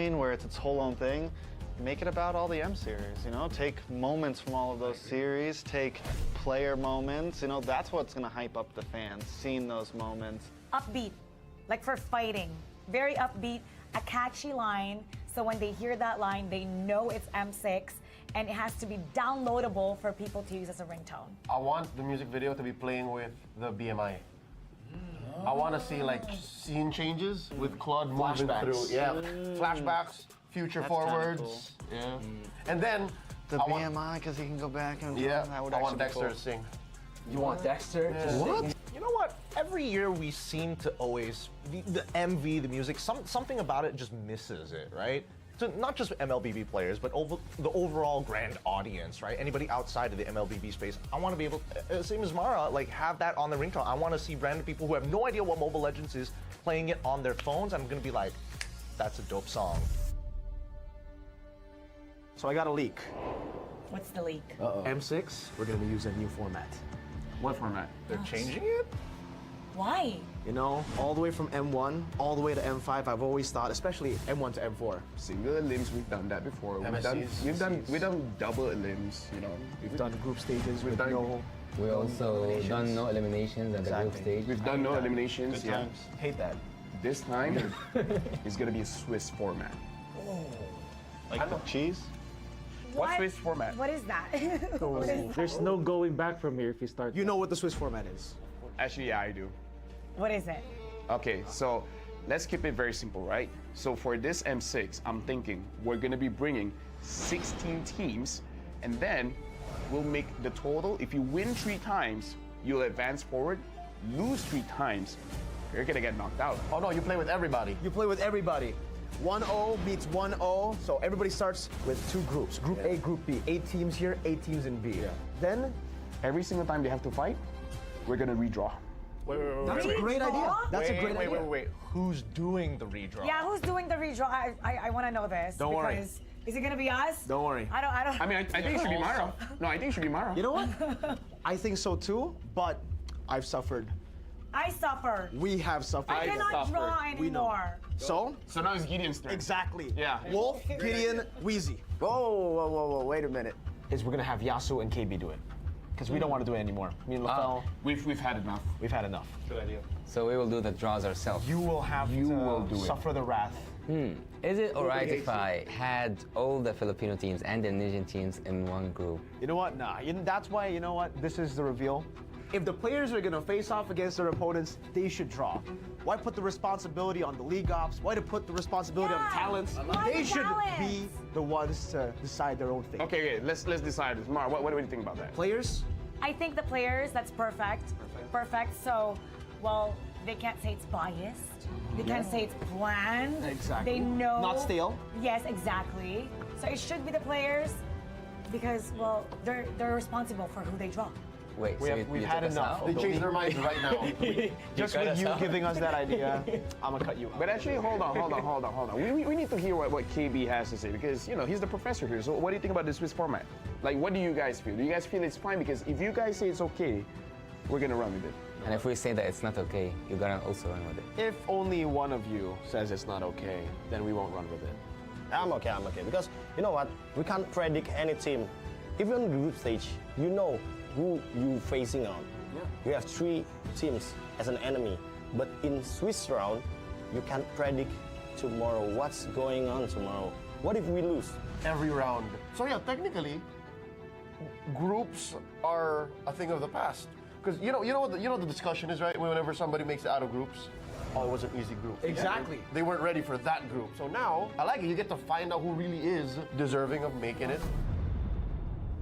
lane where it's its whole own thing. Make it about all the M series, you know? Take moments from all of those series, take player moments, you know? That's what's gonna hype up the fans, seeing those moments. Upbeat, like for fighting. Very upbeat, a catchy line, so when they hear that line, they know it's M6, and it has to be downloadable for people to use as a ringtone. I want the music video to be playing with the BMI. I want to see like scene changes with Claude moving through. Yeah, flashbacks, future forwards. Cool. Yeah, and then The BMI, because he can go back and that would I want actually be Dexter cool. to sing. You want Dexter to sing? You know what? Every year we seem to always, the MV, the music, something about it just misses it, right? So not just MLBB players, but the overall grand audience, right? Anybody outside of the MLBB space, I want to be able, same as Mara, like have that on the ringtone. I want to see random people who have no idea what Mobile Legends is playing it on their phones. I'm going to be like, that's a dope song. So I got a leak. What's the leak? M6, we're gonna use a new format. What format? They're changing it? Why? You know, all the way from M1, all the way to M5, I've always thought, especially M1 to M4. Single limbs, we've done that before. We've done double limbs, you know. We've done group stages with done- no... We also done no eliminations at the group Exactly. stage. We've done no eliminations. Good times. Hate that. This time, it's gonna be a Swiss format. Like the cheese? What's What? Swiss format? What is that? What is There's no going back from here if you start. You know what the Swiss format is. Actually, yeah, I do. What is it? Okay, so let's keep it very simple, right? So for this M6, I'm thinking we're gonna be bringing 16 teams, and then we'll make the total. If you win 3 times, you'll advance forward. Lose 3 times, you're gonna get knocked out. Oh no, you play with everybody. You play with everybody. 1-0 beats 1-0, so everybody starts with 2 groups. Group A, Group B. 8 teams here, 8 teams in B. Then, Every single time they have to fight, we're gonna redraw. that's a great idea. That's a great idea. Wait. Who's doing the redraw? Yeah, who's doing the redraw? I want to know this. Don't worry. Because is it gonna be us? Don't worry. I don't. I mean, I think it should be Mara. No, I think it should be Mara. You know what? I think so too, but I've suffered. I suffer. We have suffered. I cannot suffered. draw We know. anymore. So, So now it's Gideon's turn. exactly. Yeah. Wolf, Gideon, Wheezy. Whoa, wait a minute. Is we're gonna have Yasu and KB do it. Because we don't want to do it anymore. Me and LaFell, We've had enough. we've had enough. So we will do the draws ourselves. You will have You to will do it. suffer the wrath. Is it alright if I had all the Filipino teams and the Indonesian teams in one group? You know what? Nah. That's why, you know what? This is the reveal. If the players are gonna face off against their opponents, they should draw. Why put the responsibility on the league ops? Why to put the responsibility on the Yeah. talents? Why They the should talents? be the ones to decide their own fate. Okay, let's decide this. Mara, what do you think about that? Players, I think the players. That's perfect. Perfect. So, well, they can't say it's biased. They can't say it's planned. Exactly. They know. Not stale. Yes, exactly. So it should be the players, because well, they're responsible for who they draw. Wait, we've you had took us enough. out? They changed their minds right now. just with you giving us that idea, I'm gonna cut you out. But actually, hold on. We need to hear what KB has to say, because, you know, he's the professor here. So what do you think about the Swiss format? Like, what do you guys feel? Do you guys feel it's fine? Because if you guys say it's okay, we're gonna run with it. And if we say that it's not okay, you're gonna also run with it. If only one of you says it's not okay, then we won't run with it. I'm okay, because you know what? We can't predict any team. Even group stage, you know who you facing on. You have 3 teams as an enemy, but in Swiss round, you can't predict tomorrow what's going on tomorrow. What if we lose? Every round. So yeah, technically, groups are a thing of the past. Because you know what the discussion is, right? Whenever somebody makes it out of groups, oh, it was an easy group. Exactly. They weren't ready for that group. So now, I like it. You get to find out who really is deserving of making it.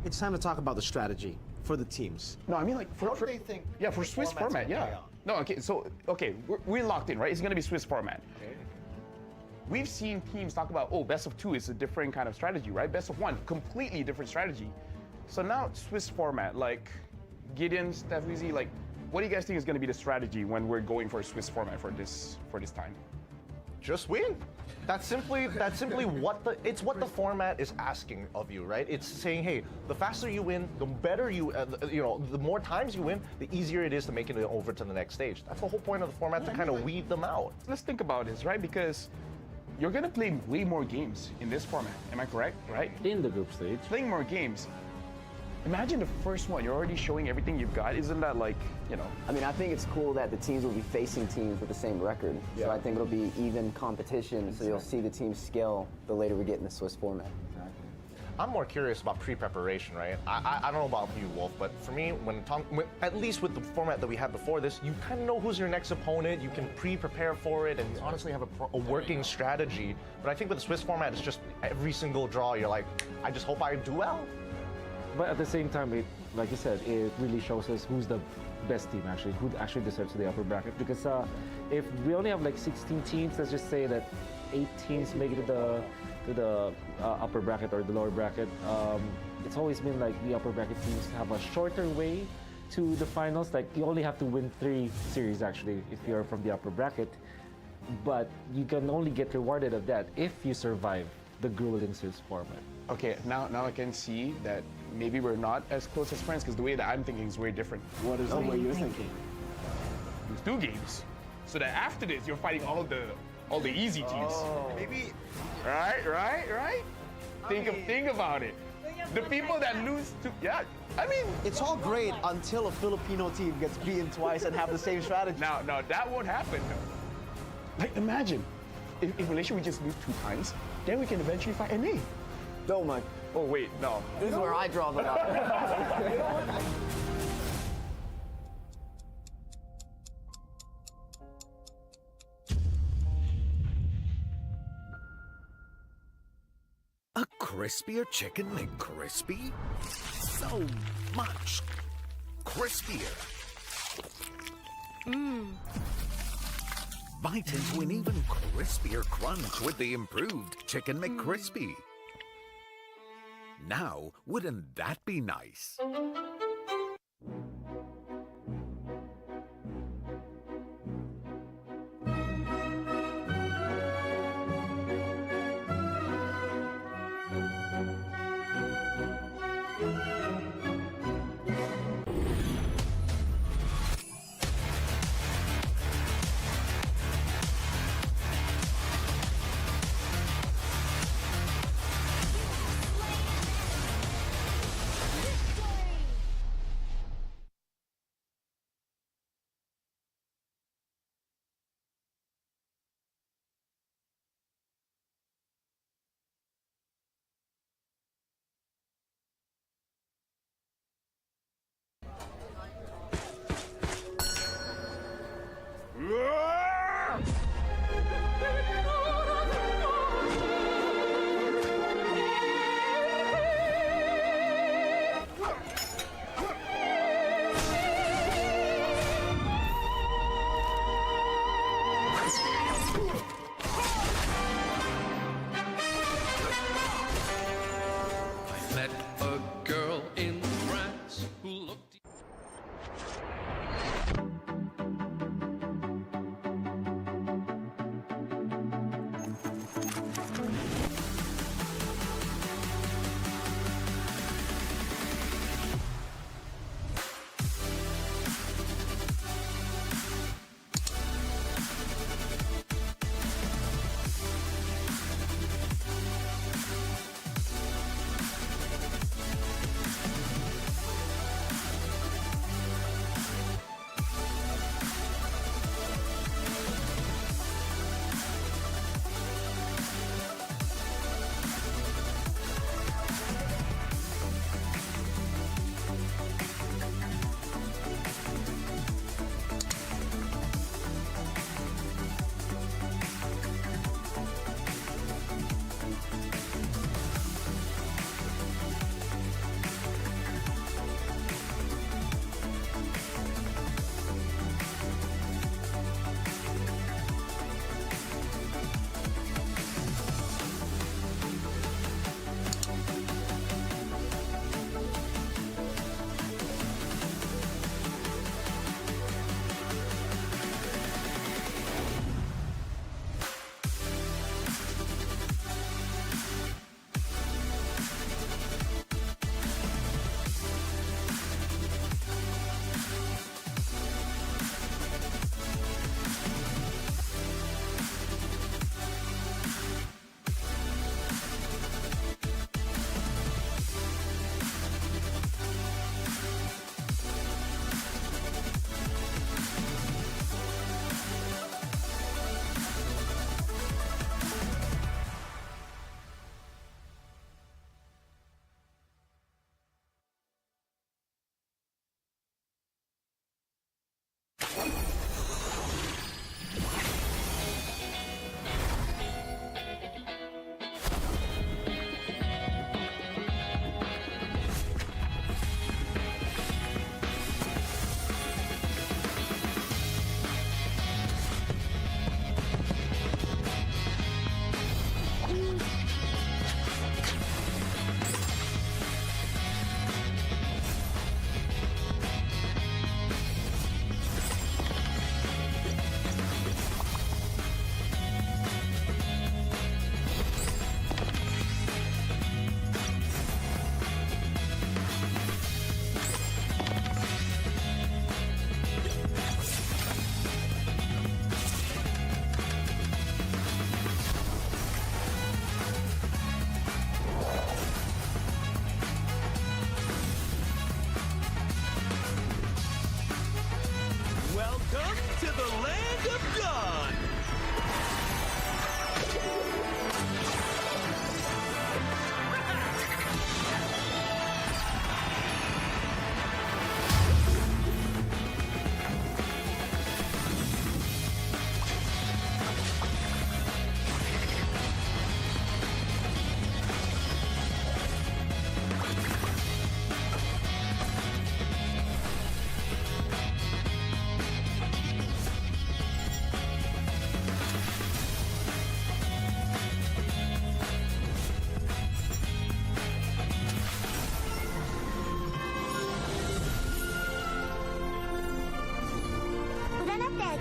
It's time to talk about the strategy for the teams. No, I mean, like, for do they think yeah, for the Swiss format's format, gonna play yeah. out? No, okay, so, we're locked in, right? It's gonna be Swiss format. We've seen teams talk about, oh, best of 2 is a different kind of strategy, right? Best of 1, completely different strategy. So now Swiss format, like, Gideon, Steph, Weezy, like, what do you guys think is gonna be the strategy when we're going for a Swiss format for this time? Just win. That's simply what the format is asking of you, right? It's saying, hey, the faster you win, the better the more times you win, the easier it is to make it over to the next stage. That's the whole point of the format, to kind of weed them out. Let's think about this, right? Because you're gonna play way more games in this format. Am I correct? Right? In the group stage. Playing more games. Imagine the first one. You're already showing everything you've got. Isn't that like, you know? I mean, I think it's cool that the teams will be facing teams with the same record. So I think it'll be even competition. So you'll see the teams scale the later we get in the Swiss format. I'm more curious about pre-preparation, right? I don't know about you, Wolf, but for me, at least with the format that we had before this, you kind of know who's your next opponent. You can pre-prepare for it, and you honestly have a working strategy. But I think with the Swiss format, it's just every single draw, you're like, I just hope I do well. But at the same time, like you said, it really shows us who's the best team actually, who actually deserves the upper bracket. Because if we only have like 16 teams, let's just say that 8 teams make it to the upper bracket or the lower bracket. It's always been like the upper bracket teams have a shorter way to the finals. Like you only have to win 3 series actually if you're from the upper bracket. But you can only get rewarded of that if you survive the grueling Swiss format. Okay, now I can see that maybe we're not as close as friends because the way that I'm thinking is very different. What is the way you're thinking? There's 2 games, so that after this you're fighting all the easy teams. Maybe. Right. Think about it. The people that lose to I mean It's all great until a Filipino team gets beaten twice and have the same strategy. now that won't happen. Like imagine if Malaysia we just lose 2 times, then we can eventually fight NA. No, Mike. Oh wait, no. This is where I draw the line. A crispier chicken McCrispy? So much crispier. Bite into an even crispier crunch with the improved Chicken McCrispy. Now, wouldn't that be nice?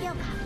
ようか。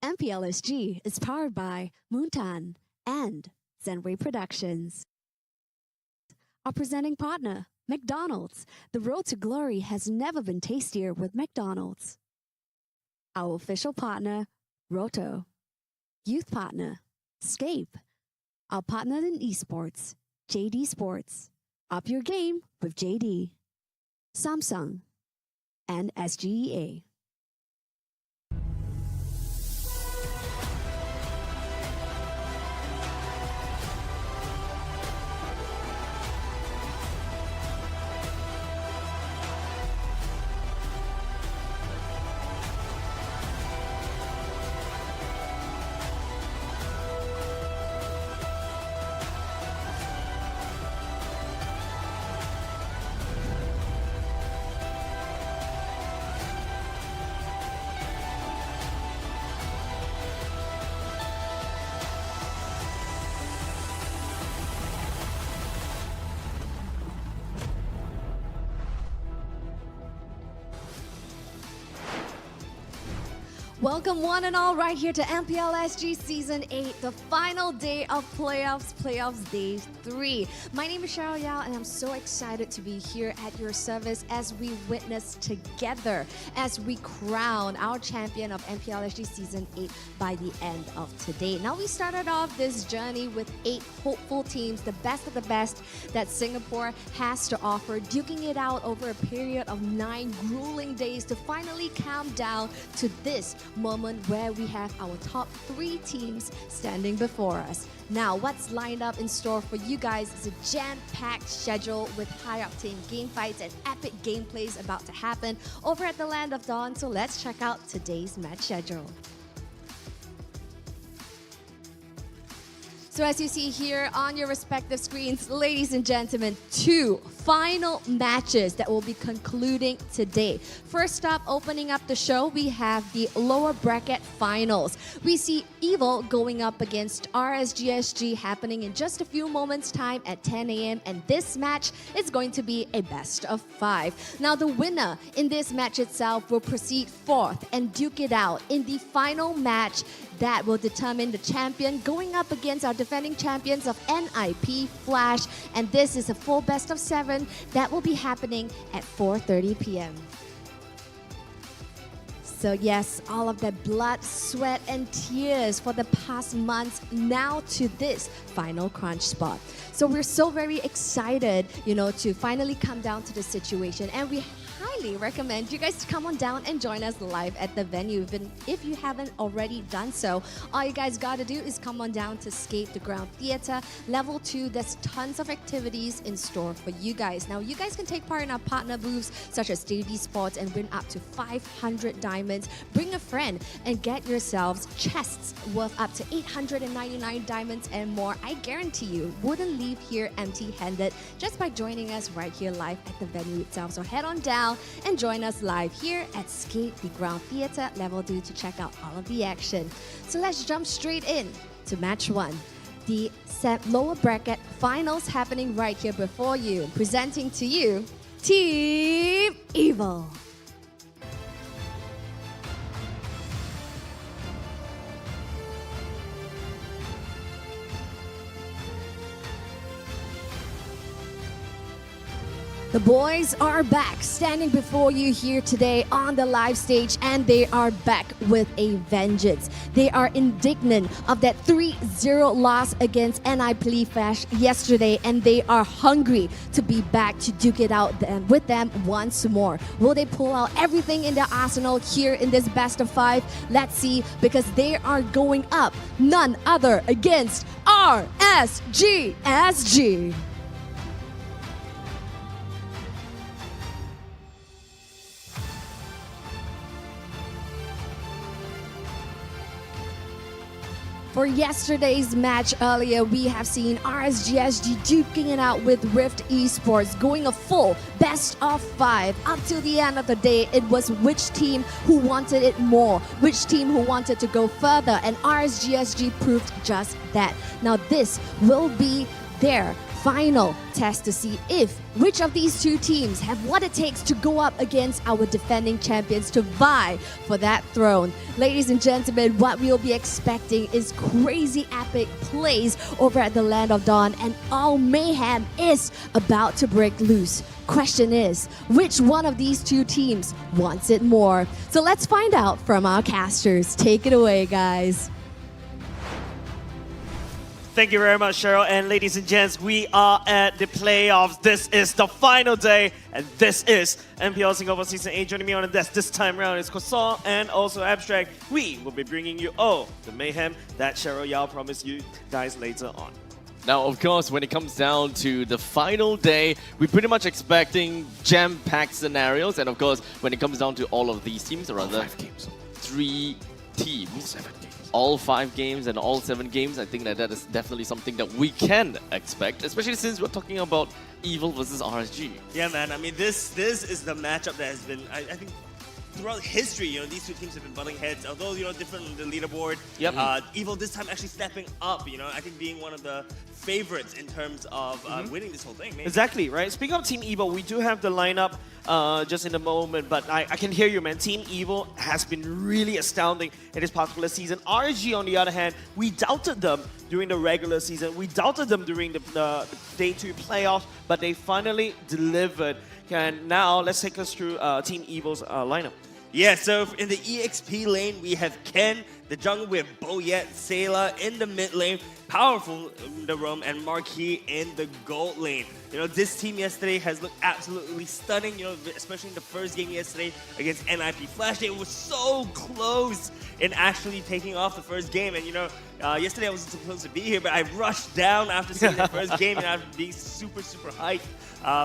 MPL SG is powered by Moontan and Zenway Productions. Our presenting partner, McDonald's. The road to glory has never been tastier with McDonald's. Our official partner, Roto. Youth partner, Scape. Our partner in esports, JD Sports. Up your game with JD. Samsung and SGEA. Welcome one and all right here to MPL SG Season 8, the final day of Playoffs Day 3. My name is Cheryl Yao and I'm so excited to be here at your service as we witness together as we crown our champion of MPL SG Season 8 by the end of today. Now we started off this journey with 8 hopeful teams, the best of the best that Singapore has to offer, duking it out over a period of 9 grueling days to finally calm down to this moment where we have our top 3 teams standing before us. Now, what's lined up in store for you guys is a jam-packed schedule with high-octane game fights and epic gameplays about to happen over at the Land of Dawn. So let's check out today's match schedule. So as you see here on your respective screens, ladies and gentlemen, 2 final matches that will be concluding today. First up, opening up the show, we have the lower bracket finals. We see Evil going up against RSGSG happening in just a few moments time at 10 a.m. and this match is going to be a best of 5. Now the winner in this match itself will proceed forth and duke it out in the final match that will determine the champion going up against our defending champions of NIP Flash, and this is a full best of 7 that will be happening at 4:30 p.m. So yes, all of that blood, sweat, and tears for the past months now to this final crunch spot. So we're so very excited, to finally come down to the situation, and we highly recommend you guys to come on down and join us live at the venue. If you haven't already done so, all you guys gotta do is come on down to Scape the Ground Theater, level 2. There's tons of activities in store for you guys. Now, you guys can take part in our partner booths such as JD Sports and win up to 500 diamonds. Bring a friend and get yourselves chests worth up to 899 diamonds and more. I guarantee you wouldn't leave here empty-handed just by joining us right here live at the venue itself. So head on down and join us live here at Scape the Ground Theater level 2 to check out all of the action. So let's jump straight in to match 1. The lower bracket finals happening right here before you. Presenting to you, Team Evil. The boys are back, standing before you here today on the live stage, and they are back with a vengeance. They are indignant of that 3-0 loss against NIP Flash yesterday, and they are hungry to be back to duke it out with them once more. Will they pull out everything in their arsenal here in this best of 5? Let's see, because they are going up none other against RSGSG. For yesterday's match earlier, we have seen RSGSG duking it out with Rift Esports, going a full best of 5. Up till the end of the day, it was which team who wanted it more, which team who wanted to go further, and RSGSG proved just that. Now this will be their final test to see which of these two teams have what it takes to go up against our defending champions to vie for that throne. Ladies and gentlemen, what we'll be expecting is crazy epic plays over at the Land of Dawn, and all mayhem is about to break loose. Question is, which one of these two teams wants it more? So let's find out from our casters. Take it away, guys. Thank you very much, Cheryl. And ladies and gents, we are at the playoffs. This is the final day, and this is MPL Singapore Season 8. Joining me on the desk this time around is Croissant and also Abstract. We will be bringing you all the mayhem that Cheryl Yao promised you guys later on. Now, of course, when it comes down to the final day, we're pretty much expecting jam-packed scenarios. And of course, when it comes down to all of these teams, or rather, 3 teams, all 5 games and all 7 games, I think that is definitely something that we can expect, especially since we're talking about Evil versus RSG. Yeah, man. I mean, this is the matchup that has been, I think, throughout history, these two teams have been butting heads. Although, different on the leaderboard. Yep. Evil this time actually stepping up, I think being one of the favorites in terms of winning this whole thing. Maybe. Exactly, right? Speaking of Team Evil, we do have the lineup just in a moment, but I can hear you, man. Team Evil has been really astounding in this particular season. RSG, on the other hand, we doubted them during the regular season. We doubted them during the Day 2 playoffs, but they finally delivered. And now, let's take us through Team Evil's lineup. Yeah, so in the EXP lane, we have Ken. The jungle, we have Boyet, Sayla in the mid lane, Powerful in the roam, and Marquis in the gold lane. This team yesterday has looked absolutely stunning, especially in the first game yesterday against NIP Flash. It was so close in actually taking off the first game. And, yesterday I wasn't supposed to be here, but I rushed down after seeing the first game and after being super, super hyped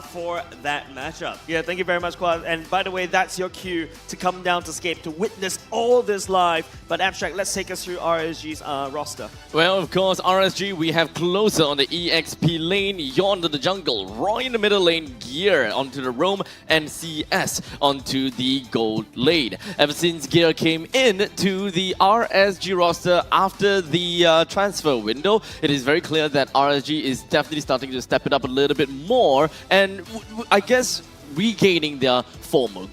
for that matchup. Yeah, thank you very much, Quad. And by the way, that's your cue to come down to Scape to witness all this live. But Abstract, let's take us through RSG's roster. Well, of course, RSG, we have Closer on the EXP lane, Yon to the jungle, Roy in the middle lane, Gear onto the roam, and CS onto the gold lane. Ever since Gear came in to the RSG roster after the transfer window, it is very clear that RSG is definitely starting to step it up a little bit more, and I guess regaining their former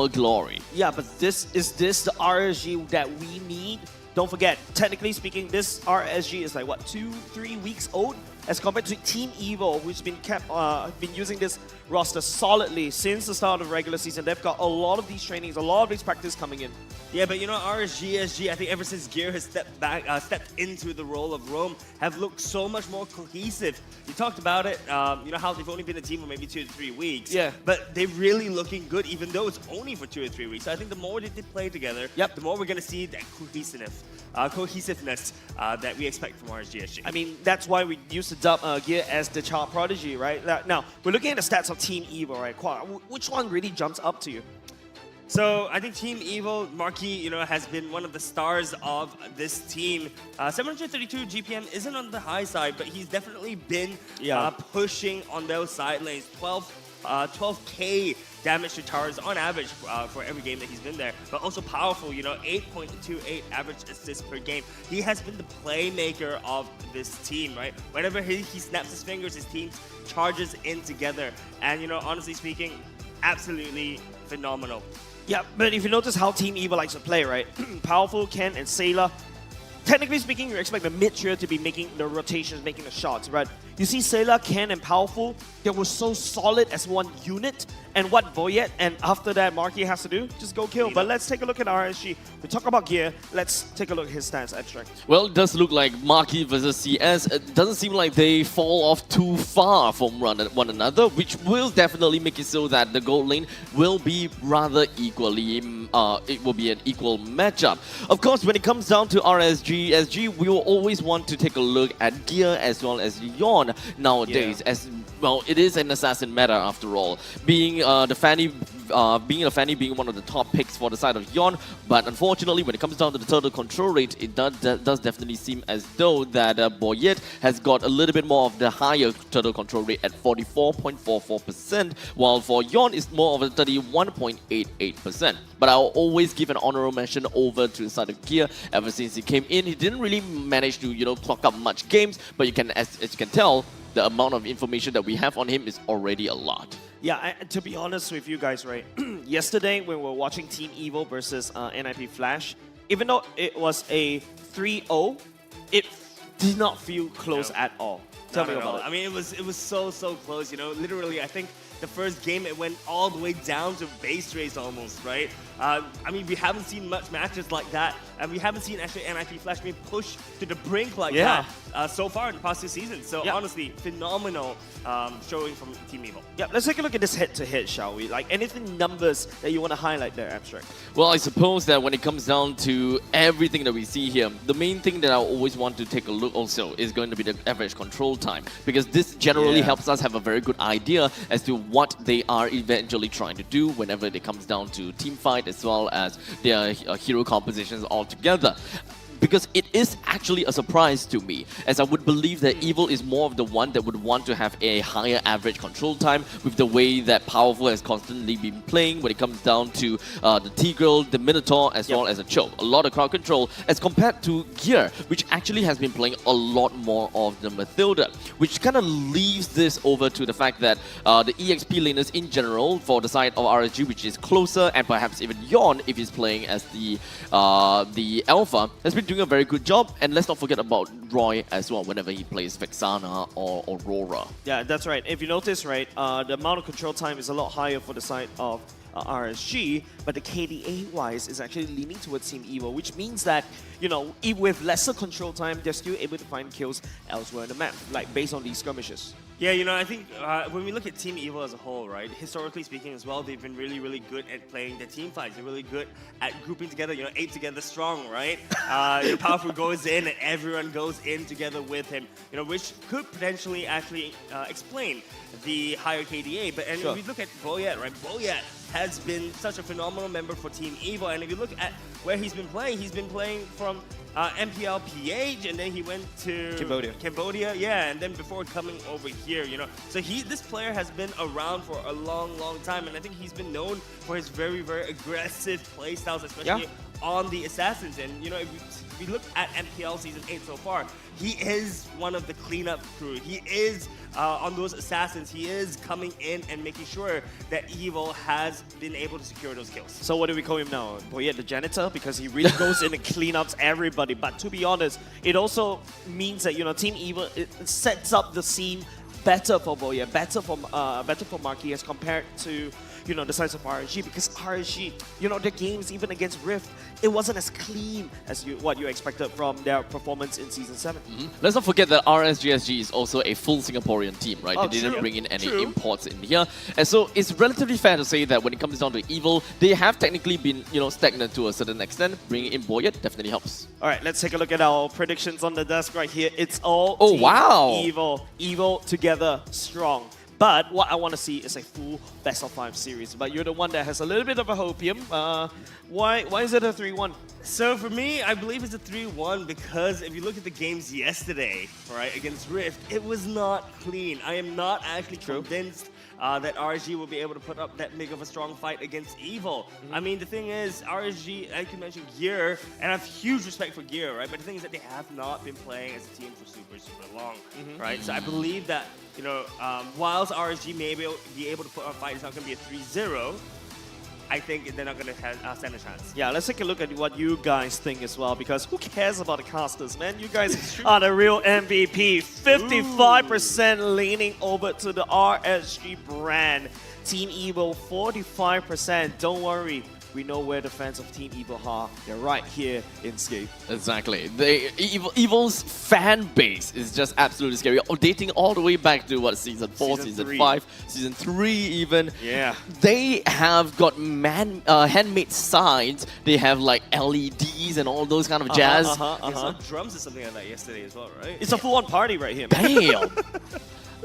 glory. Yeah, but is this the RSG that we need? Don't forget, technically speaking, this RSG is like, what, 2-3 weeks old? As compared to Team Evil, who's been using this roster solidly since the start of the regular season. They've got a lot of these trainings, a lot of these practice coming in. Yeah, but RSG, SG, I think ever since Gear has stepped into the role of Roam, have looked so much more cohesive. You talked about it, how they've only been a team for maybe 2 to 3 weeks. Yeah. But they're really looking good, even though it's only for 2 or 3 weeks. So I think the more they play together, the more we're going to see that cohesiveness that we expect from RSG, SG. I mean, that's why we used to dub Gear as the child prodigy, right? Now, we're looking at the stats of Team Evil, right? Which one really jumps up to you? So I think Team Evil, Marquis, has been one of the stars of this team. 732 GPM isn't on the high side, but he's definitely been pushing on those side lanes. 12k damage to towers on average for every game that he's been there, but also powerful, 8.28 average assists per game. He has been the playmaker of this team, right? Whenever he snaps his fingers, his team charges in together. And, honestly speaking, absolutely phenomenal. Yeah, but if you notice how Team Evil likes to play, right? Powerful, Ken, and Sayla. Technically speaking, you expect the mid-tier to be making the rotations, making the shots, right? You see Sayla, Ken, and Powerful, they were so solid as one unit. And what Boyet and after that Marquis has to do, just go kill. But let's take a look at RSG. We talk about Gear, let's take a look at his stats, Abstract. Well, it does look like Marquis versus CS. It doesn't seem like they fall off too far from one another, which will definitely make it so that the gold lane will be rather equally, it will be an equal matchup. Of course, when it comes down to RSG, SG, we will always want to take a look at Gear as well as Yon nowadays, as well, it is an assassin meta after all. Being a Fanny being one of the top picks for the side of Yon, but unfortunately, when it comes down to the turtle control rate, it does definitely seem as though that Boyet has got a little bit more of the higher turtle control rate at 44.44%, while for Yon it's more of a 31.88%. But I'll always give an honorable mention over to the side of Gear. Ever since he came in, he didn't really manage to clock up much games, but you can, as you can tell, the amount of information that we have on him is already a lot. Yeah, to be honest with you guys, right? Yesterday, when we were watching Team Evil versus NIP Flash, even though it was a 3-0, it did not feel close at all. Tell me about it. I mean, it was so close. You know, literally, I think the first game it went all the way down to base race almost, right? I mean, we haven't seen much matches like that, and we haven't seen actually NIP Flash being pushed to the brink like that so far in the past 2 seasons. So honestly, phenomenal showing from Team Evil. Yeah, let's take a look at this head-to-head, shall we? Like anything numbers that you want to highlight there, Abstract? Well, I suppose that when it comes down to everything that we see here, the main thing that I always want to take a look also is going to be the average control time, because this generally helps us have a very good idea as to what they are eventually trying to do whenever it comes down to team fight as well as their hero compositions altogether. Because it is actually a surprise to me, as I would believe that Evil is more of the one that would want to have a higher average control time with the way that Powerful has constantly been playing when it comes down to the Tigreal, the Minotaur, as well as a Choke. A lot of crowd control as compared to Gear, which actually has been playing a lot more of the Mathilda, which kind of leaves this over to the fact that the EXP laners in general for the side of RSG, which is closer, and perhaps even Yawn if he's playing as the Alpha, has been doing a very good job. And let's not forget about Roy as well whenever he plays Vexana or Aurora. Yeah, that's right. If you notice, right, the amount of control time is a lot higher for the side of RSG, but the KDA-wise is actually leaning towards Team Evil, which means that, you know, with lesser control time, they're still able to find kills elsewhere in the map, like based on these skirmishes. Yeah, you know, I think when we look at Team Evil as a whole, right, historically speaking as well, they've been really good at playing the team fights. They're really good at grouping together, you know, 8 together strong, right? Powerful goes in and everyone goes in together with him, you know, which could potentially actually explain the higher KDA. But if you look at Boyet, right, Boyet has been such a phenomenal member for Team Evil, and if you look at where he's been playing from MPL PH, and then he went to Cambodia, yeah, and then before coming over here, you know. So this player has been around for a long time, and I think he's been known for his very aggressive playstyles, especially on the Assassins. And, you know, if we look at MPL Season 8 so far, he is one of the cleanup crew. He is on those Assassins. He is coming in and making sure that Evil has been able to secure those kills. So what do we call him now? Boyet the Janitor? Because he really goes in and cleanups everybody. But to be honest, it also means that, you know, Team Evil, it sets up the scene better for Boyet, better for Marquis as compared to, you know, the size of RSG, because RSG, you know, their games even against Rift, it wasn't as clean as what you expected from their performance in Season 7. Let's not forget that RSGSG is also a full Singaporean team, right? Oh, they didn't bring in any imports in here. And so it's relatively fair to say that when it comes down to Evil, they have technically been, you know, stagnant to a certain extent. Bringing in Boyet definitely helps. All right, let's take a look at our predictions on the desk right here. It's all Team Evil. Evil together, strong. But what I want to see is a full best of 5 series. But you're the one that has a little bit of a hopium. Why is it a 3-1? So for me, I believe it's a 3-1 because if you look at the games yesterday, right, against Rift, it was not clean. I am not actually convinced that RSG will be able to put up that big of a strong fight against Evil. I mean, the thing is, RSG, I can mention Gear, and I have huge respect for Gear, right? But the thing is that they have not been playing as a team for super long, right? So I believe that, you know, whilst RSG may be able to put up a fight, it's not going to be a 3-0. I think they're not going to stand a chance. Yeah, let's take a look at what you guys think as well, because who cares about the casters, man? You guys are the real MVP. 55% leaning over to the RSG brand. Team Evil, 45%. Don't worry. We know where the fans of Team Evil are. They're right here in Scape. Exactly. Evil's fan base is just absolutely scary. Dating all the way back to, what, Season 4, Season 5, Season 3 even. Yeah. They have got handmade signs. They have, like, LEDs and all those kind of jazz. They saw drums or something like that yesterday as well, right? It's a full-on party right here. Damn!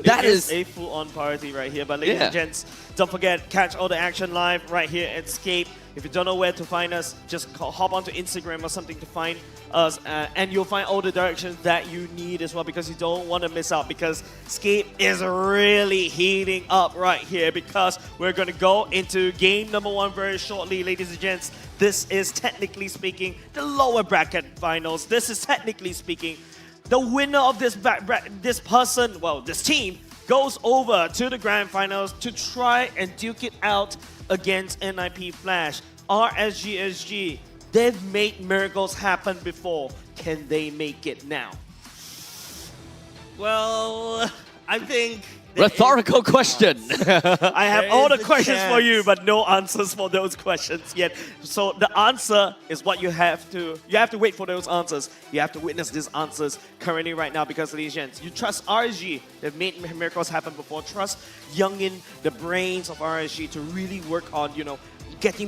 That is a full-on party right here. But ladies and gents, don't forget, catch all the action live right here at Scape. If you don't know where to find us, just hop onto Instagram or something to find us, and you'll find all the directions that you need as well, because you don't want to miss out, because Scape is really heating up right here, because we're going to go into game number 1 very shortly, ladies and gents. This is technically speaking the lower bracket finals. This is technically speaking the winner of this this team goes over to the grand finals to try and duke it out against NIP Flash. RSGSG, they've made miracles happen before. Can they make it now? Well, I think... Rhetorical question. I have all the questions for you, but no answers for those questions yet. So the answer is what you have to wait for those answers. You have to witness these answers currently right now because, ladies and gents, you trust RSG. They've made miracles happen before. Trust Youngin, the brains of RSG, to really work on,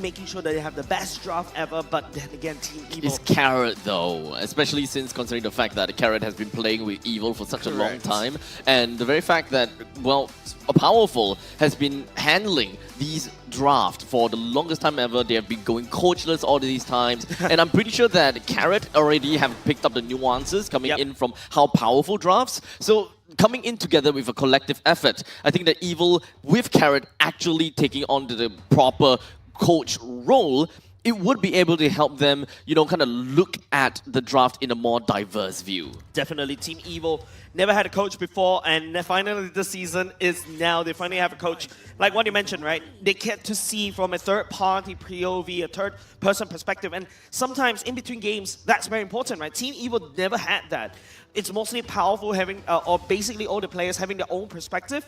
making sure that they have the best draft ever, but then again, Team Evil. It's Carrot though, especially since considering the fact that Carrot has been playing with Evil for such a long time, and the very fact that, well, Powerful has been handling these drafts for the longest time ever. They have been going coachless all these times, and I'm pretty sure that Carrot already have picked up the nuances coming in from how Powerful drafts. So coming in together with a collective effort, I think that Evil with Carrot actually taking on the proper coach role, it would be able to help them, kind of look at the draft in a more diverse view. Definitely, Team Evil never had a coach before, and finally this season is now. They finally have a coach. Like what you mentioned, right? They get to see from a third-party POV, a third-person perspective, and sometimes in between games, that's very important, right? Team Evil never had that. It's mostly Powerful having, or basically all the players having their own perspective,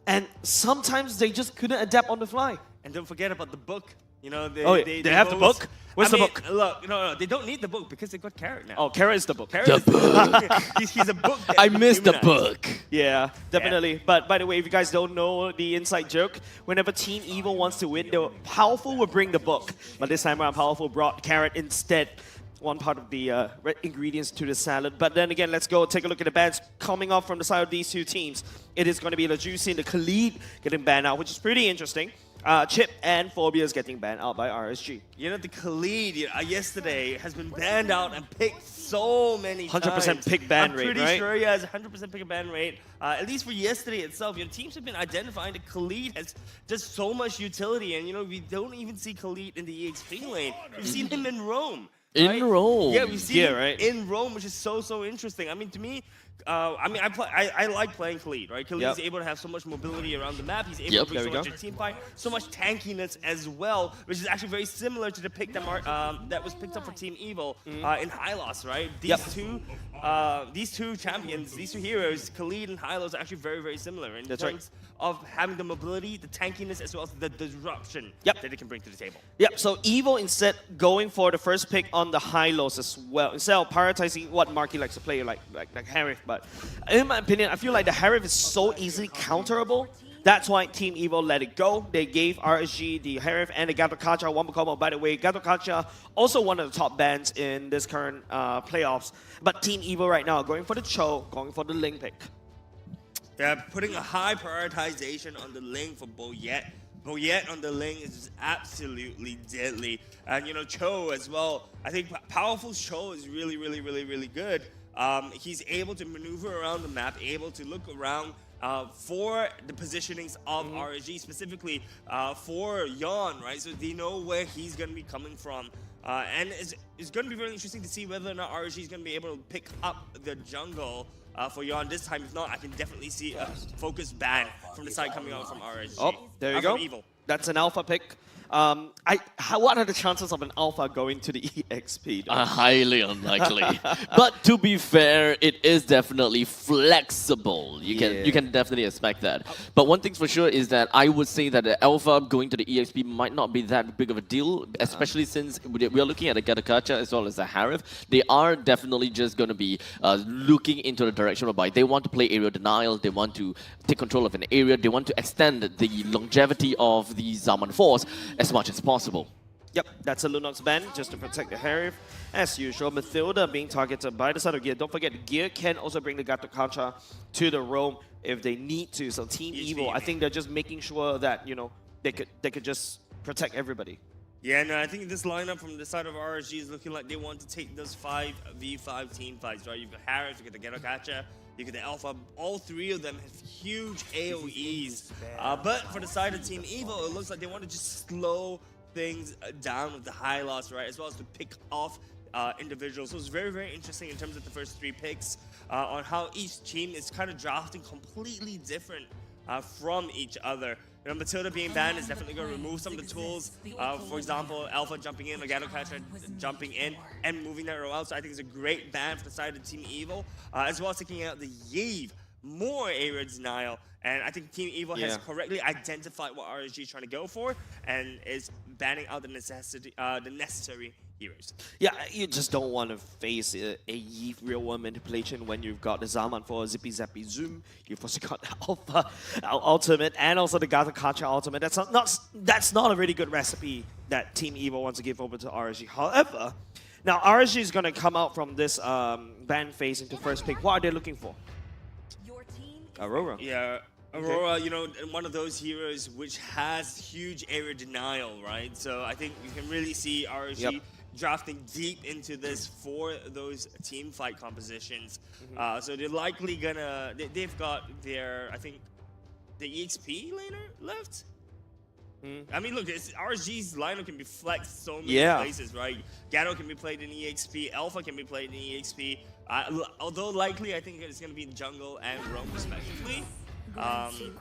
and sometimes they just couldn't adapt on the fly. And don't forget about the book. They have the book? Where's the book? Look, no, they don't need the book because they got Carrot now. Oh, Carrot is the book. The book. He's a book. I missed the book. Yeah, definitely. Yeah. But by the way, if you guys don't know the inside joke, whenever Team Evil wants to win, the Powerful will bring the book. But this time around, Powerful brought Carrot instead. One part of the ingredients to the salad. But then again, let's go take a look at the bans coming off from the side of these two teams. It is going to be the Juicy and the Khalid getting banned out, which is pretty interesting. Chip and Phobia's getting banned out by RSG. The Khalid yesterday has been banned out and picked so many 100% pick ban rate, right? I'm pretty sure he has 100% pick ban rate. At least for yesterday itself, teams have been identifying that Khalid has just so much utility, and we don't even see Khalid in the EXP lane. We've seen him in Rome. In Rome. Yeah, we've seen him in Rome, which is so interesting. I mean, to me, I like playing Khalid, right? Khalid is able to have so much mobility around the map. He's able to bring so much team fight, so much tankiness as well, which is actually very similar to the pick that was picked up for Team Evil in Hylos, right? These two champions, these two heroes, Khalid and Hylos, are actually very similar in terms of having the mobility, the tankiness, as well as the disruption that they can bring to the table. So Evil instead going for the first pick on the Hylos as well, instead of prioritizing what Marky likes to play, like Harith. But in my opinion, I feel like the Harith is so easily counterable. That's why Team Evil let it go. They gave RSG the Harith and the Gatokacha one combo. By the way, Gatokacha also one of the top bans in this current playoffs. But Team Evil right now going for the Cho, going for the Ling pick. They're putting a high prioritization on the Ling for Boyet. Boyet on the Ling is just absolutely deadly. And Cho as well. I think Powerful Cho is really good. He's able to maneuver around the map, able to look around for the positionings of RSG, specifically for Yon, right? So they know where he's going to be coming from. And it's going to be very interesting to see whether or not RSG is going to be able to pick up the jungle for Yon this time. If not, I can definitely see a focus ban from the side coming out from RSG. Oh, there you go. Evil. That's an alpha pick. What are the chances of an alpha going to the EXP? Highly unlikely. But to be fair, it is definitely flexible. You can definitely expect that. But one thing for sure is that I would say that the alpha going to the EXP might not be that big of a deal, especially since we are looking at the Gatokacha as well as the Harith. They are definitely just going to be looking into the direction whereby they want to play area denial, they want to take control of an area, they want to extend the longevity of the Zaman Force as much as possible. Yep, that's a Lunox ban just to protect the Harith. As usual, Mathilda being targeted by the side of Gear. Don't forget, Gear can also bring the Gatokacha to the roam if they need to. So Team Evil, I think they're just making sure that, they could just protect everybody. Yeah, no, I think this lineup from the side of RSG is looking like they want to take those 5v5 team fights, right? You've got Harith, you get the Gatokacha, you get the Alpha. All three of them have huge AoEs. But for the side of Team Evil, it looks like they want to just slow things down with the high loss, right? As well as to pick off individuals. So it's very, very interesting in terms of the first 3 picks on how each team is kind of drafting completely different from each other. You know, Matilda being banned is definitely going to remove some of the tools. For example, Alpha jumping in, Legato Catcher jumping in and moving that row out. So I think it's a great ban for the side of Team Evil, as well as taking out the Yave. More area denial, and I think Team Evil has correctly identified what RSG is trying to go for, and is banning out the necessary heroes. Yeah, you just don't want to face a Yve real world manipulation when you've got the Zaman for Zippy Zappy Zoom. You've also got the Alpha ultimate and also the Gata Kacha ultimate. That's not a really good recipe that Team Evil wants to give over to RSG. However, now RSG is going to come out from this ban phase into first pick. What are they looking for? Aurora. Yeah, Aurora, you know, one of those heroes which has huge area denial, right? So I think you can really see RSG drafting deep into this for those team fight compositions. So they're likely gonna, they've got their, I think, the EXP laner left. I mean, look, RSG's lineup can be flexed so many places, right? Gato can be played in EXP, Alpha can be played in EXP. Although likely, I think it's going to be in jungle and roam respectively.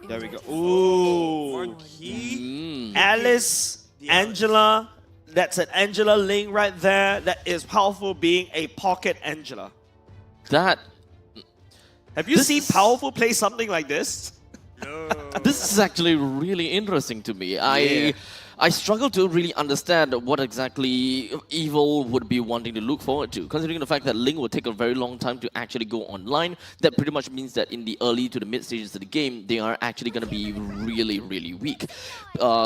There we go. Ooh. Marquis. Alice, Angela. That's an Angela Ling right there. That is powerful being a pocket Angela. That. Have you seen Powerful play something like this? No. This is actually really interesting to me. I struggle to really understand what exactly Evil would be wanting to look forward to, considering the fact that Ling will take a very long time to actually go online. That pretty much means that in the early to the mid stages of the game, they are actually going to be really, really weak.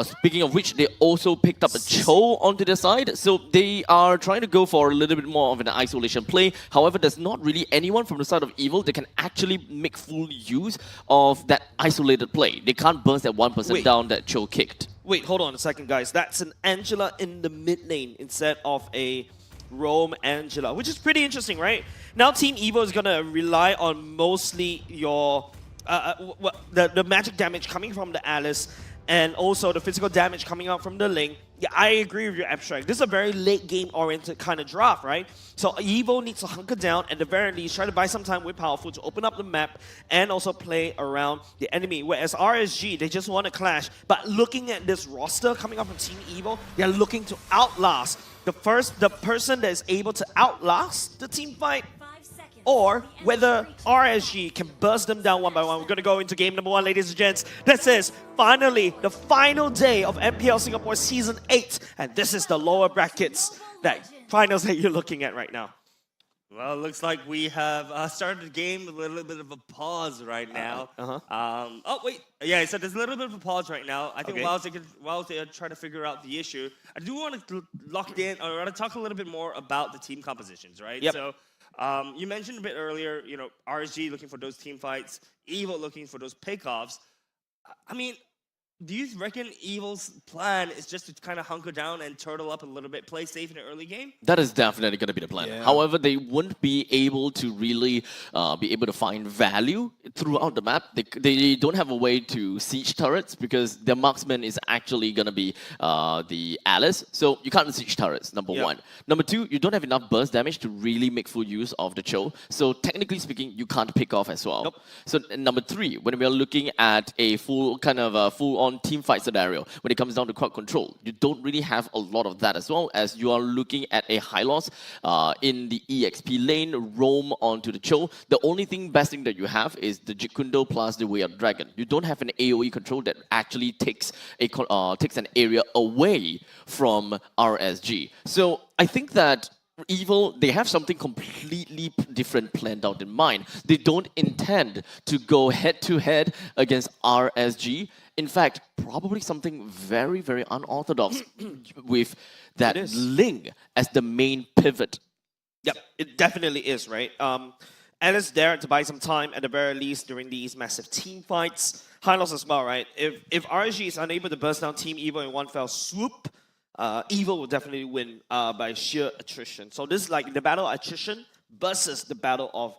Speaking of which, they also picked up a Cho onto their side, so they are trying to go for a little bit more of an isolation play. However, there's not really anyone from the side of Evil that can actually make full use of that isolated play. They can't burst that one person down that Cho kicked. Wait, hold on a second, guys. That's an Angela in the mid lane instead of a roam Angela, which is pretty interesting, right? Now Team Evo is going to rely on mostly your the magic damage coming from the Alice and also the physical damage coming out from the Ling. Yeah, I agree with your abstract. This is a very late game oriented kind of draft, right? So Evo needs to hunker down at the very least, try to buy some time with Powerful to open up the map and also play around the enemy. Whereas RSG, they just want to clash. But looking at this roster coming up from Team Evo, they're looking to outlast the person that is able to outlast the team fight, or whether RSG can burst them down one by one. We're going to go into game number 1, ladies and gents. This is finally the final day of MPL Singapore Season 8. And this is the lower brackets finals that you're looking at right now. Well, it looks like we have started the game with a little bit of a pause right now. Oh, wait. Yeah, so there's a little bit of a pause right now. I think while they try to figure out the issue, I do want to lock in, or I want to talk a little bit more about the team compositions, right? Yep. So, you mentioned a bit earlier, you know, RSG looking for those team fights, Evil looking for those pickoffs. I mean, do you reckon Evil's plan is just to kind of hunker down and turtle up a little bit, play safe in the early game? That is definitely going to be the plan. Yeah. However, they wouldn't be able to really be able to find value throughout the map. They don't have a way to siege turrets because their marksman is actually going to be the Alice. So you can't siege turrets, number one. Number two, you don't have enough burst damage to really make full use of the Cho. So technically speaking, you can't pick off as well. So number three, when we are looking at a full-on team fight scenario, when it comes down to crowd control, you don't really have a lot of that as well, as you are looking at a high loss in the EXP lane, roam onto the Cho. The only best thing that you have is the Jikundo plus the Way of Dragon. You don't have an AoE control that actually takes an area away from RSG. So I think that Evil, they have something completely different planned out in mind. They don't intend to go head-to-head against RSG. In fact, probably something very, very unorthodox with that Ling as the main pivot. Yep, it definitely is, right? Alice there to buy some time at the very least during these massive team fights. High loss as well, right? If RSG is unable to burst down Team Evil in one fell swoop, Evil will definitely win by sheer attrition. So this is like the battle of attrition versus the battle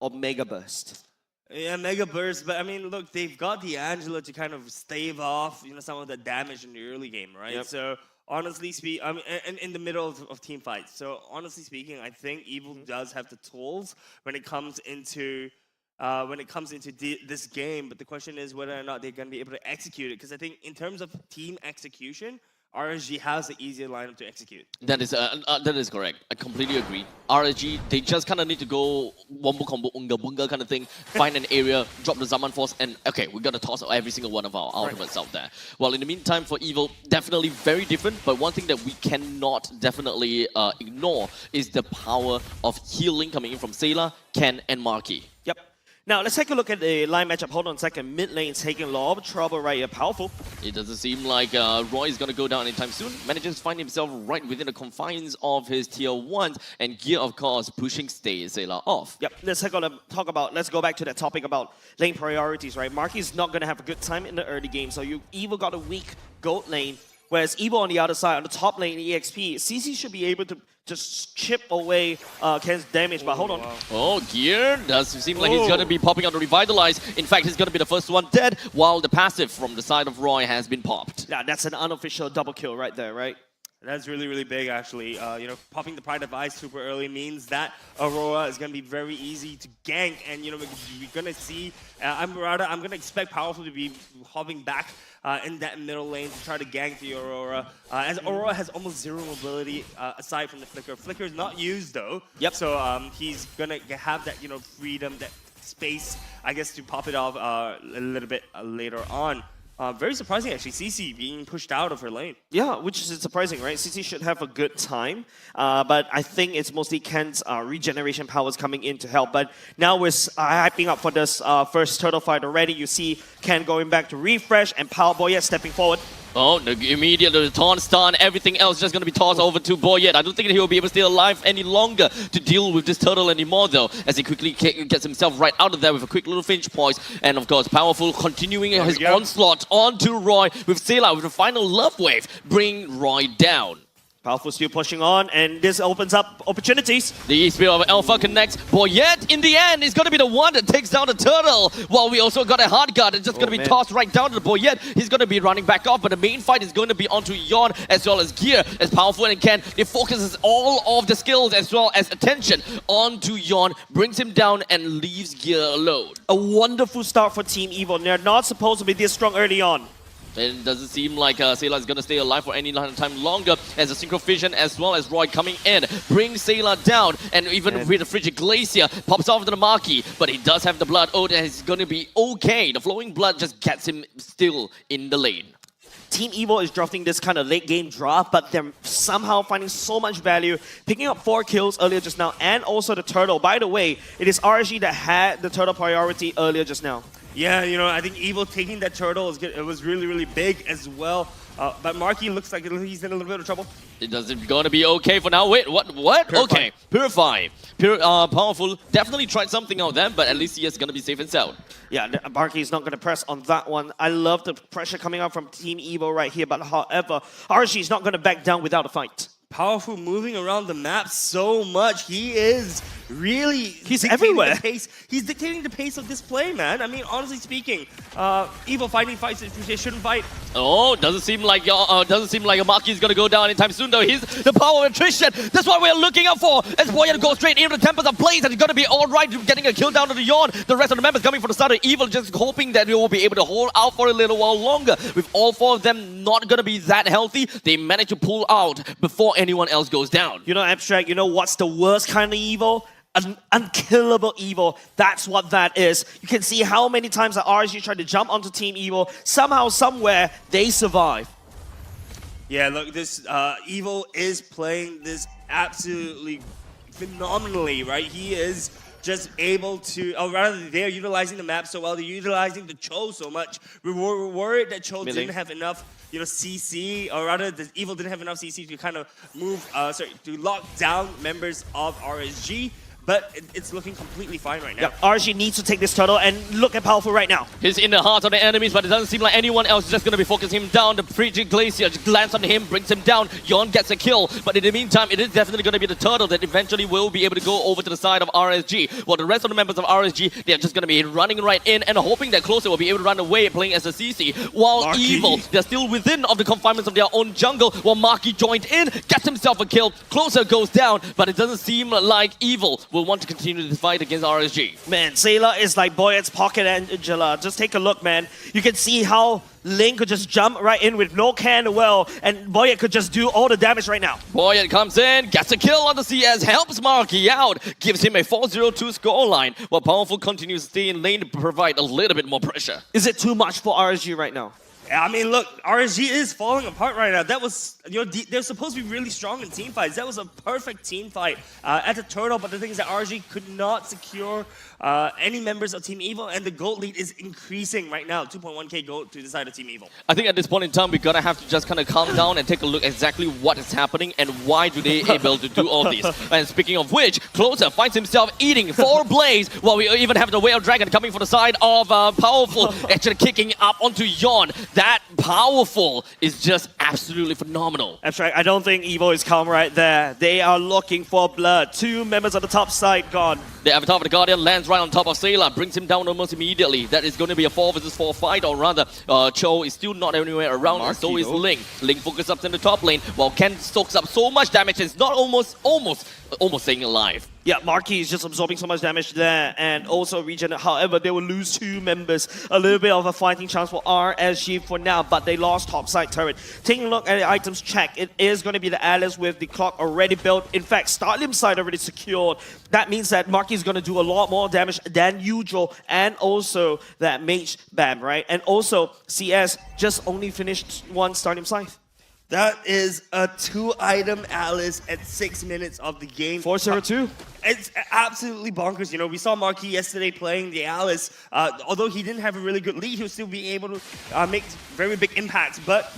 of Mega Burst. Yeah, Mega Burst, but I mean, look, they've got the Angela to kind of stave off, you know, some of the damage in the early game, right? So honestly speaking, I mean, in the middle of team fights. So honestly speaking, I think Evil does have the tools when it comes into this game. But the question is whether or not they're going to be able to execute it. Because I think in terms of team execution, RSG has the easier lineup to execute. That is correct. I completely agree. RSG, they just kind of need to go wombo combo unga bunga kind of thing, find an area, drop the Zaman Force, and okay, we got to toss every single one of our ultimates out there. Well, in the meantime, for Evil, definitely very different, but one thing that we cannot definitely ignore is the power of healing coming in from Sayla, Ken, and Marky. Yep. Now, let's take a look at the line matchup. Hold on a second. Mid lane is taking a lot of trouble right here. Powerful. It doesn't seem like Roy is going to go down anytime soon. Manages to find himself right within the confines of his tier 1s. And Gear, of course, pushing Sayla off. Yep. Let's go back to that topic about lane priorities, right? Marky is not going to have a good time in the early game. So you either got a weak gold lane, whereas Evo on the other side, on the top lane, EXP, CC should be able to just chip away Ken's damage, but hold on. Wow. Oh, Gear does seem like he's going to be popping out the Revitalize. In fact, he's going to be the first one dead, while the passive from the side of Roy has been popped. Yeah, that's an unofficial double kill right there, right? That's really, really big, actually. You know, popping the Pride of Ice super early means that Aurora is going to be very easy to gank, and you know we're going to see. I'm going to expect Powerful to be hopping back in that middle lane to try to gank the Aurora, as Aurora has almost zero mobility aside from the Flicker. Flicker is not used though. Yep. So he's going to have that freedom, that space, I guess, to pop it off a little bit later on. Very surprising, actually, CC being pushed out of her lane. Yeah, which is surprising, right? CC should have a good time, but I think it's mostly Ken's regeneration powers coming in to help. But now we're hyping up for this first turtle fight already. You see Ken going back to refresh and Power Boyette stepping forward. Oh, immediately the taunt stun, everything else just going to be tossed over to Boyette. I don't think he'll be able to stay alive any longer to deal with this turtle anymore, though, as he quickly gets himself right out of there with a quick little Finch poise. And of course, Powerful continuing his onslaught onto Roy with Sayla with the final love wave, bring Roy down. Powerful still pushing on, and this opens up opportunities. The spear of Alpha connects. Boyette, in the end, is going to be the one that takes down the turtle. While we also got a hard guard. It's just going to be tossed right down to the Boyette. He's going to be running back off, but the main fight is going to be onto Yon as well as Gear. As Powerful and Ken, they focuses all of the skills as well as attention onto Yon, brings him down and leaves Gear alone. A wonderful start for Team Evil. They're not supposed to be this strong early on. It doesn't seem like Sayla is going to stay alive for any time longer, as the Synchro Fission as well as Roy coming in brings Sayla down, and even with the Frigid Glacier pops off to the Marquee, but he does have the Blood Ode and he's going to be okay. The Flowing Blood just gets him still in the lane. Team Evil is drafting this kind of late game draft, but they're somehow finding so much value, picking up 4 kills earlier just now, and also the turtle. By the way, it is RSG that had the turtle priority earlier just now. Yeah, you know, I think Evil taking that turtle it was really, really big as well. But Marky looks like he's in a little bit of trouble. It doesn't gonna be okay for now. Wait, what? Purify. Okay, Purify. Powerful. Definitely tried something out there, but at least he is gonna be safe and sound. Yeah, Marky is not gonna press on that one. I love the pressure coming out from Team Evil right here, but however, RSG is not gonna back down without a fight. Powerful moving around the map so much. He is really... He's everywhere. He's dictating the pace of this play, man. I mean, honestly speaking, Evil fighting fights they shouldn't fight. Oh, doesn't seem like a Marky is gonna go down anytime soon, though. He's the power of attrition. That's what we're looking out for. As Boyette goes straight into the tempers of blaze, and he's gonna be all right getting a kill down to the Yawn. The rest of the members coming from the side of Evil, just hoping that they will be able to hold out for a little while longer. With all 4 of them not gonna be that healthy, they manage to pull out before anyone else goes down. You know, Abstract, you know what's the worst kind of evil? An unkillable evil. That's what that is. You can see how many times the RSG tried to jump onto Team Evil. Somehow, somewhere, they survive. Yeah, look, this Evil is playing this absolutely phenomenally, right? He is just able to, or rather, they're utilizing the map so well. They're utilizing the Cho so much. We were worried that Cho didn't have enough, you know, CC, or rather, the Evil didn't have enough CC to kind of move, to lock down members of RSG. but it's looking completely fine right now. RSG needs to take this turtle, and look at Powerful right now. He's in the heart of the enemies, but it doesn't seem like anyone else is just going to be focusing him down. The Frigid Glacier just lands on him, brings him down. Yon gets a kill, but in the meantime, it is definitely going to be the turtle that eventually will be able to go over to the side of RSG. While the rest of the members of RSG, they're just going to be running right in and hoping that Closer will be able to run away playing as a CC. While Marky. Evil, they're still within of the confinements of their own jungle, while Marky joined in, gets himself a kill. Closer goes down, but it doesn't seem like Evil will want to continue the fight against RSG. Man, Sayla is like Boyet's pocket Angela. Just take a look, man. You can see how Ling could just jump right in with no can well, and Boyet could just do all the damage right now. Boyet comes in, gets a kill on the CS, helps Marky out, gives him a 4-0-2 scoreline, while Powerful continues to stay in lane to provide a little bit more pressure. Is it too much for RSG right now? I mean, look, RSG is falling apart right now. That was, they're supposed to be really strong in team fights. That was a perfect team fight at the turtle, but the thing is that RSG could not secure any members of Team Evil, and the gold lead is increasing right now. 2.1k gold to the side of Team Evil. I think at this point in time, we're gonna have to just kind of calm down and take a look exactly what is happening and why do they able to do all this. And speaking of which, Closer finds himself eating 4 Blaze, while we even have the Whale Dragon coming for the side of Powerful, actually kicking up onto Yon. That Powerful is just absolutely phenomenal. That's right. I don't think Evo is calm right there. They are looking for blood. 2 members of the top side gone. The Avatar of the Guardian lands right on top of Sayla, brings him down almost immediately. That is going to be a 4 versus 4 fight, or rather, Cho is still not anywhere around, and so is Ling. Ling focuses up in the top lane, while Ken soaks up so much damage, it's not almost staying alive. Yeah, Marky is just absorbing so much damage there, and also Regen. However, they will lose 2 members. A little bit of a fighting chance for RSG for now, but they lost topside turret. Taking a look at the items check, it is going to be the Alice with the clock already built. In fact, Starlim side already secured. That means that Marky is going to do a lot more damage than usual, and also that Mage Bam, right? And also, CS just only finished 1 Starlim Scythe. That is a 2-item Alice at 6 minutes of the game. 4-0-2. It's absolutely bonkers. You know, we saw Marky yesterday playing the Alice. Although he didn't have a really good lead, he was still being able to make very big impacts. But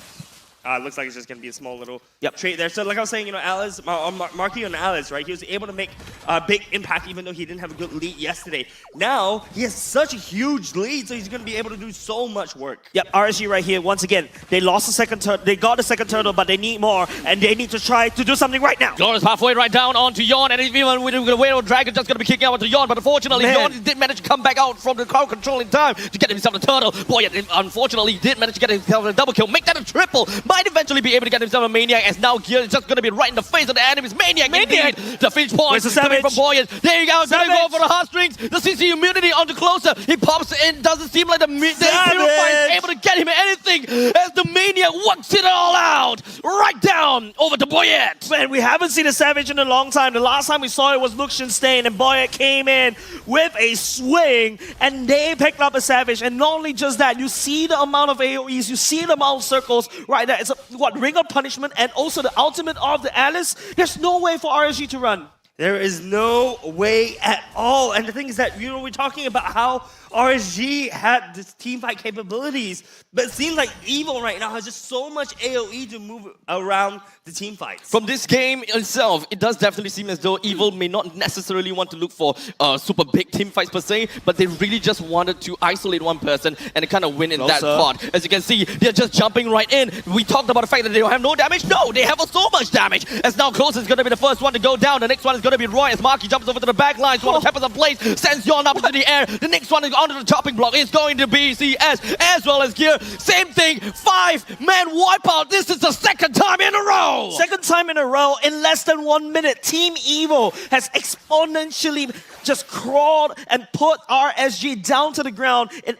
looks like it's just going to be a small little trade there. So like I was saying, you know, Alice, Marky on Alice, right? He was able to make a big impact even though he didn't have a good lead yesterday. Now, he has such a huge lead, so he's going to be able to do so much work. Yep, RSG right here, once again, they lost the second turtle, they got the second turtle, but they need more, and they need to try to do something right now. Glorious halfway right down onto Yon, and even with the Whale Dragon just going to be kicking out onto Yon, but unfortunately, Yon did manage to come back out from the crowd control in time to get himself the turtle. Boy, unfortunately, did manage to get himself a double kill, make that a triple, might eventually be able to get himself a Maniac, as now Gear is just going to be right in the face of the enemy's Maniac. Indeed. The finish point coming from Boyet. There you go, gonna go for the heartstrings. The CC immunity on the Closer. He pops in, doesn't seem like the Purifier is able to get him anything, as the Maniac works it all out. Right down over to Boyet. Man, we haven't seen a Savage in a long time. The last time we saw it was Luxenstein, and Boyet came in with a swing, and they picked up a Savage. And not only just that, you see the amount of AoEs, you see the amount of circles right there. It's Ring of Punishment, and also the ultimate of the Alice. There's no way for RSG to run. There is no way at all. And the thing is that, you know, we're talking about how RSG had this teamfight capabilities, but it seems like Evil right now has just so much AoE to move around the team fights. From this game itself, it does definitely seem as though Evil may not necessarily want to look for super big team fights per se, but they really just wanted to isolate one person and kind of win in that spot. As you can see, they're just jumping right in. We talked about the fact that they don't have no damage. No, they have so much damage. As now Closer is going to be the first one to go down. The next one is going to be Roy, as Marky jumps over to the back line. One of Peppers of Blaze sends Yon up into the air. The next one is onto the chopping block. It's going to be CS as well as Gear. Same thing, 5-man wipeout. This is the second time in a row. Second time in a row in less than 1 minute. Team Evil has exponentially just crawled and put RSG down to the ground in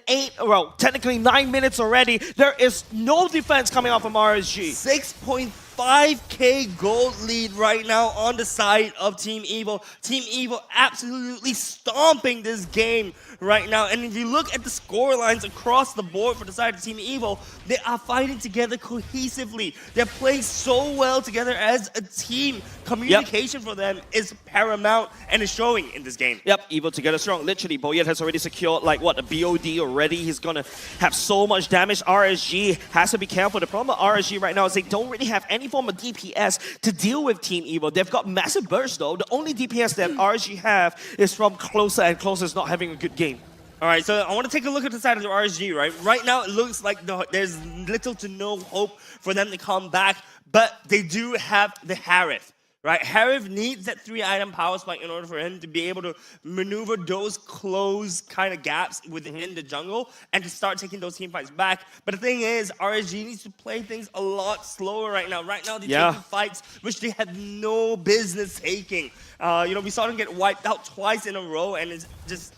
technically 9 minutes already. There is no defense coming out from RSG. 6.5k gold lead right now on the side of Team Evil. Team Evil absolutely stomping this game right now. And if you look at the score lines across the board for the side of Team Evil, they are fighting together cohesively. They're playing so well together as a team. Communication for them is paramount and is showing in this game. Yep, Evil together strong. Literally, Boyet has already secured like what, a BOD already. He's gonna have so much damage. RSG has to be careful. The problem with RSG right now is they don't really have any form of DPS to deal with Team Evil. They've got massive burst though. The only DPS that RSG have is from Closer, and Closer's not having a good game. All right, so I want to take a look at the side of the RSG, right? Right now, it looks like there's little to no hope for them to come back, but they do have the Harith, right? Harith needs that 3-item power spike in order for him to be able to maneuver those close kind of gaps within the jungle and to start taking those team fights back. But the thing is, RSG needs to play things a lot slower right now. Right now, they're taking fights which they have no business taking. We saw them get wiped out twice in a row, and it's just...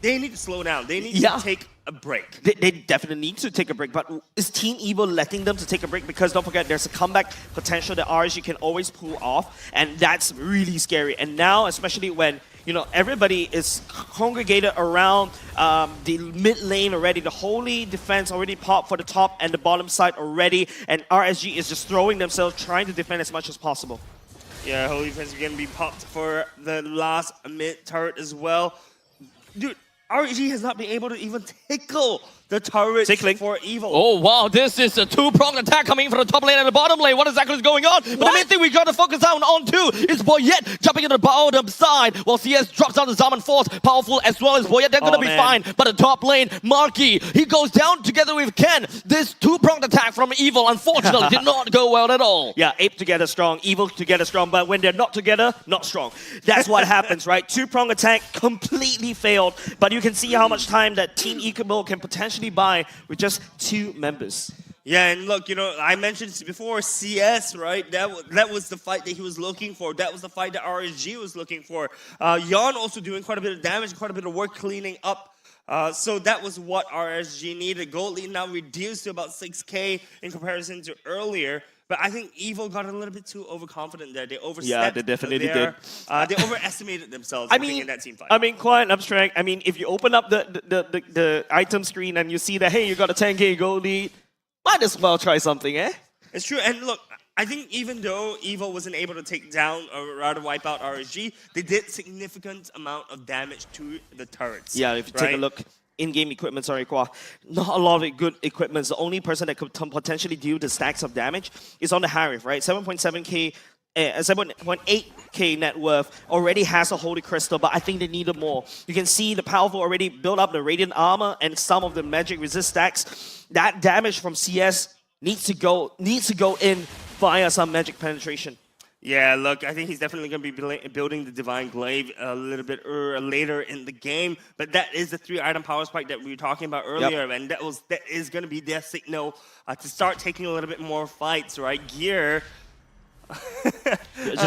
They need to slow down. They need to take a break. They definitely need to take a break, but is Team Evil letting them to take a break? Because don't forget, there's a comeback potential that RSG can always pull off, and that's really scary. And now, especially when everybody is congregated around the mid lane already, the Holy defense already popped for the top and the bottom side already, and RSG is just throwing themselves, trying to defend as much as possible. Yeah, Holy defense is going to be popped for the last mid turret as well. Dude, RSG has not been able to even tickle the turret for Evil. Oh, wow, this is a two-pronged attack coming from the top lane and the bottom lane. What exactly is going on? But the main thing we got to focus down on too is Boyet jumping into the bottom side while CS drops down the Zaman Force. Powerful as well as Boyet. They're going to be fine. But the top lane, Marky, he goes down together with Ken. This two-pronged attack from Evil, unfortunately, did not go well at all. Yeah, Ape together strong, Evil together strong, but when they're not together, not strong. That's what happens, right? Two-pronged attack completely failed, but you can see how much time that Team Evil can potentially buy with just 2 members. Yeah, and look, I mentioned before, CS, right? That was the fight that he was looking for. That was the fight that RSG was looking for. Yon also doing quite a bit of damage, quite a bit of work cleaning up. So that was what RSG needed. Gold lead now reduced to about 6K in comparison to earlier. But I think Evil got a little bit too overconfident there. They overstepped. Yeah, they definitely did. They overestimated themselves in that team fight. I mean, quite abstract. I mean, if you open up the item screen and you see that, hey, you got a 10K gold lead, might as well try something, eh? It's true. And look, I think even though Evil wasn't able to take down or rather wipe out RSG, they did significant amount of damage to the turrets. Yeah, if you take a look. In-game equipment, not a lot of good equipment. The only person that could potentially deal the stacks of damage is on the Harith, right? 7.7K, 7.8K net worth, already has a Holy Crystal, but I think they needed more. You can see the Powerful already built up the Radiant Armor and some of the Magic Resist stacks. That damage from CS needs to go in via some Magic Penetration. Yeah, look, I think he's definitely going to be building the Divine Glaive a little bit later in the game. But that is the 3-item power spike that we were talking about earlier. And that is going to be their signal to start taking a little bit more fights, right? Gear.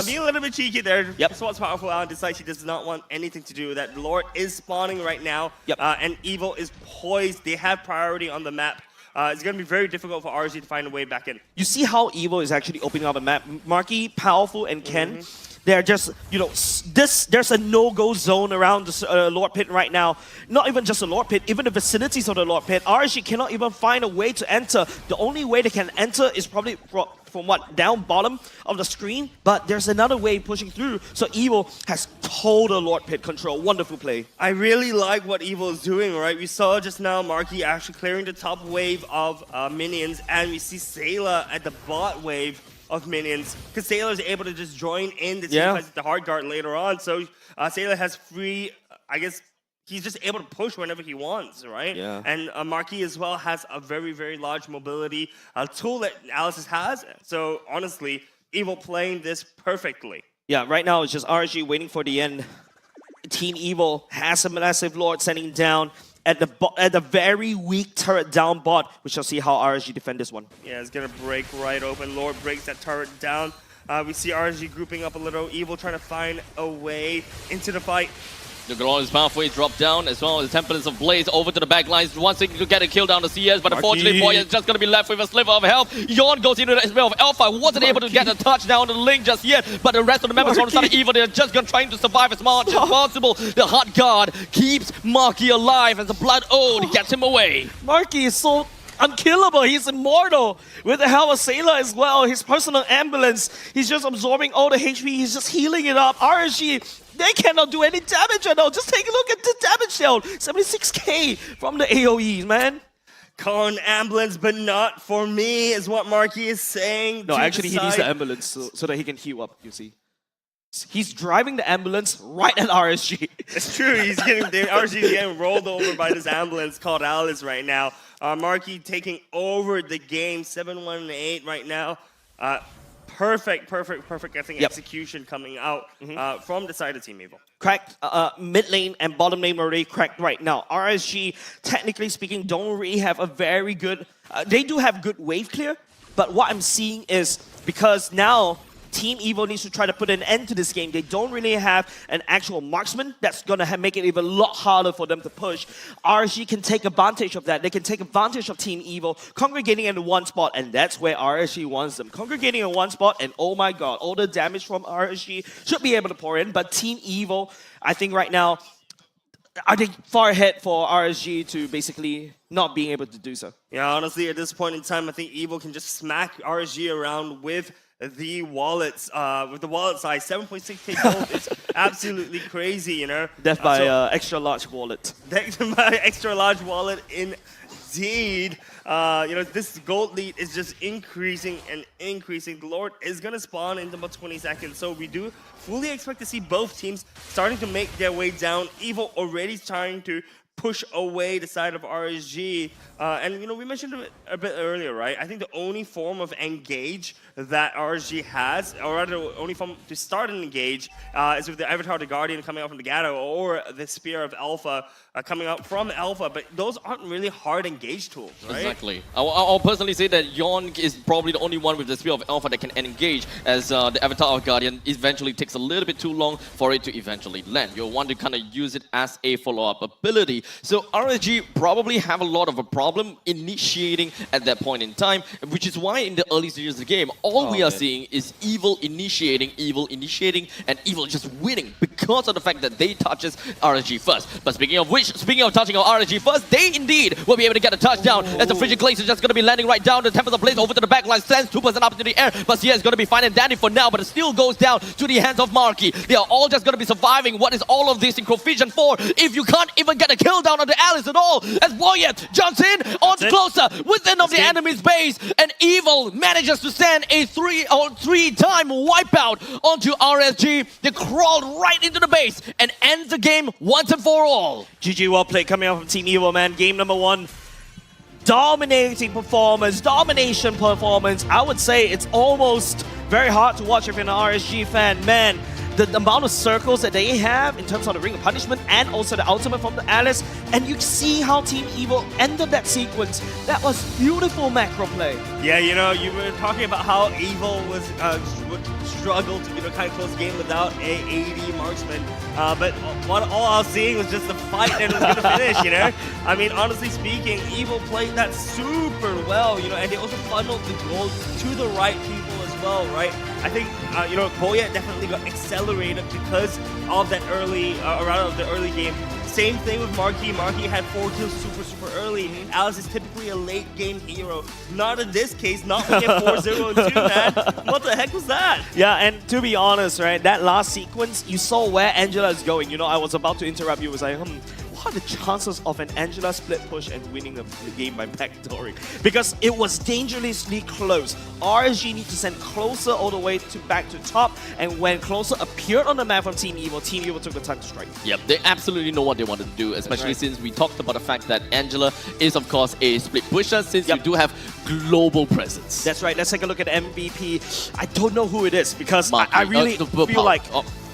Being a little bit cheeky there. Swats Powerful out and decides he does not want anything to do with that. Lord is spawning right now. And Evil is poised. They have priority on the map. It's going to be very difficult for RSG to find a way back in. You see how Evil is actually opening up a map. Marky, Powerful, and Ken, they're just, there's a no-go zone around the Lord Pit right now. Not even just the Lord Pit, even the vicinities of the Lord Pit. RSG cannot even find a way to enter. The only way they can enter is probably from down bottom of the screen, but there's another way pushing through. So Evil has total Lord Pit control. Wonderful play. I really like what Evil is doing, right? We saw just now Marky actually clearing the top wave of minions, and we see Sayla at the bot wave of minions, because Sayla is able to just join in the team fights with the hard guard later on. So Sayla has free, I guess, he's just able to push whenever he wants, right? Yeah. And Marky as well has a very, very large mobility tool that Alice has. So honestly, Evil playing this perfectly. Yeah, right now it's just RSG waiting for the end. Team Evil has a massive Lord sending down at the very weak turret down bot. We shall see how RSG defend this one. Yeah, it's gonna break right open. Lord breaks that turret down. We see RSG grouping up a little. Evil trying to find a way into the fight. The Galon is halfway dropped down, as well as the Templars of Blaze over to the back lines, once to get a kill down the CS, but unfortunately Boy is just going to be left with a sliver of health. Yon goes into the spell of Alpha, wasn't able to get a touchdown on the link just yet, but the rest of the members on the side of Evil, they're just trying to survive as much as possible. The hot guard keeps Marky alive as the Blood Ode gets him away. Marky is so unkillable. He's immortal. With the help of Sayla as well, his personal ambulance, he's just absorbing all the HP, he's just healing it up. RSG, they cannot do any damage at all. Just take a look at the damage dealt. 76K from the AoEs, man. Call an ambulance, but not for me, is what Marky is saying. No, to actually, he needs the ambulance so that he can heal up, you see. He's driving the ambulance right at RSG. It's true. RSG is getting rolled over by this ambulance called Alice right now. Marky taking over the game, 7-1-8 right now. Perfect, I think, execution coming out from the side of Team Evil. Cracked mid lane and bottom lane already cracked right now. RSG, technically speaking, don't really have a very good... they do have good wave clear, but what I'm seeing is because now Team Evil needs to try to put an end to this game. They don't really have an actual marksman that's going to make it even a lot harder for them to push. RSG can take advantage of that. They can take advantage of Team Evil congregating in one spot, and that's where RSG wants them. Congregating in one spot, and oh my god, all the damage from RSG should be able to pour in, but Team Evil, I think right now, are they far ahead for RSG to basically not being able to do so? Yeah, honestly, at this point in time, I think Evil can just smack RSG around with the wallets, with the wallet size, 7.6k gold. It's absolutely crazy, you know. Death by extra large wallet. Death by extra large wallet, indeed. You know, this gold lead is just increasing and increasing. The Lord is gonna spawn in about 20 seconds, so we do fully expect to see both teams starting to make their way down. Evil already starting to push away the side of RSG. And, you know, we mentioned it a bit earlier, right? I think the only form of engage that RSG has, or rather, the only form to start an engage is with the Avatar the Guardian coming out from the Gato, or the Spear of Alpha coming out from Alpha, but those aren't really hard engage tools, right? Exactly. I'll personally say that Yon is probably the only one with the Spear of Alpha that can engage, as the Avatar of Guardian eventually takes a little bit too long for it to eventually land. You'll want to kind of use it as a follow-up ability. So RSG probably have a lot of a problem initiating at that point in time, which is why in the early stages of the game, all we are seeing is Evil initiating, and Evil just winning because of the fact that they touches RSG first. But speaking of touching our RSG first, they indeed will be able to get a touchdown as the Frigid Glaze is just going to be landing right down. The Tempest of Blaze over to the backline, sends 2% up into the air, but Sia is going to be fine and dandy for now, but it still goes down to the hands of Marky. They are all just going to be surviving. What is all of this in Crovision for if you can't even get a kill down on the Alice at all, as Boyet jumps in on closer within of the enemy's base, and Evil manages to send a three-time wipeout onto RSG. They crawled right into the base and end the game once and for all. GG, well played coming out from Team Evil, man. Game number 1. Dominating performance, domination performance. I would say it's almost very hard to watch if you're an RSG fan. Man, the amount of circles that they have in terms of the Ring of Punishment and also the ultimate from the Alice, and you see how Team Evil ended that sequence. That was beautiful macro play. Yeah, you know, you were talking about how Evil was would struggle to, you know, kind of close the game without a AD marksman. But all I was seeing was just the fight and it was going to finish, you know? I mean, honestly speaking, Evil played that super well, you know, and they also funneled the gold to the right people as well, right? I think, you know, Boya definitely got accelerated because of that early, around the early game. Same thing with Marky. Marky had 4 kills super early. Alice is typically a late game hero. Not in this case, not when you have 4-0 and 2, man. What the heck was that? Yeah, and to be honest, right, that last sequence, you saw where Angela is going. You know, I was about to interrupt you. I was like, what are the chances of an Angela split push and winning the game by backdooring? Because it was dangerously close. RSG need to send closer all the way back to top, and when closer appeared on the map from Team Evil took the time to strike. Yep, they absolutely know what they wanted to do, especially since we talked about the fact that Angela is, of course, a split pusher, since you do have global presence. That's right. Let's take a look at MVP. I don't know who it is, because I really feel like...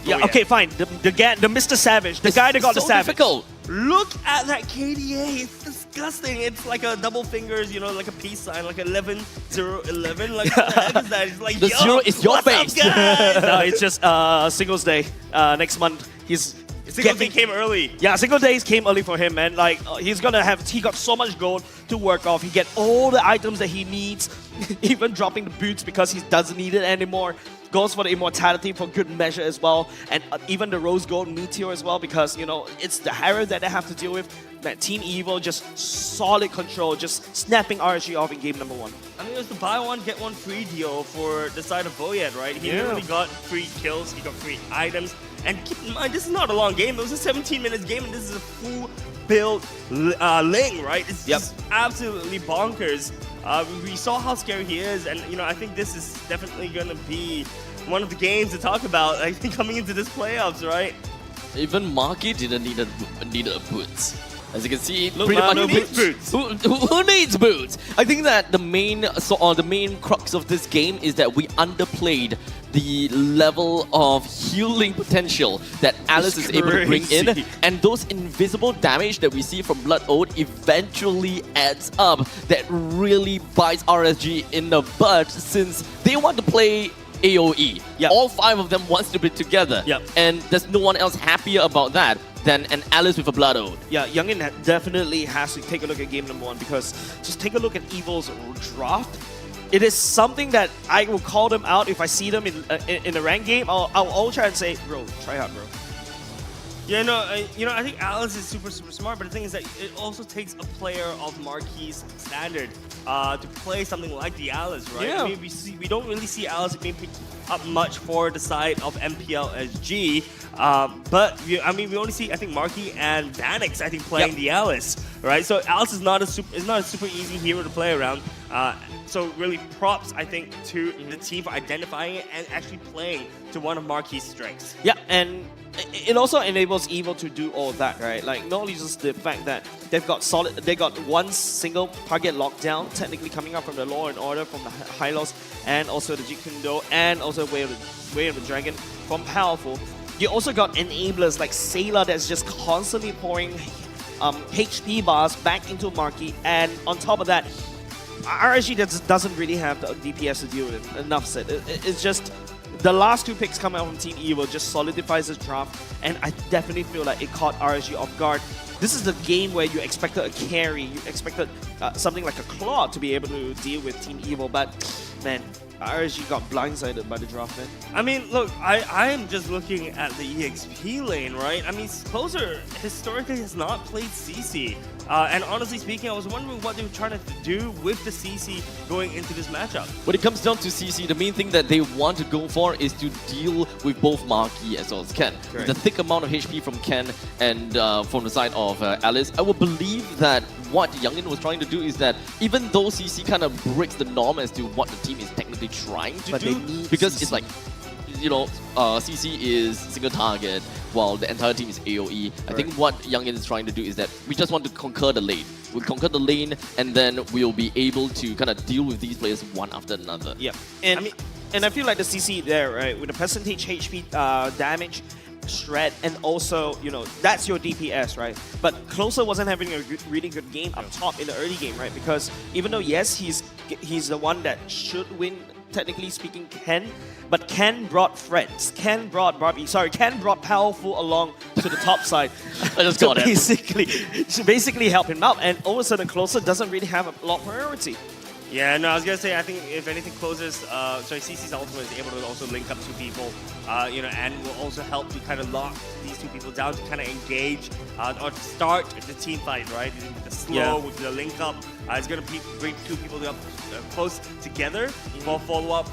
Yeah, okay, fine. The Mr. Savage, the guy that got the Savage. Difficult. Look at that KDA. It's disgusting. It's like a double fingers, you know, like a peace sign, like 11-0-11. Like, what the heck is that? It's like, the 0 is your face. No, it's just Singles Day next month. Singles Day came early. Yeah, Singles Days came early for him, man. Like, he got so much gold to work off. He get all the items that he needs, even dropping the boots because he doesn't need it anymore. Goes for the immortality for good measure as well, and even the rose gold meteor as well, because, you know, it's the Harrow that they have to deal with. Man, Team Evil just solid control, just snapping RSG off in game number 1. I mean, it was the buy one get one free deal for the side of Boyet, right? He literally got free kills, he got free items, and keep in mind, this is not a long game. It was a 17 minutes game, and this is a full build Ling, right? It's just absolutely bonkers. We saw how scary he is, and I think this is definitely going to be one of the games to talk about. I think coming into this playoffs, right? Even Marky didn't need a boots. As you can see, Look, pretty much who needs boots? Who needs boots? I think that the main crux of this game is that we underplayed the level of healing potential that Alice is able to bring in, and those invisible damage that we see from Blood Ode eventually adds up. That really bites RSG in the butt, since they want to play AoE. All 5 of them wants to be together, and there's no one else happier about that than an Alice with a Blood Ode. Yeah, Youngin definitely has to take a look at game number 1, because just take a look at Evil's draft. It is something that I will call them out if I see them in a ranked game. I'll try and say, bro, try hard, bro. Yeah, no, I think Alice is super smart, but the thing is that it also takes a player of Marquis' standard to play something like the Alice, right? Yeah. I mean, we don't really see Alice being picked up much for the side of MPL SG, but we only see, I think, Marquis and Danix, I think, playing the Alice, right? So Alice is not a super easy hero to play around. So really props, I think, to the team for identifying it and actually playing to one of Marquis' strengths. Yeah, and it also enables Evil to do all of that, right? Like, not only just the fact that they got one single target lockdown, technically coming up from the Law and Order, from the Hylos, and also the Jeet Kune Do, and also Way of the Dragon from Powerful. You also got enablers like Sailor that's just constantly pouring HP bars back into Marquis, and on top of that, RSG doesn't really have the DPS to deal with. Enough said. It's just the last 2 picks coming out from Team Evil just solidifies this draft, and I definitely feel like it caught RSG off guard. This is the game where you expected a carry, you expected something like a Claude to be able to deal with Team Evil, but man, RSG got blindsided by the draft, man. I mean, look, I am just looking at the EXP lane, right? I mean, Closer historically has not played CC. And honestly speaking, I was wondering what they were trying to do with the CC going into this matchup. When it comes down to CC, the main thing that they want to go for is to deal with both Marky as well as Ken. With the thick amount of HP from Ken and from the side of Alice, I would believe that what Youngin was trying to do is that even though CC kind of breaks the norm as to what the team is technically trying to do, because CC. It's like, CC is single target while the entire team is AoE. I think what Youngin is trying to do is that we just want to conquer the lane. We'll conquer the lane, and then we'll be able to kind of deal with these players one after another. Yeah, and I feel like the CC there, right, with the percentage HP damage, shred, and also, that's your DPS, right? But Closer wasn't having a really good game up top in the early game, right? Because even though, yes, he's the one that should win, technically speaking, Ken, but Ken brought friends. Ken brought Powerful along to the top side. I just got to basically help him out, and all of a sudden Closer doesn't really have a lot of priority. Yeah, no, I was gonna say, I think if anything, CC's ultimate is able to also link up 2 people, and will also help to kind of lock these 2 people down to kind of engage or to start the team fight, right? The slow with the link up, it's gonna bring 2 people up close together for follow up.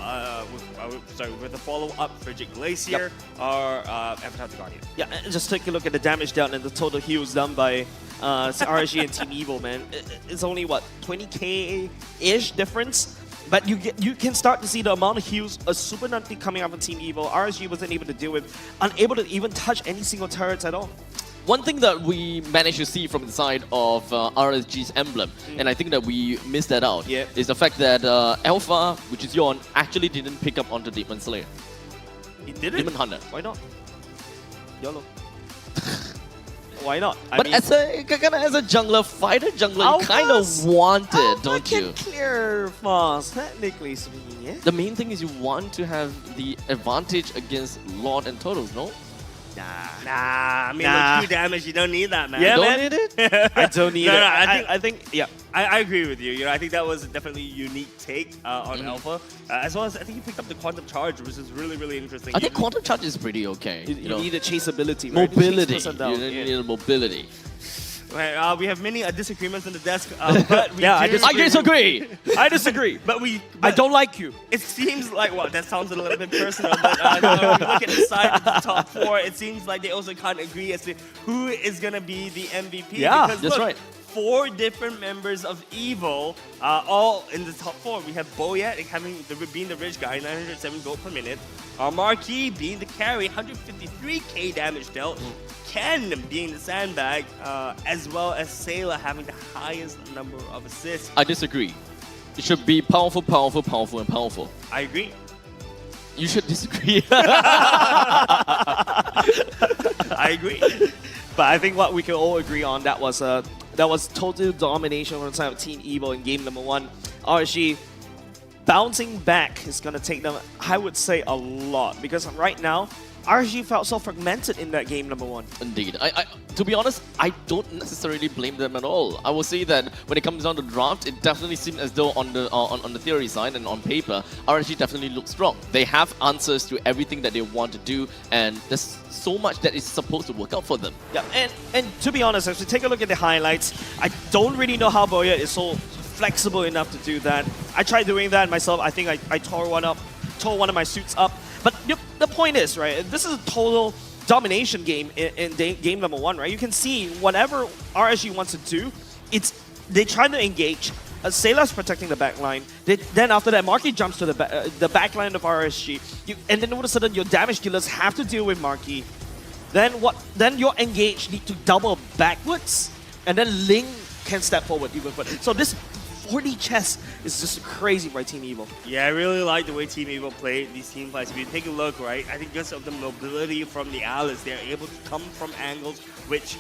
With a follow up for Jig Glacier or Avatar the Guardian. Yeah, and just take a look at the damage down and the total heals done by RSG and Team Evil, man. It's only what, 20k-ish difference, but you can start to see the amount of heals a Super Nutty coming out from Team Evil. RSG wasn't able to deal with, unable to even touch any single turrets at all. One thing that we managed to see from the side of RSG's emblem, and I think that we missed that out, is the fact that Alpha, which is Yon, actually didn't pick up onto Demon Slayer. He didn't? Demon Hunter. Why not? YOLO. Why not? But as a fighter jungler, you kind of want it, don't you? Clear fast, technically speaking, yeah? The main thing is you want to have the advantage against Lord and Turtles, no? Nah. I mean, with 2 damage, you don't need that, man. Yeah, you man. Don't need it? I don't need it. I think, yeah. I agree with you. I think that was definitely a unique take on Alpha. As well as, I think you picked up the Quantum Charge, which is really, really interesting. I think Quantum Charge is pretty okay. You need a chaseability, right? Mobility. You You need mobility. Right, we have many disagreements on the desk, but we Yeah, do I disagree. I disagree. But I don't like you. It seems like, well, that sounds a little bit personal, but when we look at the side of the top four, it seems like they also can't agree as to who is going to be the MVP. Yeah, because that's look, right. 4 different members of EVO, all in the top 4. We have Boyet being the rich guy, 907 gold per minute. Marquis being the carry, 153k damage dealt. Ken being the sandbag, as well as Sailor having the highest number of assists. I disagree. It should be powerful, powerful, powerful, and powerful. I agree. You should disagree. I agree. But I think what we can all agree on that was total domination on the side of Team EVO in game number 1. RSG bouncing back is going to take them, I would say, a lot, because right now RSG felt so fragmented in that game number 1. Indeed. To be honest, I don't necessarily blame them at all. I will say that when it comes down to draft, it definitely seems as though on the theory side and on paper, RSG definitely looks strong. They have answers to everything that they want to do, and there's so much that is supposed to work out for them. Yeah, and to be honest, as we take a look at the highlights, I don't really know how Boya is so flexible enough to do that. I tried doing that myself. I think I tore one of my suits up. But the point is, right, this is a total domination game in game number 1, right? You can see whatever RSG wants to do, they try to engage. Sailor's protecting the back line. Then after that, Marquis jumps to the back line of RSG. And then all of a sudden, your damage dealers have to deal with Marquis. Then your engage need to double backwards. And then Ling can step forward even further. So this 4D chess is just crazy by Team EVO. Yeah, I really like the way Team EVO played these team fights. If you take a look, right, I think because of the mobility from the Alice, they're able to come from angles which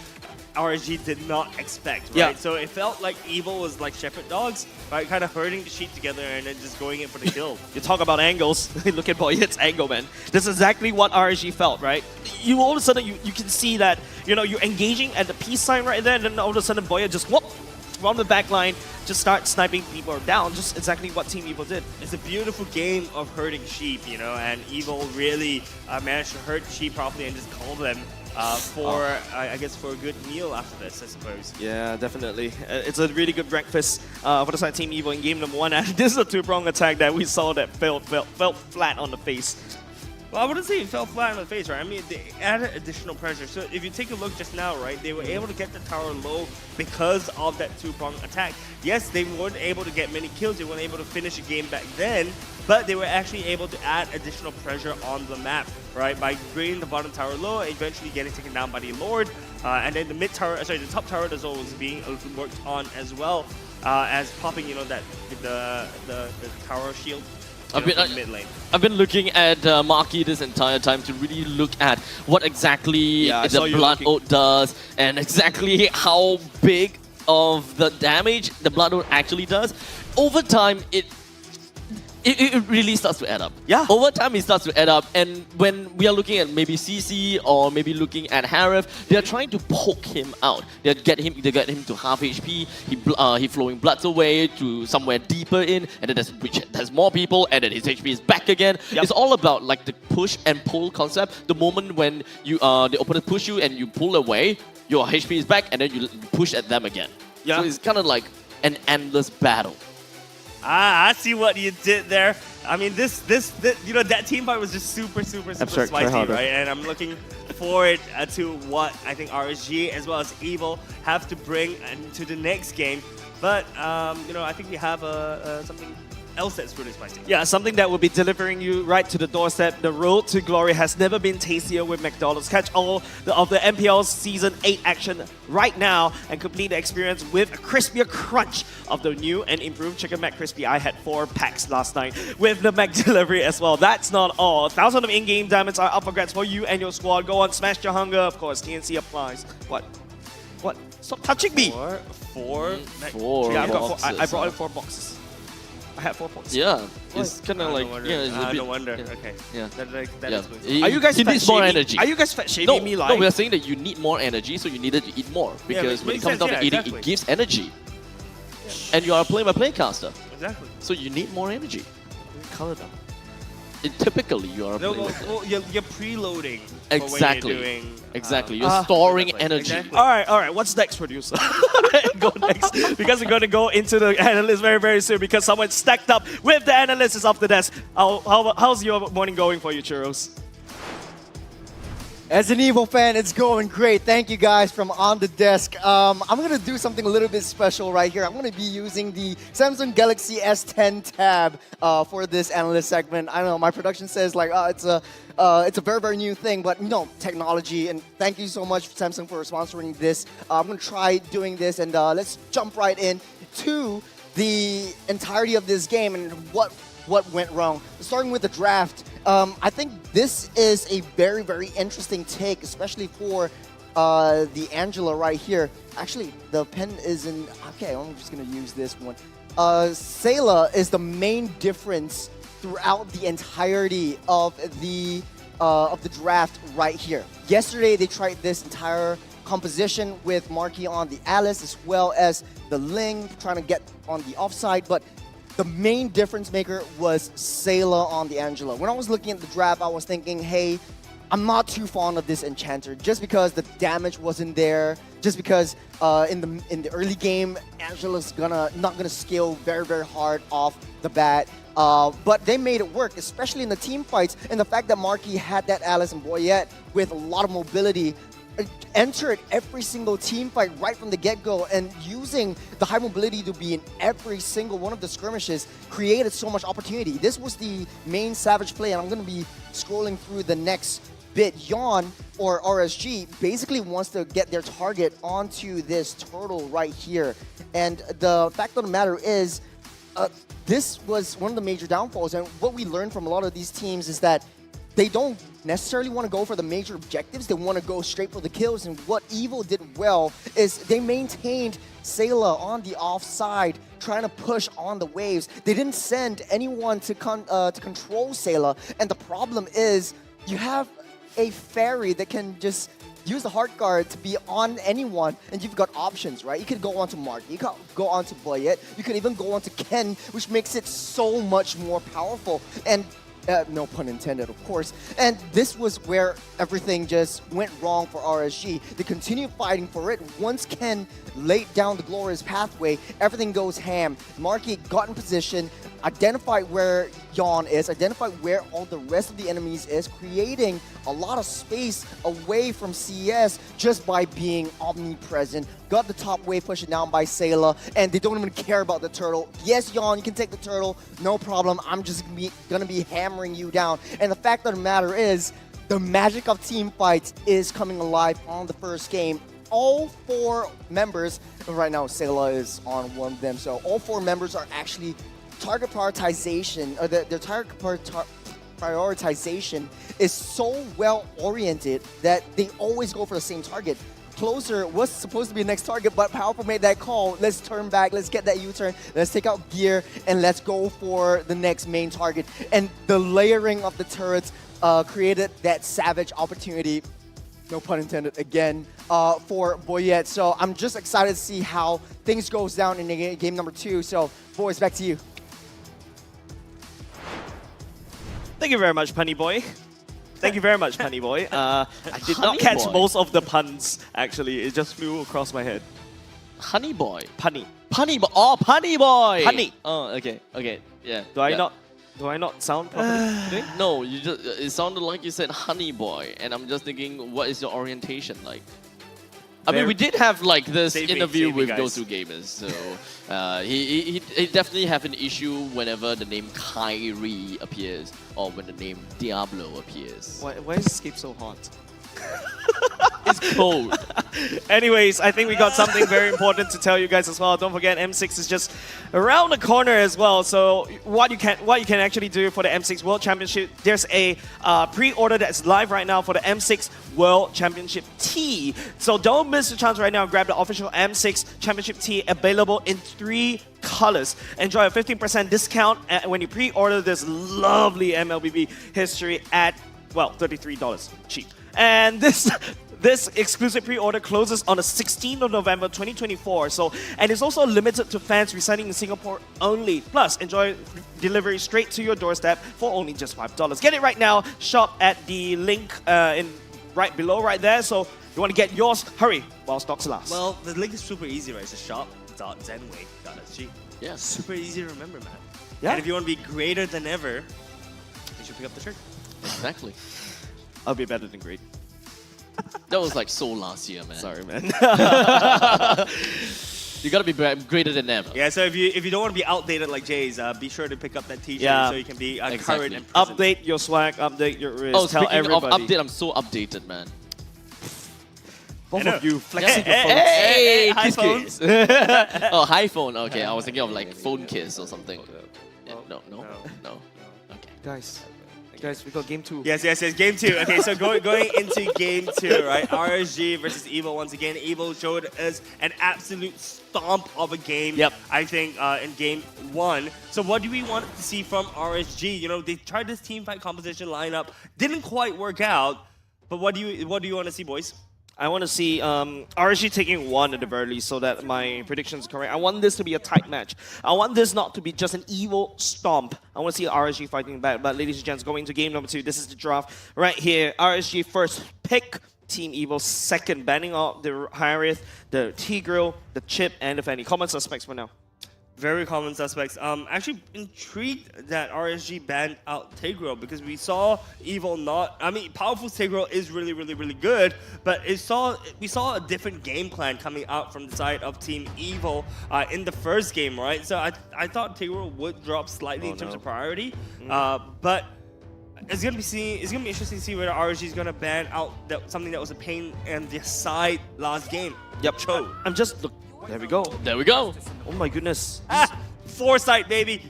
RSG did not expect, right? Yeah. So it felt like EVO was like shepherd dogs, right? Kind of herding the sheep together and then just going in for the kill. You talk about angles, look at Boyet's angle, man. That's exactly what RSG felt, right? You all of a sudden, you can see that, you're engaging at the peace sign right there, and then all of a sudden Boyet just whoop, from the back line, just start sniping people down, just exactly what Team EVO did. It's a beautiful game of herding sheep, and EVO really managed to herd sheep properly and just call them I guess, for a good meal after this, I suppose. Yeah, definitely. It's a really good breakfast for the side Team EVO in game number 1. And this is a 2-prong attack that we saw that fell flat on the face. Well, I wouldn't say it fell flat on the face, right? I mean, they added additional pressure. So if you take a look just now, right, they were able to get the tower low because of that 2-prong attack. Yes, they weren't able to get many kills. They weren't able to finish a game back then, but they were actually able to add additional pressure on the map, right, by bringing the bottom tower low, eventually getting taken down by the Lord, and then the top tower was being worked on as well, as popping, the tower shield. I've been looking at Marquis this entire time to really look at what exactly the Blood Oath does and exactly how big of the damage the Blood Oath actually does. Over time, it really starts to add up. Yeah. Over time, it starts to add up. And when we are looking at maybe CC or maybe looking at Harif, they're trying to poke him out. They get him to half HP. He flowing bloods away to somewhere deeper in, and then there's more people, and then his HP is back again. Yep. It's all about like the push and pull concept. The moment when the opponent push you and you pull away, your HP is back, and then you push at them again. Yeah. So it's kind of like an endless battle. I see what you did there. I mean, this that team fight was just super spicy, right? And I'm looking forward to what I think RSG as well as EVO have to bring to the next game. But I think we have something else that's really spicy. Yeah, something that will be delivering you right to the doorstep. The road to glory has never been tastier with McDonald's. Catch all of the MPL Season 8 action right now and complete the experience with a crispier crunch of the new and improved Chicken McCrispy. I had 4 packs last night with the McDelivery as well. That's not all. 1,000 of in-game diamonds are up for grabs for you and your squad. Go on, smash your hunger. Of course, TNC applies. What? Stop touching me! Four Yeah, I brought in boxes. 4 boxes. I had 4 points. Yeah, it's kind of like it's a bit. No wonder. Yeah. Okay. Yeah. That is good. He- Are you guys he fat needs more shaming- energy. Are you guys fat shaming me No, we are saying that you need more energy, so you needed to eat more because when it makes comes down sense, to eating, exactly. it gives energy. And you are a play-by-play caster, Exactly. so you need more energy. Color them. typically you are No, playing with well, you're preloading. Exactly. For when you're doing, Exactly. You're storing energy. Exactly. All right. What's next, producer? Go next. Because we're going to go into the analyst very, very soon because someone stacked up with the analysts off the desk. How's your morning going for you, Churros? As an EVO fan, it's going great. Thank you guys from on the desk. I'm going to do something a little bit special right here. I'm going to be using the Samsung Galaxy S10 tab for this analyst segment. I know my production says like it's a very, very new thing, but technology. And thank you so much, Samsung, for sponsoring this. I'm going to try doing this, and let's jump right in to the entirety of this game and what went wrong. Starting with the draft. I think this is a very, very interesting take, especially for the Angela right here. Actually, the pen is in... Okay, I'm just going to use this one. Sayla is the main difference throughout the entirety of the draft right here. Yesterday, they tried this entire composition with Marky on the Alice as well as the Ling trying to get on the offside, but the main difference maker was Sayla on the Angela. When I was looking at the draft, I was thinking, hey, I'm not too fond of this Enchanter just because the damage wasn't there, just because in the early game, Angela's not gonna scale very, very hard off the bat. But they made it work, especially in the team fights, and the fact that Marky had that Alice and Boyette with a lot of mobility, entered every single team fight right from the get-go, and using the high mobility to be in every single one of the skirmishes created so much opportunity. This was the main Savage play, and I'm going to be scrolling through the next bit. Yawn, or RSG, basically wants to get their target onto this turtle right here. And the fact of the matter is, this was one of the major downfalls, and what we learned from a lot of these teams is that they don't necessarily want to go for the major objectives. They want to go straight for the kills. And what EVO did well is they maintained Sayla on the offside, trying to push on the waves. They didn't send anyone to control Sayla. And the problem is you have a fairy that can just use the heart guard to be on anyone, and you've got options, right? You could go on to Mark, you could go on to Boyette, you could even go on to Ken, which makes it so much more powerful. And no pun intended, of course. And this was where everything just went wrong for RSG. They continued fighting for it. Once Ken laid down the glorious pathway, everything goes ham. Marky got in position, identified where Yawn is, identified where all the rest of the enemies is, creating a lot of space away from CS just by being omnipresent. Got the top wave pushed down by Sayla, and they don't even care about the turtle. Yes, Yawn, you can take the turtle, no problem. I'm just gonna be hammering you down. And the fact of the matter is, the magic of team fights is coming alive on the first game. All 4 members, right now Sayla is on one of them, so all 4 members are actually target prioritization, or their target prioritization is so well oriented that they always go for the same target. Closer was supposed to be the next target, but Powerful made that call. Let's turn back, let's get that U-turn, let's take out gear, and let's go for the next main target. And the layering of the turrets created that Savage opportunity, no pun intended again, for Boyette. So I'm just excited to see how things goes down in game number 2. So boys, back to you. Thank you very much, Punny Boy. Thank you very much, Punny Boy. I did not Honey catch Boy. most of the puns, actually. It just flew across my head. Honey Boy. Punny. Punny Boy. Oh, Punny Boy. Punny. Oh, okay. Yeah. Do I not sound properly today? No, it sounded like you said Honey Boy, and I'm just thinking, what is your orientation like? I mean, we did have like this interview with those 2 gamers, so he definitely have an issue whenever the name Kyrie appears or when the name Diablo appears. Why is Escape so hot? It's cold. Anyways, I think we got something very important to tell you guys as well. Don't forget, M6 is just around the corner as well. So what you can actually do for the M6 World Championship, there's a pre-order that's live right now for the M6 World Championship T. So don't miss the chance right now and grab the official M6 Championship T, available in 3 colors. Enjoy a 15% discount when you pre-order this lovely MLBB history at, well, $33 cheap. And this this exclusive pre-order closes on the 16th of November 2024. So, and it's also limited to fans residing in Singapore only. Plus, enjoy delivery straight to your doorstep for only just $5. Get it right now. Shop at the link right below, right there. So, you want to get yours? Hurry while stocks last. Well, the link is super easy, right? It's shop.zenway.sg. Yeah. Super easy to remember, man. Yeah. And if you want to be greater than ever, you should pick up the shirt. Exactly. I'll be better than great. That was like so last year, man. Sorry, man. You gotta be greater than ever. Yeah, so if you don't want to be outdated like Jay's, be sure to pick up that t-shirt so you can be current and present. Update your swag, update your wrist. Oh, tell speaking everybody. of update, I'm so updated, man. Both of you flexing your phones. Hey, high kiss, phones. kiss. Oh, high phone. Okay, I was thinking of like phone kiss or something. Yeah, no. Okay. Guys, we got game 2. Yes, game 2. Okay, so going into game 2, right? RSG versus Evil once again. Evil showed us an absolute stomp of a game. Yep. I think in game 1. So what do we want to see from RSG? You know, they tried this team fight composition lineup, didn't quite work out. But what do you want to see, boys? I want to see RSG taking 1 at the very least so that my prediction is correct. I want this to be a tight match. I want this not to be just an Evil stomp. I want to see RSG fighting back. But ladies and gents, going into game number 2, this is the draft right here. RSG first pick, Team Evil second, banning out the Harith, the Tigreal, the Chip, and the Fanny. Common suspects for now. Very common suspects. Actually intrigued that RSG banned out Tigreal because we saw Evil Powerful Tigreal is really, really, really good, but we saw a different game plan coming out from the side of Team Evil in the first game, right? So I thought Tigreal would drop slightly in terms of priority, but it's gonna be interesting to see whether RSG is gonna ban out something that was a pain in the side last game. Yep. Cho. There we go. There we go. Oh my goodness. Foresight, baby.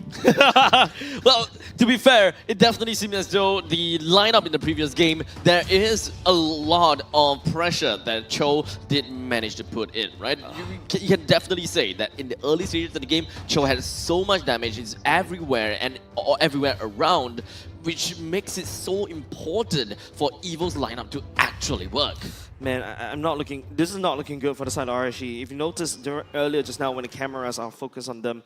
Well, to be fair, it definitely seems as though the lineup in the previous game, there is a lot of pressure that Cho did manage to put in, right? You can definitely say that in the early stages of the game, Cho had so much damage, it's everywhere and everywhere around, which makes it so important for Evil's lineup to actually work. Man, this is not looking good for the side of RSG. If you noticed earlier just now when the cameras are focused on them,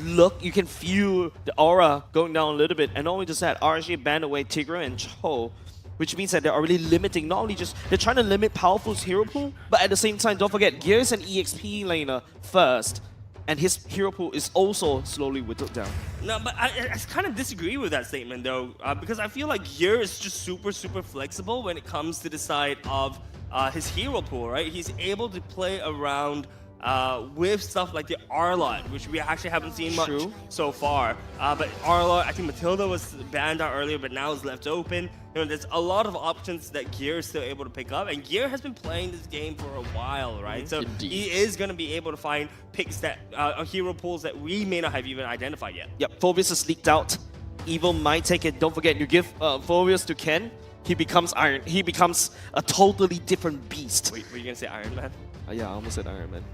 look, you can feel the aura going down a little bit. And not only just that, RSG banned away Tigreal and Cho, which means that they're already limiting, they're trying to limit Powerful's hero pool, but at the same time, don't forget, Gear is an EXP laner first, and his hero pool is also slowly whittled down. No, but I kind of disagree with that statement, though, because I feel like Gear is just super, super flexible when it comes to the side of his hero pool, right? He's able to play around with stuff like the Arlot, which we actually haven't seen much so far. But Arlot, I think Matilda was banned out earlier, but now is left open. You know, there's a lot of options that Gear is still able to pick up, and Gear has been playing this game for a while, right? So he is going to be able to find picks that hero pools that we may not have even identified yet. Yep, Phobius is leaked out. Evil might take it. Don't forget, you give Phobius to Ken, he becomes Iron. He becomes a totally different beast. Wait, were you gonna say Iron Man? Yeah, I almost said Iron Man.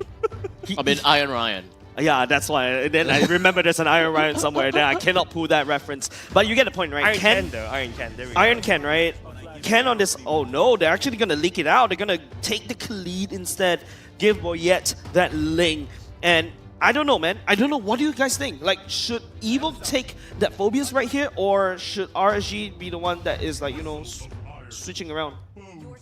Iron Ryan. Yeah, that's why. Then I remember there's an Iron Ryan somewhere. Then I cannot pull that reference. But you get the point, right? Iron Ken, though. Iron Ken. There we go. Iron Ken, right? Ken on this. Oh no, they're actually gonna leak it out. They're gonna take the Khalid instead. Give Boyette that Ling. And I don't know, man. I don't know. What do you guys think? Like, should Evil take that Phobius right here, or should RSG be the one that is like, switching around?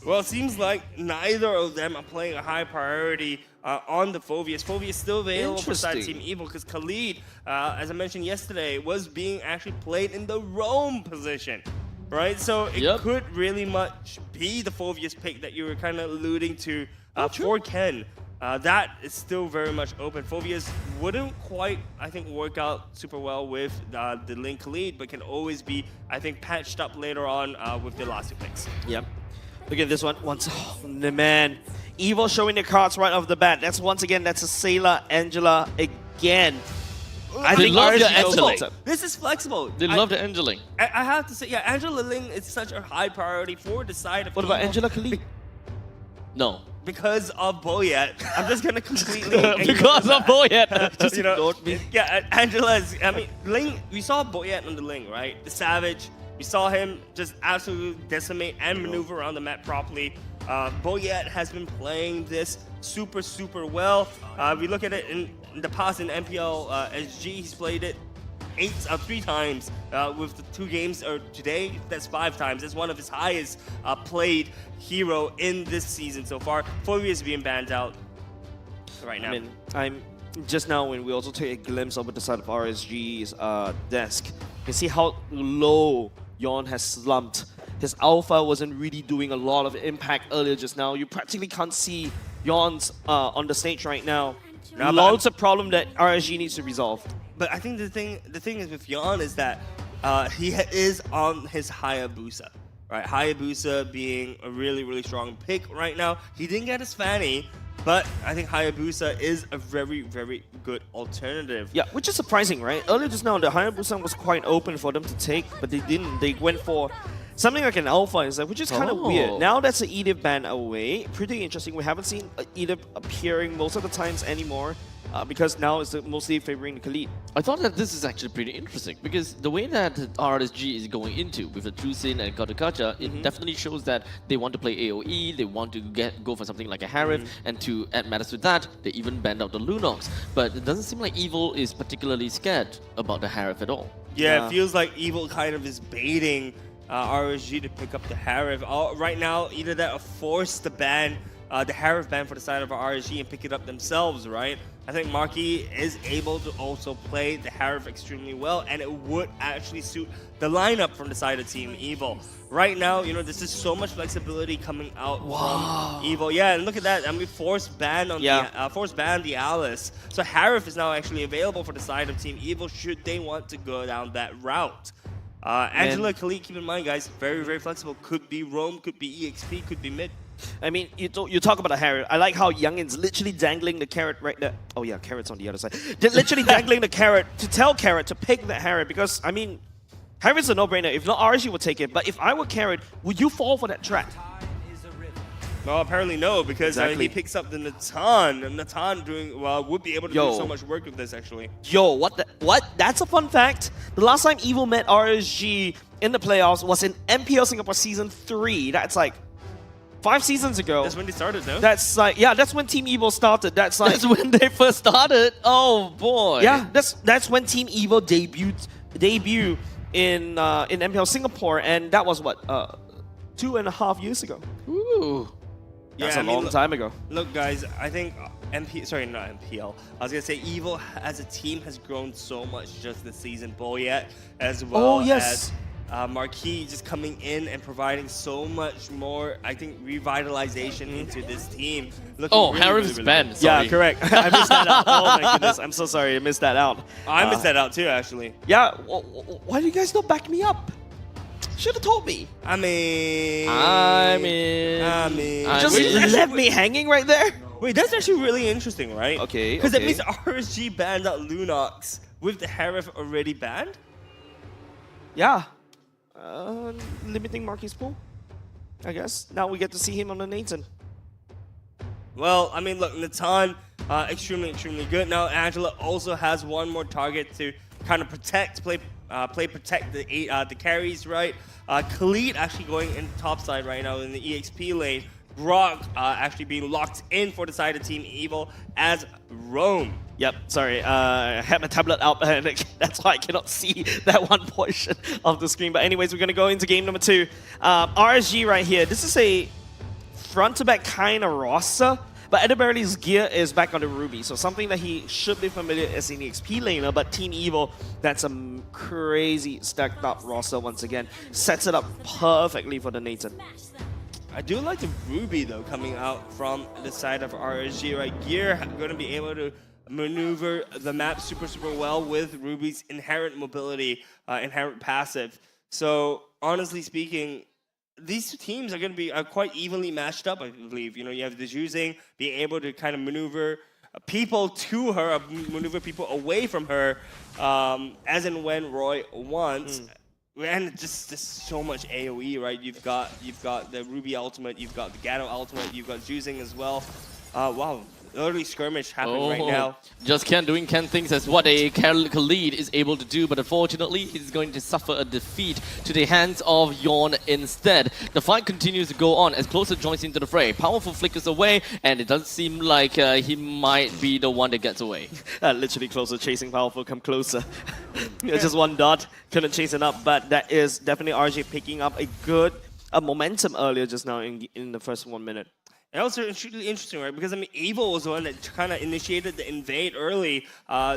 Well, it seems like neither of them are playing a high priority on the Phobius. Phobius still available for side Team Evil because Khalid, as I mentioned yesterday, was being actually played in the roam position, right? So it could really much be the Phobius pick that you were kind of alluding to for Ken. That is still very much open. Phobius wouldn't quite, I think, work out super well with the Link Khalid, but can always be, I think, patched up later on with the last two picks. Yep. Look at this one. Man. Evil showing their cards right off the bat. That's once again, that's a Sayla Angela again. I think love the Angela. This is flexible. They love the Angeling. I have to say, yeah, Angela Ling is such a high priority for the side of What about Angela Khalid? No. Because of Boyette. I'm just gonna completely because of Boyette. Just ignored me. Yeah, Angela is, Ling, we saw Boyette on the Ling, right? The Savage. We saw him just absolutely decimate and maneuver around the map properly. Boyet has been playing this super well. We look at it in the past in MPL SG, he's played it 3 times with the 2 games, or today, that's 5 times. That's one of his highest played hero in this season so far. Fourier is being banned out right now. I mean, I'm just now when we also take a glimpse over the side of RSG's desk, you can see how low Yon has slumped. His alpha wasn't really doing a lot of impact earlier just now. You practically can't see Yon's on the stage right now. Lots of problem that RSG needs to resolve. But I think the thing is with Yon is that he is on his Hayabusa, right? Hayabusa being a really strong pick right now. He didn't get his Fanny, but I think Hayabusa is a very good alternative. Yeah, which is surprising, right? Earlier just now, the Hayabusa was quite open for them to take, but they didn't. They went for something like an alpha instead, which is kind of weird. Now that's an Edith ban away. Pretty interesting. We haven't seen Edith appearing most of the times anymore. Because now it's mostly favoring the Khalid. I thought that this is actually pretty interesting because the way that RSG is going into with the Trusin and Katakacha, it definitely shows that they want to play AoE, they want to go for something like a Harif, and to add matters to that, they even banned out the Lunox. But it doesn't seem like Evil is particularly scared about the Harif at all. Yeah, it feels like Evil kind of is baiting RSG to pick up the Harif. Right now, either that or force the ban, the Harif ban for the side of RSG and pick it up themselves, right? I think Marquis is able to also play the Harif extremely well, and it would actually suit the lineup from the side of Team Evil. Right now, you know, this is so much flexibility coming out from Evil. Yeah, and look at that. I mean, force ban the Alice. So Harif is now actually available for the side of Team Evil should they want to go down that route. Angela, Khalid, keep in mind, guys, very flexible. Could be Roam, could be EXP, could be mid. I mean, you talk about a Harriet. I like how Youngin's literally dangling the carrot right there. Oh yeah, carrot's on the other side. They're literally dangling the carrot to tell Carrot to pick the Harriet because, I mean, Harriet's a no-brainer. If not, RSG would take it. But if I were Carrot, would you fall for that trap? Well, apparently no, because he picks up the Natan, and Natan would be able to do so much work with this, actually. Yo, what? That's a fun fact. The last time Evil met RSG in the playoffs was in MPL Singapore Season 3. That's like 5 seasons ago. That's when they started, no? That's like, yeah, that's when Team Evil started. That's like that's when they first started. Oh boy. Yeah, that's when Team Evil debuted in MPL Singapore, and that was what 2.5 years ago. Ooh. That's a long time ago. Look, guys, I think not MPL. I was gonna say Evil as a team has grown so much just this season. Boyet as well as Marquis just coming in and providing so much more, I think, revitalization into this team. Harif's banned. Sorry. Yeah, correct. I missed that out. Oh my goodness, I'm so sorry. I missed that out. I missed that out too, actually. Yeah, why do you guys not back me up? Should have told me. I mean, just left me hanging right there. Wait, that's actually really interesting, right? Okay. Because that means RSG banned out Lunox with the Harif already banned. Yeah. Limiting Marquis' pool, I guess. Now we get to see him on the Nathan. Well, I mean, look, Natan, extremely good. Now Angela also has one more target to kind of protect, protect the carries, right? Khalid actually going in top side right now in the EXP lane. Grog actually being locked in for the side of Team Evil as Roam. Yep, sorry, I had my tablet out and that's why I cannot see that one portion of the screen. But anyways, we're gonna go into game number 2. RSG right here, this is a front-to-back kind of roster, but Edeberly's gear is back on the Ruby, so something that he should be familiar as an EXP laner, but Team Evil, that's a crazy stacked up roster once again. Sets it up perfectly for the Nathan. I do like the Ruby, though, coming out from the side of RSG, right? Gear going to be able to maneuver the map super well with Ruby's inherent mobility, inherent passive. So, honestly speaking, these two teams are going to be quite evenly matched up, I believe. You know, you have the Juzing being able to kind of maneuver people to her, maneuver people away from her, as and when Roy wants. And just so much AoE, right? You've got the Ruby ultimate, you've got the Gato ultimate, you've got Juzing as well. Wow, early skirmish happening right now. Just Ken doing Ken things as what a Khalid is able to do, but unfortunately, he's going to suffer a defeat to the hands of Yawn instead. The fight continues to go on as Closer joins into the fray. Powerful flickers away, and it does seem like he might be the one that gets away. Literally Closer chasing Powerful, come closer. It's just one dot, couldn't chase it up, but that is definitely RJ picking up a good momentum earlier just now in the first 1 minute. And also, it's really interesting, right? Because I mean, Evil was the one that kind of initiated the invade early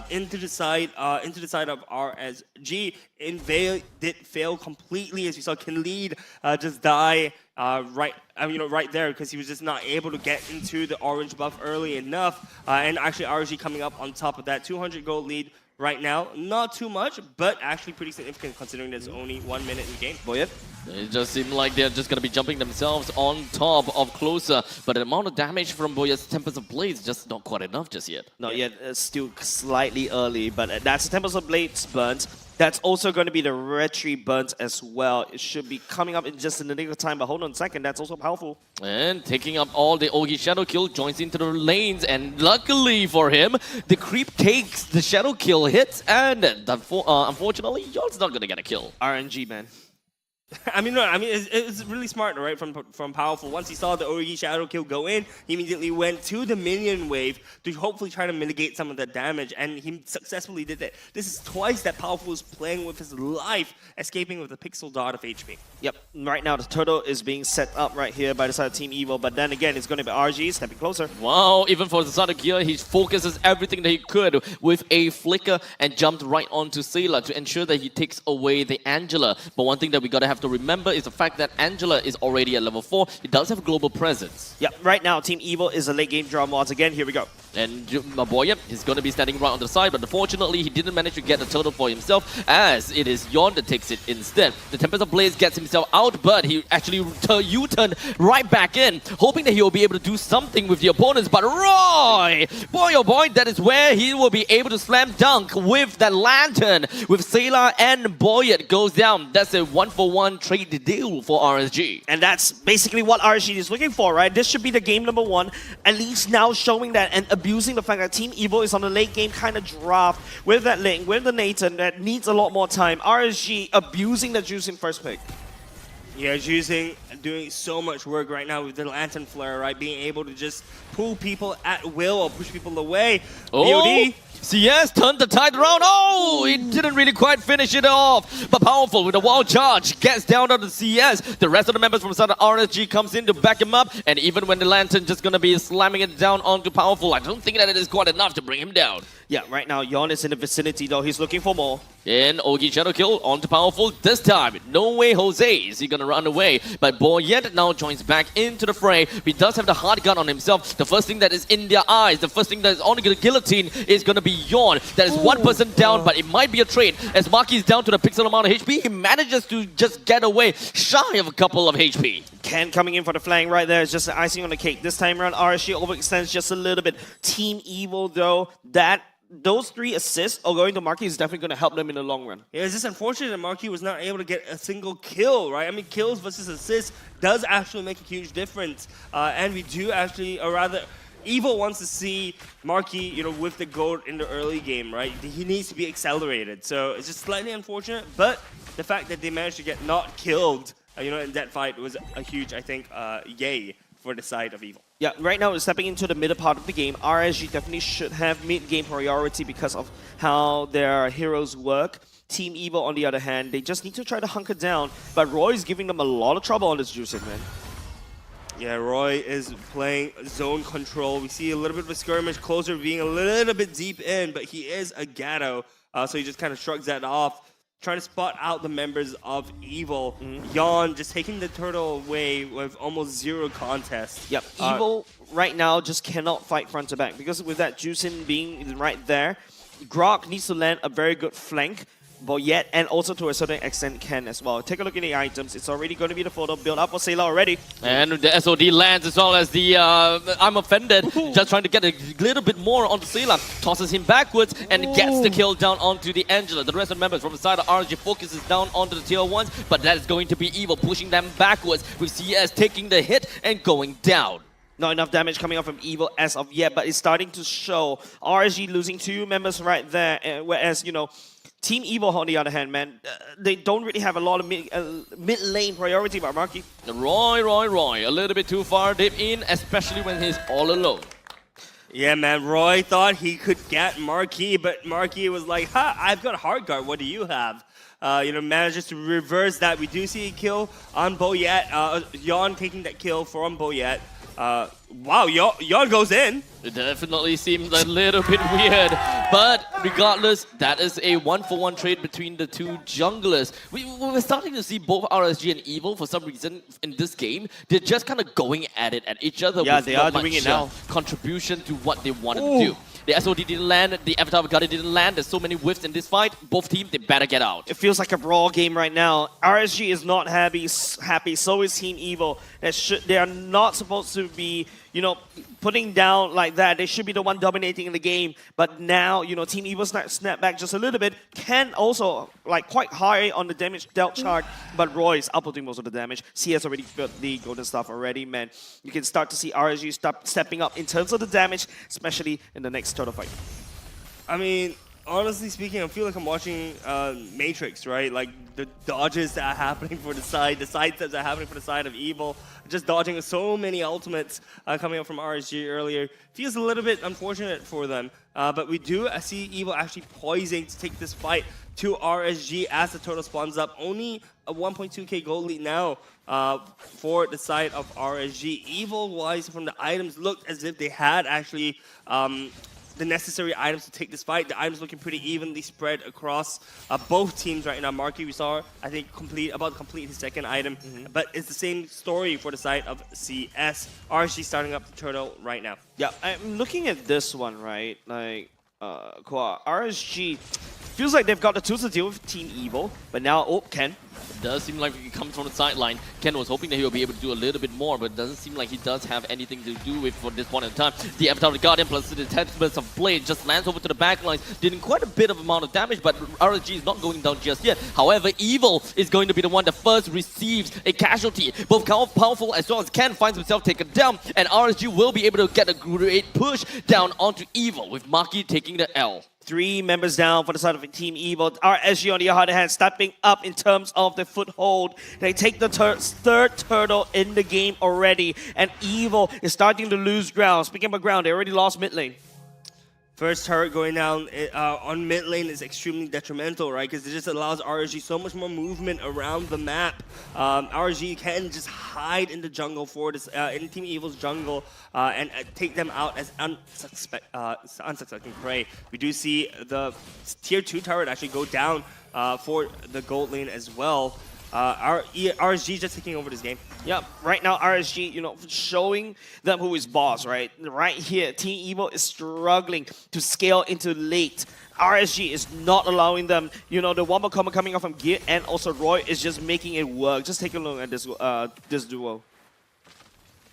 into the side of RSG. Invade did fail completely, as you saw. Khalid just die right there because he was just not able to get into the orange buff early enough. And actually, RSG coming up on top of that 200 gold lead. Right now, not too much, but actually pretty significant considering there's only 1 minute in the game. Boyet? It just seems like they're just going to be jumping themselves on top of Closer, but the amount of damage from Boyet's Tempest of Blades is just not quite enough just yet. Not yet, it's still slightly early, but that's the Tempest of Blades burnt. That's also going to be the Retry burnt as well. It should be coming up in just in the nick of time, but hold on a second, that's also powerful. And taking up all the Ogi Shadow Kill, joins into the lanes, and luckily for him, the creep takes the Shadow Kill hits, and unfortunately, Yawn's not going to get a kill. RNG, man. It's really smart, right, from Powerful. Once he saw the Origi Shadow Kill go in, he immediately went to the minion wave to hopefully try to mitigate some of that damage, and he successfully did that. This is twice that Powerful is playing with his life, escaping with a pixel dot of HP. Yep, right now the turtle is being set up right here by the side of Team Evil, but then again, it's going to be RG stepping closer. Wow, even for the start of gear, he focuses everything that he could with a flicker and jumped right onto Sayla to ensure that he takes away the Angela. But one thing that we gotta have to remember is the fact that Angela is already at level 4. It does have global presence. Yep, right now Team Evil is a late game draw once again. Here we go. And Boyet is going to be standing right on the side, but unfortunately he didn't manage to get the turtle for himself, as it is Yawn that takes it instead. The Tempest of Blaze gets himself out, but he actually U-turned right back in, hoping that he will be able to do something with the opponents. But Roy, boy oh boy, that is where he will be able to slam dunk with that lantern. With Sayla and Boyet goes down. That's a 1-for-1 trade deal for RSG. And that's basically what RSG is looking for, right? This should be the game number 1, at least now showing that and abusing the fact that Team Evil is on the late game kind of draft with that link, with the Nathan that needs a lot more time. RSG abusing the juice in first pick. Yeah, Juicing doing so much work right now with the Lantern Flare, right? Being able to just pull people at will or push people away. BOD. CS turned the tide around. Oh, he didn't really quite finish it off. But Powerful with a wild charge gets down on the CS. The rest of the members from Southern RSG comes in to back him up. And even when the Lantern just going to be slamming it down onto Powerful, I don't think that it is quite enough to bring him down. Yeah, right now Yawn is in the vicinity though. He's looking for more. And Ogi Shadow Kill onto Powerful this time. No way Jose is he gonna run away. But Boyet now joins back into the fray. He does have the hard gun on himself. The first thing that is in their eyes, the first thing that is on the guillotine is gonna be Yawn. That is one person down, but it might be a trade. As Maki is down to the pixel amount of HP, he manages to just get away shy of a couple of HP. Ken coming in for the flank right there is just the icing on the cake. This time around, RSG overextends just a little bit. Team Evil though, those 3 assists are going to Marky is definitely going to help them in the long run. Yeah, it's just unfortunate that Marky was not able to get a single kill, right? I mean, kills versus assists does actually make a huge difference. And we do actually, or rather, Evil wants to see Marky, with the gold in the early game, right? He needs to be accelerated. So it's just slightly unfortunate, but the fact that they managed to get not killed, in that fight was a huge, I think, yay for the side of Evil. Yeah, right now we're stepping into the middle part of the game. RSG definitely should have mid-game priority because of how their heroes work. Team Evil, on the other hand, they just need to try to hunker down, but Roy is giving them a lot of trouble on this juicing, man. Yeah, Roy is playing zone control. We see a little bit of a skirmish, Closer being a little bit deep in, but he is a Gatto, so he just kind of shrugs that off. Trying to spot out the members of Evil. Yawn just taking the turtle away with almost 0 contest. Yep, Evil right now just cannot fight front to back because with that Juicin being right there, Grok needs to land a very good flank. Boyet and also to a certain extent Ken as well. Take a look at the items. It's already going to be the photo build up for Sayla already. And the SOD lands as well as the I'm offended. Just trying to get a little bit more onto Sayla. Tosses him backwards and gets the kill down onto the Angela. The rest of the members from the side of RSG focuses down onto the tier 1s, but that is going to be Evil pushing them backwards with CS taking the hit and going down. Not enough damage coming out from Evil as of yet, but it's starting to show. RSG losing 2 members right there, whereas, you know, Team Evil, on the other hand, man, they don't really have a lot of mid lane priority by Marky. Roy, a little bit too far deep in, especially when he's all alone. Yeah, man, Roy thought he could get Marquis, but Marquis was like, ha, I've got hard guard, what do you have? You know, manages to reverse that. We do see a kill on Boyet. Yon taking that kill from Boyet. Wow, Yon goes in. It definitely seems a little bit weird, but regardless, that is a 1-for-1 trade between the two junglers. We're starting to see both RSG and Evil for some reason in this game. They're just kind of going at it at each other. Yeah, with they not are doing much, it now. Contribution to what they wanted to do. The SOD didn't land, the Avatar of Guardian didn't land. There's so many whiffs in this fight. Both teams, they better get out. It feels like a brawl game right now. RSG is not happy. So is Team Evil. They are not supposed to be, you know, putting down like that. They should be the one dominating in the game. But now, you know, Team Evil snap back just a little bit. Can also, like, quite high on the damage dealt chart. But Roy is outputting most of the damage. CS already got the golden stuff already, man. You can start to see RSG start stepping up in terms of the damage, especially in the next turtle fight. I mean, honestly speaking, I feel like I'm watching Matrix, right? Like the dodges that are happening for the sidesteps that are happening for the side of Evil, just dodging so many ultimates coming up from RSG earlier. Feels a little bit unfortunate for them, but we do see Evil actually poising to take this fight to RSG as the turtle spawns up. Only a 1.2k gold lead now for the side of RSG. Evil-wise, from the items, looked as if they had actually the necessary items to take this fight. The items looking pretty evenly spread across both teams right now. Marky, we saw, I think, about to complete his second item. But it's the same story for the side of CS. RSG starting up the turtle right now. Yeah, I'm looking at this one, right? Like, RSG feels like they've got the tools to deal with Team Evil, but now, Ken. It does seem like he comes from the sideline. Ken was hoping that he will be able to do a little bit more, but it doesn't seem like he does have anything to do with for this point in time. The Avatar of the Guardian plus the attachments of Blade just lands over to the backlines, dealing quite a bit of amount of damage, but RSG is not going down just yet. However, Evil is going to be the one that first receives a casualty. Both powerful as well as Ken finds himself taken down, and RSG will be able to get a great push down onto Evil, with Maki taking the L. 3 members down for the side of Team Evil. RSG, on the other hand, stepping up in terms of the foothold. They take the third turtle in the game already, and Evil is starting to lose ground. Speaking of ground, they already lost mid lane. First turret going down on mid lane is extremely detrimental, right? Because it just allows RSG so much more movement around the map. RSG can just hide in the jungle for this, in Team Evil's jungle, and take them out as unsuspecting prey. We do see the tier 2 turret actually go down for the gold lane as well. RSG just taking over this game. Yeah, right now RSG, you know, showing them who is boss, right? Right here, Team Evil is struggling to scale into late. RSG is not allowing them, you know, the one more combo coming off from Gear and also Roy is just making it work. Just take a look at this this duo.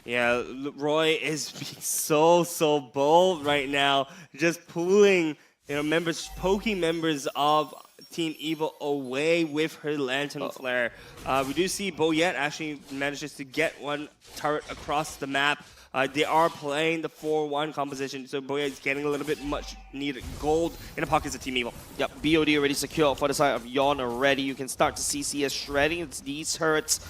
Yeah, Roy is being so bold right now, just pulling, you know, members, poking members of Team Evil away with her Lantern Flare. We do see Boyet actually manages to get one turret across the map. They are playing the 4-1 composition, so Boyet is getting a little bit much needed gold in the pockets of Team Evil. Yep, BOD already secured for the side of Yon already. You can start to see CS shredding these turrets.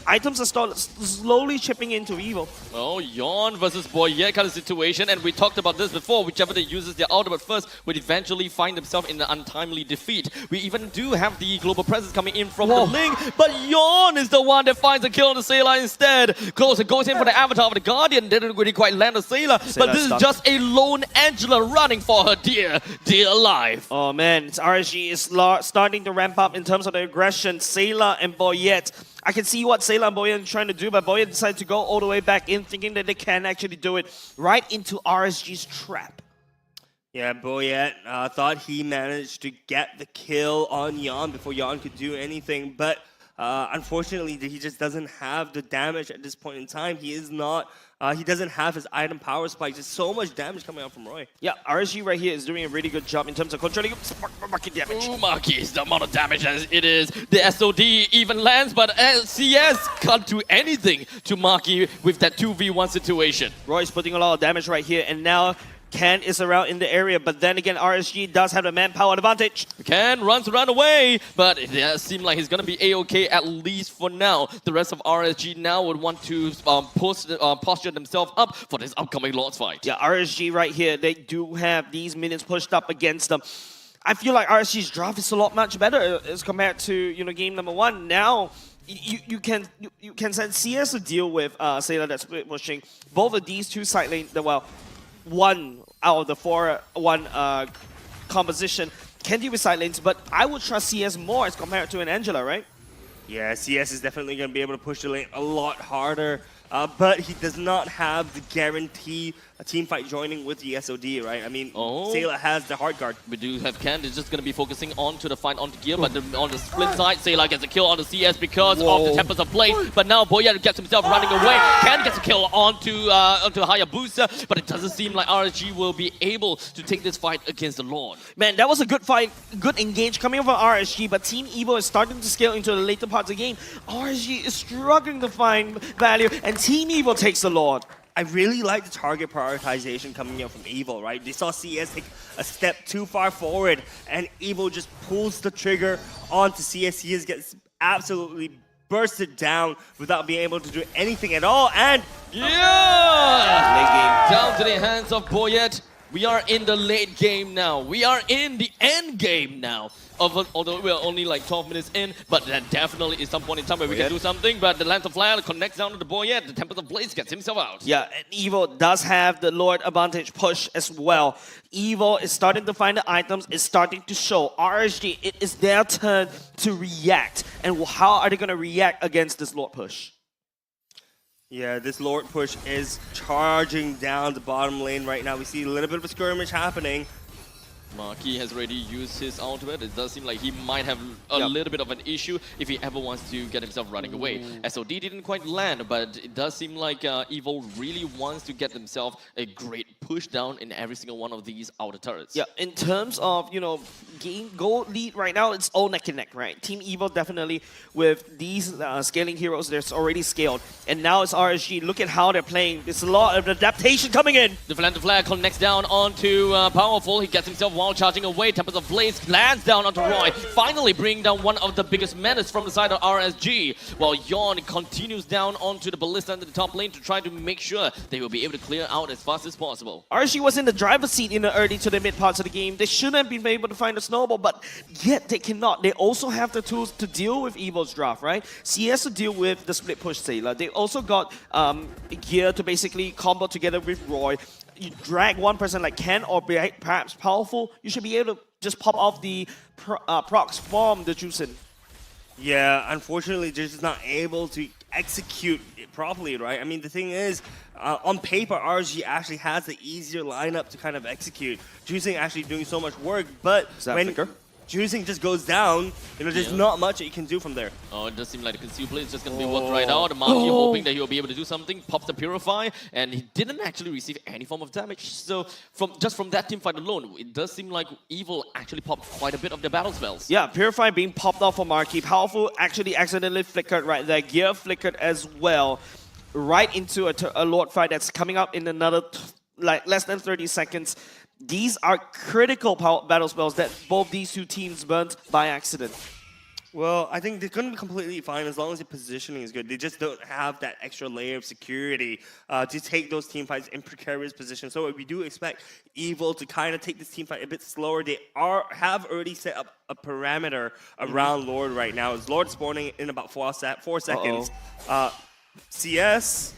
Items are slowly chipping into Evil. Oh, Yon versus Boyet kind of situation, and we talked about this before. Whichever they uses their ultimate first would eventually find themselves in an untimely defeat. We even do have the global presence coming in from the Ling, but Yon is the one that finds a kill on the Sailor instead. Closer goes in for the Avatar of the Guardian, didn't really quite land the Sailor, but this is just a lone Angela running for her dear life. Oh man, it's RSG is starting to ramp up in terms of the aggression. Sailor and Boyet. I can see what Sailor and Boyet are trying to do, but Boyet decided to go all the way back in, thinking that they can actually do it right into RSG's trap. Yeah, Boyet thought he managed to get the kill on Yon before Yon could do anything, but Unfortunately, he just doesn't have the damage at this point in time. He is not. He doesn't have his item power spikes. There's so much damage coming out from Roy. Yeah, RSG right here is doing a really good job in terms of controlling market damage. Ooh, Marquis, the amount of damage as it is. The SOD even lands, but CS can't do anything to Marquis with that 2v1 situation. Roy's putting a lot of damage right here, and now Ken is around in the area, but then again, RSG does have the manpower advantage. Ken runs around away, but it does seem like he's going to be A-okay at least for now. The rest of RSG now would want to posture themselves up for this upcoming Lords fight. Yeah, RSG right here, they do have these minions pushed up against them. I feel like RSG's draft is a lot much better as compared to game number 1. Now, you can send CS to deal with Sailor that's split pushing. Both of these two side lane, one out of the 4-1 composition can deal with side lanes, but I would trust CS more as compared to an Angela, right? Yeah, CS is definitely going to be able to push the lane a lot harder, but he does not have the guarantee a team fight joining with the SOD, right? I mean, Sailor has the hard guard. We do have Ken. It's just going to be focusing onto the fight onto Gear, but on the split side, Sailor gets a kill on the CS because of the Tempest of Blaze. But now Boyet gets himself running away. Ken gets a kill onto Hayabusa, but it doesn't seem like RSG will be able to take this fight against the Lord. Man, that was a good fight, good engage coming from RSG, but Team Evo is starting to scale into the later parts of the game. RSG is struggling to find value, and Team Evo takes the Lord. I really like the target prioritization coming out from Evo, right? They saw CS take a step too far forward, and Evo just pulls the trigger onto CS. CS gets absolutely bursted down without being able to do anything at all, and down to the hands of Boyet. We are in the late game now. We are in the end game now. Although we're only like 12 minutes in, but that definitely is some point in time where we can do something. But the Lance of Flare connects down to the Boyet. The Tempest of Blaze gets himself out. Yeah, and Evo does have the Lord advantage push as well. Evo is starting to find the items, is starting to show. RSG, it is their turn to react. And how are they going to react against this Lord push? Yeah, this Lord push is charging down the bottom lane right now. We see a little bit of a skirmish happening. Marquis has already used his ultimate. It does seem like he might have a little bit of an issue if he ever wants to get himself running away. SOD didn't quite land, but it does seem like Evo really wants to get themselves a great push down in every single one of these outer turrets. Yeah, in terms of, game goal lead right now, it's all neck and neck, right? Team Evo definitely with these scaling heroes, they're already scaled. And now it's RSG. Look at how they're playing. There's a lot of adaptation coming in. The Flare connects down onto Powerful. He gets himself while charging away. Tempest of Blaze lands down onto Roy, finally bringing down one of the biggest menace from the side of RSG, while Yawn continues down onto the Ballista into the top lane to try to make sure they will be able to clear out as fast as possible. RSG was in the driver's seat in the early to the mid parts of the game. They shouldn't have been able to find a snowball, but yet they cannot. They also have the tools to deal with Evo's draft, right? CS to deal with the split push Sailor. They also got gear to basically combo together with Roy. You drag one person like Ken or perhaps Powerful, you should be able to just pop off the procs from the Juicin. Yeah, unfortunately, they're just not able to execute it properly, right? I mean, the thing is, on paper, RSG actually has the easier lineup to kind of execute. Juicing actually doing so much work, but when Juicing just goes down, there's not much that you can do from there. Oh, it does seem like the Conceal Blade is just going to be worked right out. Marquis hoping that he'll be able to do something, pops the Purify, and he didn't actually receive any form of damage. So just from that team fight alone, it does seem like Evil actually popped quite a bit of their battle spells. Yeah, Purify being popped off for Marquis. Powerful actually accidentally flickered right there. Gear flickered as well. Right into a Lord fight that's coming up in another less than 30 seconds. These are critical battle spells that both these two teams burnt by accident. Well, I think they're going to be completely fine as long as the positioning is good. They just don't have that extra layer of security to take those team fights in precarious positions. So we do expect Evil to kind of take this team fight a bit slower. They have already set up a parameter around Lord right now. It's Lord spawning in about 4 seconds. CS...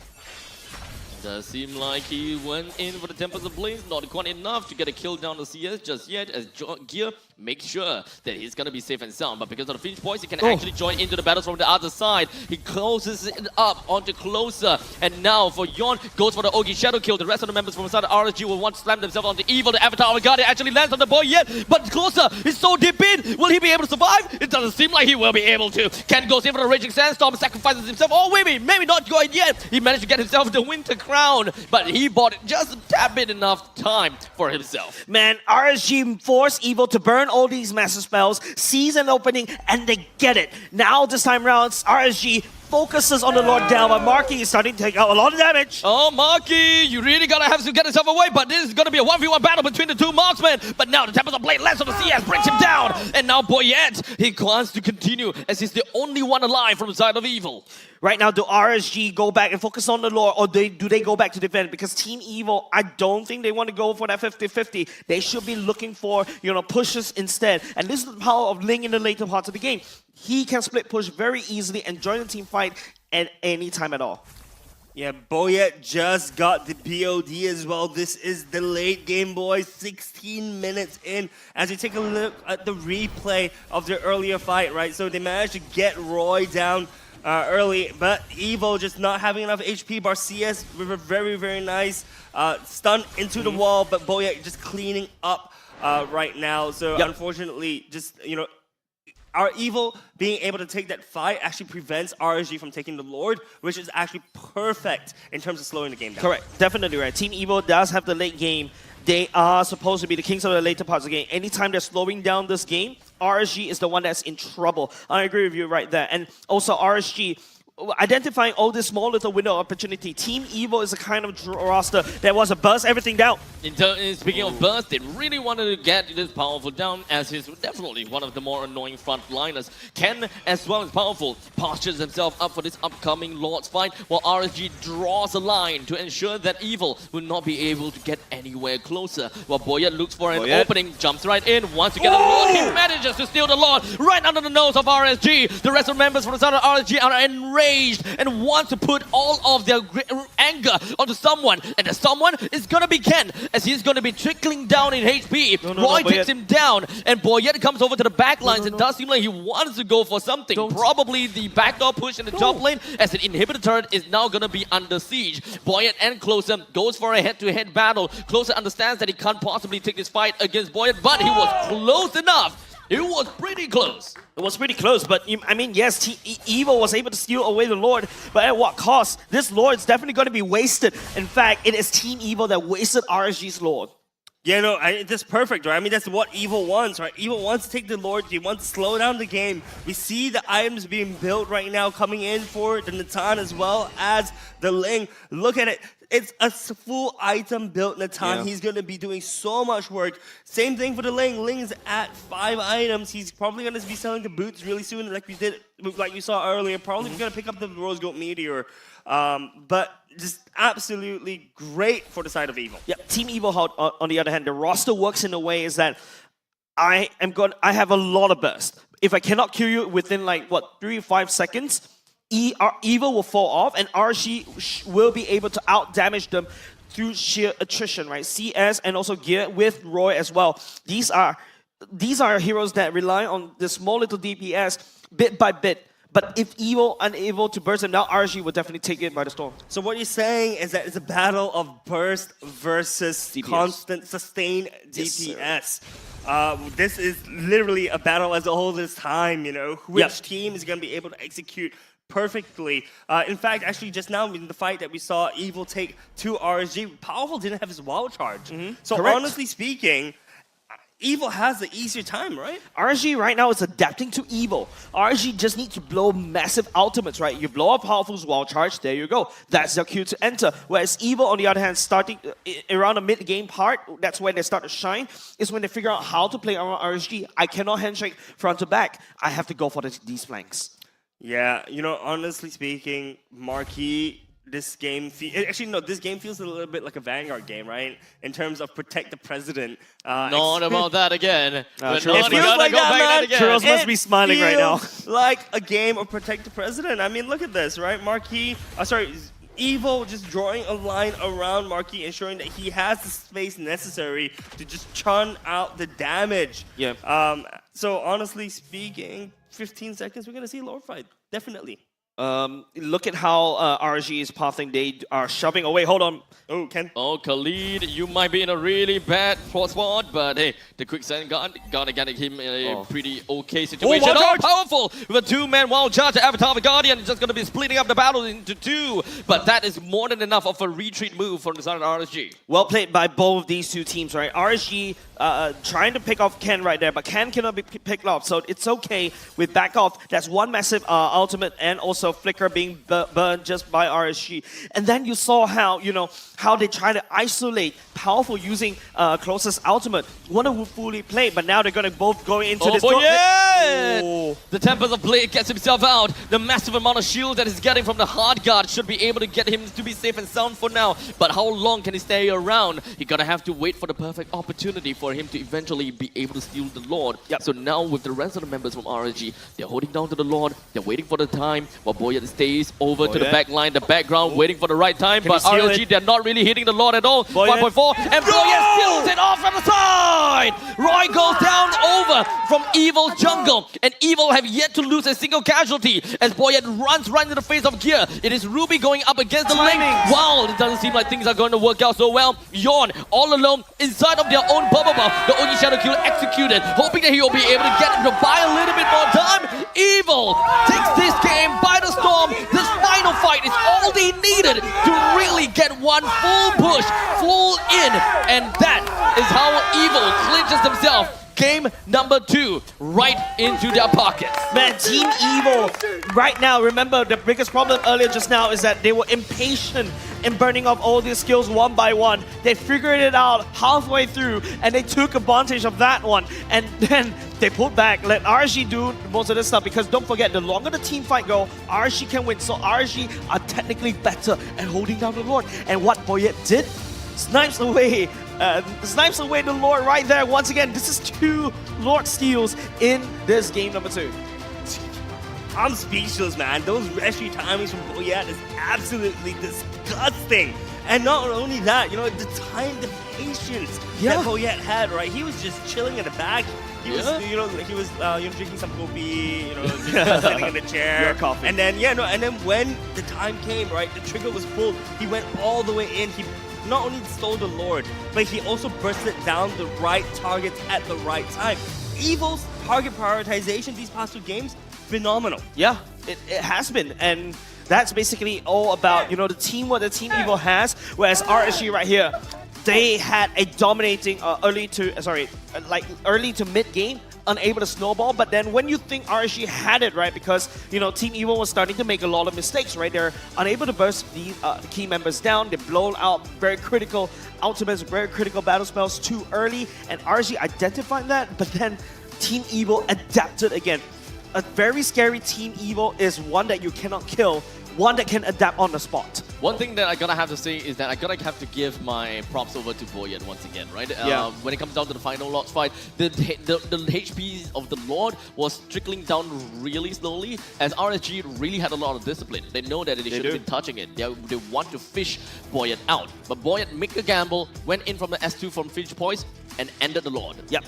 Does seem like he went in for the Tempest of Blaze, not quite enough to get a kill down the CS just yet, as Gear make sure that he's going to be safe and sound. But because of the Finch points, he can actually join into the battle from the other side. He closes it up onto Closer. And now for Yon, goes for the Ogi Shadow kill. The rest of the members from inside the RSG will want to slam themselves onto Evil. The Avatar of the Guardian actually lands on the boy yet. But Closer is so deep in. Will he be able to survive? It doesn't seem like he will be able to. Ken goes in for the Raging Sandstorm, sacrifices himself. Oh, maybe not quite yet. He managed to get himself the Winter Crown. But he bought just a tad bit enough time for himself. Man, RSG forced Evil to burn all these massive spells, sees an opening, and they get it. Now, this time around, RSG focuses on the Lord down, but Marky is starting to take out a lot of damage. Oh, Marky, you really gotta have to get yourself away, but this is gonna be a 1v1 battle between the two marksmen. But now the Tempest of Blade lands on the CS, brings him down. And now Boyette, he wants to continue as he's the only one alive from the side of Evil. Right now, do RSG go back and focus on the Lord, or do they go back to defend? Because Team Evil, I don't think they want to go for that 50-50. They should be looking for, pushes instead. And this is the power of Ling in the later parts of the game. He can split push very easily and join the team fight at any time at all. Yeah, Boyette just got the POD as well. This is the late game, boys. 16 minutes in. As you take a look at the replay of their earlier fight, right? So they managed to get Roy down early, but Evo just not having enough HP. Barcias with a very, very nice stun into the wall, but Boyette just cleaning up right now. So unfortunately, just, our Evil being able to take that fight actually prevents RSG from taking the Lord, which is actually perfect in terms of slowing the game down. Correct, definitely right. Team Evil does have the late game. They are supposed to be the kings of the later parts of the game. Anytime they're slowing down this game, RSG is the one that's in trouble. I agree with you right there. And also RSG, identifying all this small little window of opportunity. Team Evil is a kind of roster that wants to burst everything down. Speaking of burst, they really wanted to get this Powerful down, as he's definitely one of the more annoying frontliners. Ken, as well as Powerful, postures himself up for this upcoming Lord's fight, while RSG draws a line to ensure that Evil will not be able to get anywhere closer. While Boyette looks for an opening, jumps right in, wants to get a Lord, he manages to steal the Lord right under the nose of RSG. The rest of the members from the side of RSG are enraged and want to put all of their anger onto someone, and the someone is gonna be Ken, as he's gonna be trickling down in HP. Roy takes him down, and Boyette comes over to the back lines and does seem like he wants to go for something. Probably the backdoor push in the top lane, as the inhibitor turret is now gonna be under siege. Boyette and Closer goes for a head-to-head battle. Closer understands that he can't possibly take this fight against Boyette, but he was close enough. It was pretty close. It was pretty close, but I mean, yes, Evil was able to steal away the Lord, but at what cost? This Lord is definitely going to be wasted. In fact, it is Team Evil that wasted RSG's Lord. Yeah, no, that's perfect, right? I mean, that's what Evil wants, right? Evil wants to take the Lord. He wants to slow down the game. We see the items being built right now coming in for the Natan as well as the Ling. Look at it. It's a full item built Natan. Yeah. He's going to be doing so much work. Same thing for the Ling. Ling is at 5 items. He's probably going to be selling the boots really soon, like we saw earlier. Probably going to pick up the Rose Gold Meteor. But just absolutely great for the side of Evil. Yeah, Team Evil, on the other hand, the roster works in a way is that I have a lot of burst. If I cannot kill you within 3 or 5 seconds, Evil will fall off, and RSG will be able to out-damage them through sheer attrition, right? CS and also Gear with Roy as well. These are heroes that rely on this small little DPS bit by bit. But if Evil unable to burst them, now RSG will definitely take it by the storm. So what you're saying is that it's a battle of burst versus DPS. Constant, sustained DPS. Yes, this is literally a battle as a whole this time, which team is going to be able to execute perfectly. In fact, actually, just now in the fight that we saw Evil take to RSG, Powerful didn't have his wild charge. So honestly speaking, Evil has the easier time, right? RSG right now is adapting to Evil. RSG just needs to blow massive ultimates, right? You blow up Powerful's wild charge, there you go. That's their cue to enter. Whereas Evil, on the other hand, starting around the mid-game part, that's when they start to shine, is when they figure out how to play around RSG. I cannot handshake front to back. I have to go for these flanks. Yeah, honestly speaking, Marquis, this game feels a little bit like a Vanguard game, right? In terms of protect the president. Not about that again. It feels like that, man. Churros must be smiling right now. Like a game of protect the president. I mean, look at this, right? Evo just drawing a line around Marquis, ensuring that he has the space necessary to just churn out the damage. Yeah. So honestly speaking, 15 seconds, we're gonna see a Lord fight, definitely. Look at how RG is pathing. They are shoving away. Hold on. Oh, Ken. Oh, Khalid, you might be in a really bad spot, but hey, the quicksand gonna get him in a pretty okay situation. Wild Charge! Powerful with a two-man wild charge. Avatar the Guardian is just gonna be splitting up the battle into two, but that is more than enough of a retreat move from the side of RSG. Well played by both of these two teams, right? RSG trying to pick off Ken right there, but Ken cannot be picked off, so it's okay with back off. That's one massive ultimate and also flicker being burned just by RSG. And then you saw how, how they try to isolate Powerful using closest ultimate. Wonderfully played, but now they're going to both go into this. Oh. The Tempest of Blade gets himself out. The massive amount of shield that he's getting from the hard guard should be able to get him to be safe and sound for now. But how long can he stay around? He's gonna have to wait for the perfect opportunity for him to eventually be able to steal the Lord. So now with the rest of the members from RSG, they're holding down to the Lord. They're waiting for the time while Boyet stays over to the back line, the background, waiting for the right time. But RSG, they're not really hitting the Lord at all. 5.4, and Boyet steals it off from the side. Roy goes down over from Evil Jungle, and Evil have yet to lose a single casualty as Boyet runs right into the face of Gear. It is Ruby going up against the lane. Wow, it doesn't seem like things are going to work out so well. Yawn all alone inside of their own bubble buff. The only shadow kill executed, hoping that he will be able to get him to buy a little bit more time. Evil takes this game by the storm. This final fight is all they needed to really get one full push, full in, and that is how Evil clinches themselves. Game number 2 right into their pockets. Man, Team Evil right now, remember the biggest problem earlier just now is that they were impatient in burning off all these skills one by one. They figured it out halfway through and they took advantage of that one. And then they pulled back, let RSG do most of this stuff, because don't forget, the longer the team fight go, RSG can win. So RSG are technically better at holding down the Lord. And what Boyet did, snipes away the Lord right there. Once again, this is 2 Lord steals in this game number 2. I'm speechless, man. Those rescue timings from Boyet is absolutely disgusting. And not only that, the time, the patience that Boyet had, right? He was just chilling in the back. He was, he was drinking some kopi, just sitting in the chair. And then, and then when the time came, right, the trigger was pulled. He went all the way in. He not only stole the Lord, but he also bursted down the right targets at the right time. Evil's target prioritization these past 2 games, phenomenal. Yeah, it has been. And that's basically all about, the teamwork that Team Evil has, whereas RSG right here, they had a dominating early to mid game, unable to snowball. But then when you think RSG had it, right, because Team Evil was starting to make a lot of mistakes, right? They're unable to burst the key members down. They've blown out very critical ultimates, very critical battle spells too early, and RSG identified that. But then Team Evil adapted again. A very scary Team Evil is one that you cannot kill, one that can adapt on the spot. One thing that I gotta have to say is that I gotta have to give my props over to Boyet once again, right? When it comes down to the final Lord's fight, the HP of the Lord was trickling down really slowly, as RSG really had a lot of discipline. They know that they should have been touching it. They want to fish Boyet out. But Boyet made a gamble, went in from the S2 from Fish Poise, and ended the Lord. Yep.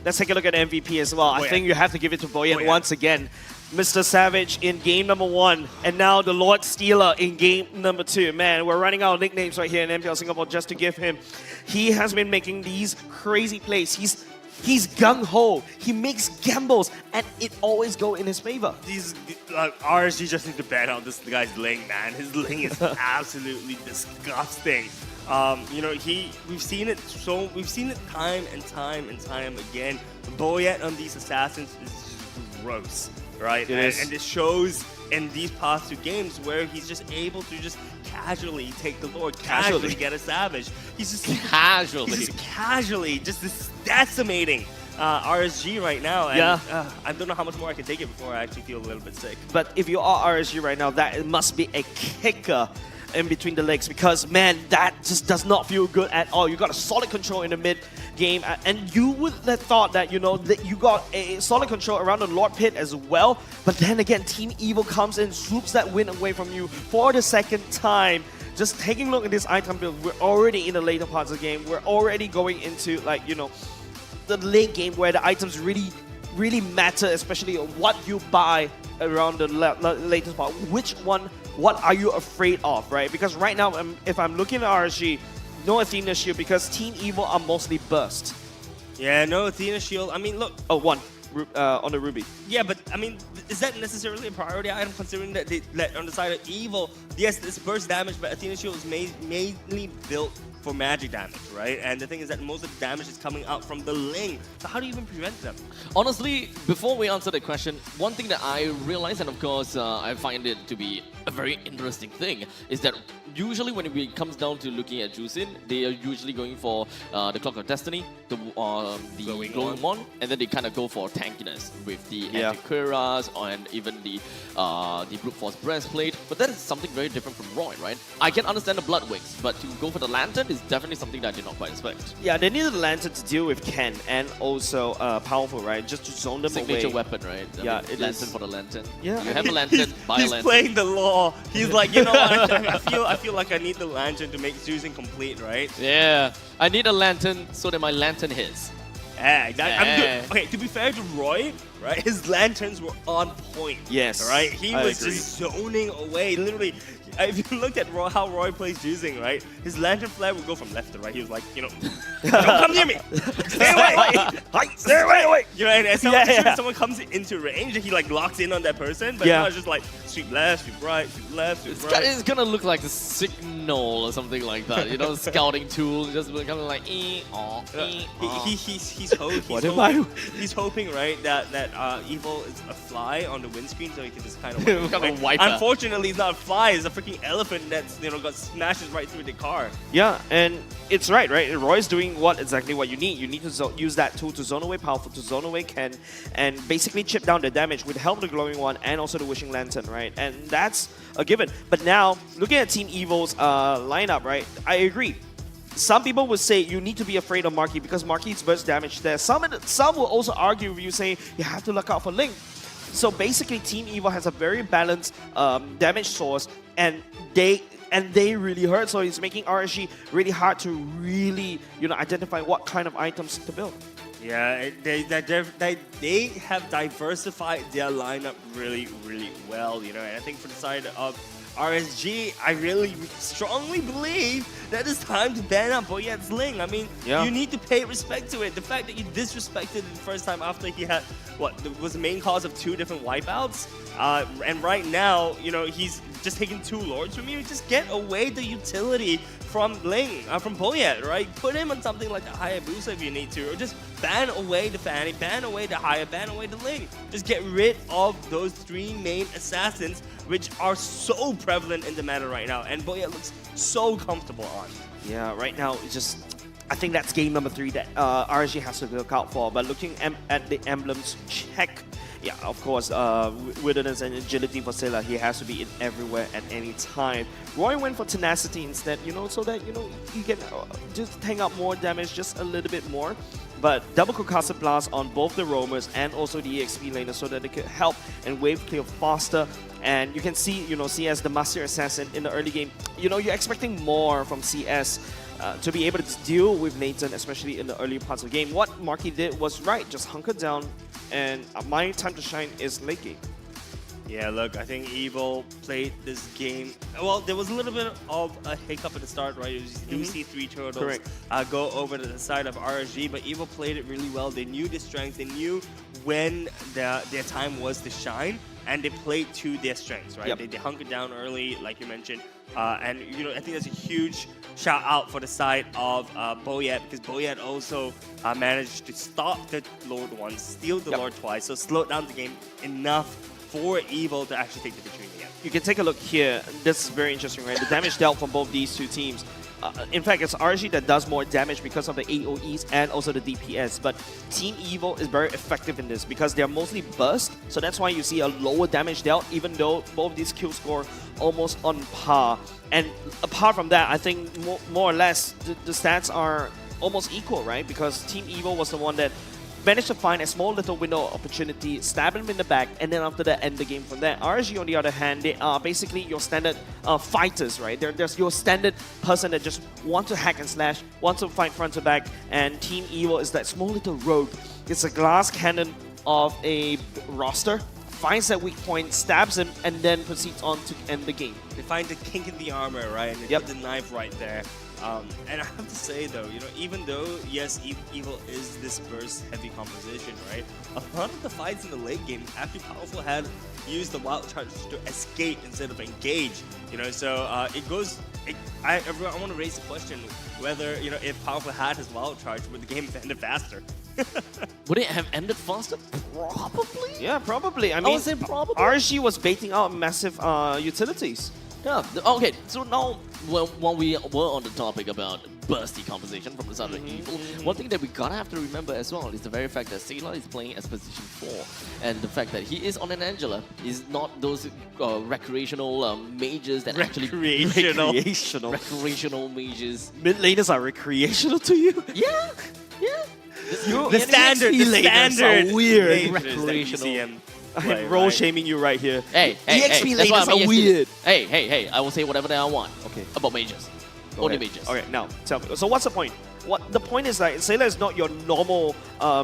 Let's take a look at MVP as well. Boyet. I think you have to give it to Boyet once again. Mr. Savage in game number 1, and now the Lord Stealer in game number 2. Man, we're running out of nicknames right here in MPL Singapore just to give him. He has been making these crazy plays. He's gung-ho. He makes gambles, and it always go in his favor. RSG just need to ban out this guy's Ling, man. His Ling is absolutely disgusting. We've seen it time and time and time again. Boyet on these assassins is just gross, right? And it shows in these past 2 games where he's just able to just casually take the Lord, casually get a Savage. He's just casually just decimating RSG right now. And, I don't know how much more I can take it before I actually feel a little bit sick. But if you are RSG right now, that must be a kicker in between the legs, because man, that just does not feel good at all. You got a solid control in the mid. game, and you would have thought that, you know, that you got a solid control around the Lord Pit as well. But then again, Team Evil comes in, swoops that win away from you for the second time. Just taking a look at this item build, we're already in the later parts of the game. We're already going into, like, you know, the late game where the items really matter, especially what you buy around the latest part. Which one, what are you afraid of, right? Because right now, if I'm looking at RSG, no Athena Shield because Team Evil are mostly burst. Yeah, no Athena Shield. I mean, look. Oh, one on the Ruby. Yeah, but I mean, is that necessarily a priority item considering that on the side of Evil, yes, it's burst damage, but Athena Shield is mainly built for magic damage, right? And the thing is that most of the damage is coming out from the Ling. So how do you even prevent them? Honestly, before we answer the question, one thing that I realize, and of course I find it to be a very interesting thing, is that usually when it comes down to looking at Juicin, they are usually going for the Clock of Destiny, the Glowing One, and then they kind of go for tankiness with the Antiquiras and even the Brute Force Breastplate. But that is something very different from Roy, right? I can understand the Blood Wings, but to go for the Lantern is definitely something that I did not quite expect. Yeah, they needed the Lantern to deal with Ken and also Powerful, right? Just to zone them Signature away. weapon, right? Yeah, it Lantern for the Lantern. Yeah. You have a Lantern, buy a He's Lantern. playing the law. He's like, you know what? I feel like I need the Lantern to make Juicing complete, right? Yeah, I need a Lantern so that my Lantern hits. Yeah, exactly. I'm good. Okay, to be fair to Roy, right, his lanterns were on point. Yes, right? He I was agree. just zoning away. Literally, if you looked at how Roy plays Juicing, right, his lantern flare would go from left to right. He was like, you know, don't come near me. Stay away. Stay away. You know, and as soon as someone comes into range, he like locks in on that person. But now it's just like sweep left, sweep right, sweep left, sweep right. It's gonna look like a signal or something like that. You know, scouting tool, just kind of like He's hoping, right, that Evil is a fly on the windscreen, so he can just kind of wipe it. Unfortunately, he's not a fly. He's a freaking elephant that's got smashes right through the car. Yeah, and it's right? Roy's doing exactly what you need. You need to use that tool to zone away Powerful, to zone away Ken, and basically chip down the damage with the help of the Glowing One and also the Wishing Lantern, right? And that's a given. But now, looking at Team Evil's lineup, right? I agree. Some people would say you need to be afraid of Marky because Marky's burst damage there. Some will also argue with you saying you have to look out for Link. So basically, Team Evil has a very balanced damage source, and they really hurt. So it's making RSG really hard to really identify what kind of items to build. Yeah, they have diversified their lineup really, really well. And I think for the side of RSG, I really strongly believe that it's time to ban out Boyet's Ling. I mean, you need to pay respect to it. The fact that you disrespected it the first time after he had, was the main cause of 2 different wipeouts. And right now, he's just taking 2 lords from you. Just get away the utility from Ling, from Boyet, right? Put him on something like the Hayabusa if you need to, or just ban away the Fanny, ban away the Haya, ban away the Ling. Just get rid of those 3 main assassins, which are so prevalent in the meta right now, and Boyet looks so comfortable on. Yeah, right now, it's just, I think that's game number 3 that RSG has to look out for. But looking at the emblems, check. Yeah, of course, wilderness and agility for Sela, he has to be in everywhere at any time. Roy went for tenacity instead, so that, you can just tank out more damage, just a little bit more. But double concussive blast on both the roamers and also the EXP laner so that they could help and wave clear faster. And you can see, CS, the Master Assassin in the early game, you're expecting more from CS to be able to deal with Nathan, especially in the early parts of the game. What Marky did was right, just hunker down, and my time to shine is late game. Yeah, look, I think Evil played this game. Well, there was a little bit of a hiccup at the start, right? You do see 3 turtles go over to the side of RSG, but Evil played it really well. They knew their strengths. They knew when their time was to shine, and they played to their strengths, right? They hunkered down early, like you mentioned. And, I think that's a huge shout out for the side of Boyet, because Boyet also managed to stop the Lord once, steal the Lord twice, so slow down the game enough for Evil to actually take the victory in the end. You can take a look here. This is very interesting, right? The damage dealt from both these 2 teams. In fact, it's RSG that does more damage because of the AoEs and also the DPS. But Team Evil is very effective in this because they're mostly burst. So that's why you see a lower damage dealt, even though both these kill score almost on par. And apart from that, I think more or less the stats are almost equal, right? Because Team Evil was the one that managed to find a small little window of opportunity, stab him in the back, and then after that, end the game from there. RSG, on the other hand, they are basically your standard fighters, right? They're just your standard person that just want to hack and slash, want to fight front to back, and Team Evil is that small little rogue. It's a glass cannon of a roster, finds that weak point, stabs him, and then proceeds on to end the game. They find the kink in the armor, right? And they put the knife right there. And I have to say though, even though, yes, Evil is this burst-heavy composition, right? A lot of the fights in the late game, actually Powerful had used the wild charge to escape instead of engage, so it goes... I want to raise the question whether, if Powerful had his wild charge, would the game have ended faster? Would it have ended faster? Probably. Yeah, probably. I would say probably. RSG was baiting out massive utilities. Yeah, okay, so now when we were on the topic about bursty composition from the side of Evil, one thing that we gotta have to remember as well is the very fact that Sailor is playing as position 4, and the fact that he is on an Angela is not those recreational mages that actually... Recreational mages. Mid laners are recreational to you? Yeah, yeah. The standards are weird. Recreational. I'm role shaming you right here. Hey, EXP laners are weird. Hey, I will say whatever that I want. Okay. About mages. Only mages. Okay, now tell me. So what's the point? The point is that Sailor is not your normal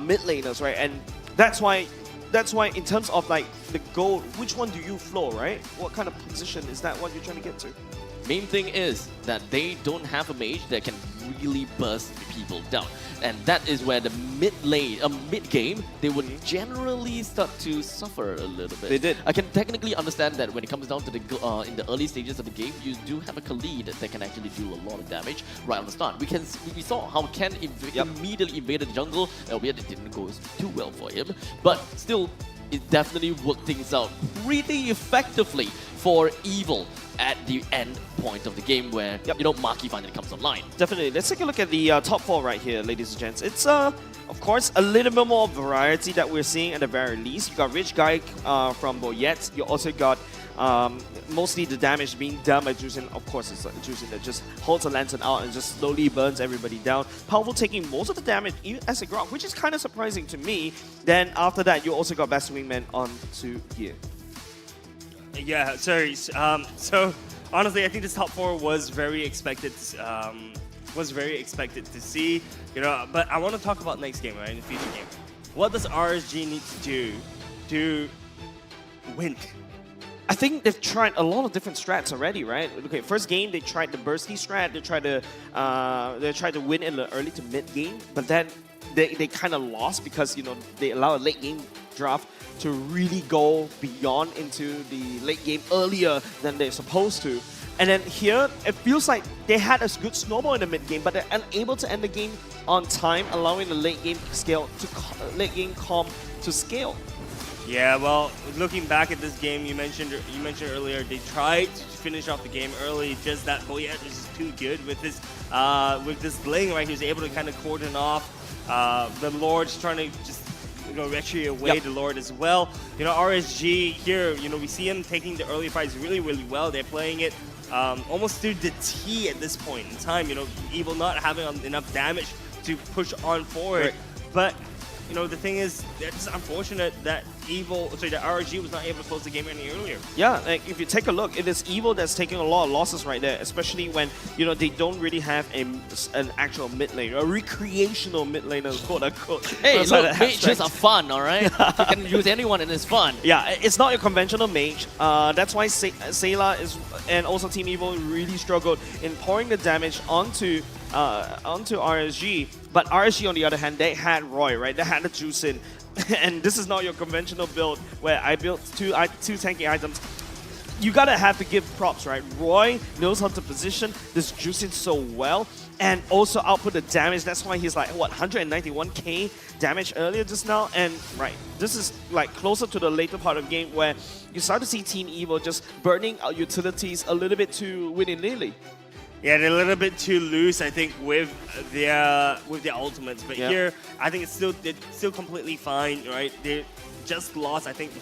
mid laners, right? And that's why in terms of like the goal, which one do you floor, right? What kind of position is that what you're trying to get to? Main thing is that they don't have a mage that can really burst people down. And that is where the mid game, they would generally start to suffer a little bit. They did. I can technically understand that when it comes down to the in the early stages of the game, you do have a Khalid that can actually do a lot of damage right on the start. We saw how Ken immediately invaded the jungle, albeit it didn't go too well for him, but still, it definitely worked things out pretty effectively for Evil at the end point of the game where, Maki finally comes online. Definitely. Let's take a look at the top 4 right here, ladies and gents. It's, of course, a little bit more variety that we're seeing at the very least. You got Rich Guy from Boyette. You also got mostly the damage being done by Juicin. Of course, it's Juicin that just holds a lantern out and just slowly burns everybody down. Powerful taking most of the damage as a Grok, which is kind of surprising to me. Then after that, you also got Best Wingman onto gear. Yeah, sorry. So honestly, I think this top 4 was very expected. Was very expected to see, But I want to talk about next game, right? In the future game, what does RSG need to do to win? I think they've tried a lot of different strats already, right? Okay, first game they tried the bursty strat. They tried to win in the early to mid game, but then they kind of lost because they allow a late game draft to really go beyond into the late game earlier than they're supposed to. And then here, it feels like they had a good snowball in the mid game, but they're unable to end the game on time, allowing the late game comp to scale. Yeah, well, looking back at this game, you mentioned earlier they tried to finish off the game early. Just that Boyette is just too good with this Bling, right? He was able to kind of cordon off the Lord's trying to just retry away the Lord as well. RSG here, we see him taking the early fights really, really well. They're playing it almost through the T at this point in time. Evil not having enough damage to push on forward, but. The thing is, it's unfortunate that that RSG was not able to close the game any earlier. Yeah, like if you take a look, it is Evil that's taking a lot of losses right there, especially when, they don't really have an actual mid laner, a recreational mid laner, quote unquote. Hey, look, mages are fun, alright? You can use anyone and it's fun. Yeah, it's not your conventional mage. That's why Sayla and also Team Evil really struggled in pouring the damage onto RSG. But RSG, on the other hand, they had Roy, right? They had the Juicin. And this is not your conventional build where I built two tanky items. You gotta have to give props, right? Roy knows how to position this Juicin so well and also output the damage. That's why he's like, what, 191k damage earlier just now? And this is like closer to the later part of the game where you start to see Team Evil just burning out utilities a little bit too willy-nilly. Yeah, they're a little bit too loose, I think, with their ultimates. But here, I think it's still completely fine, right? They just lost, I think, the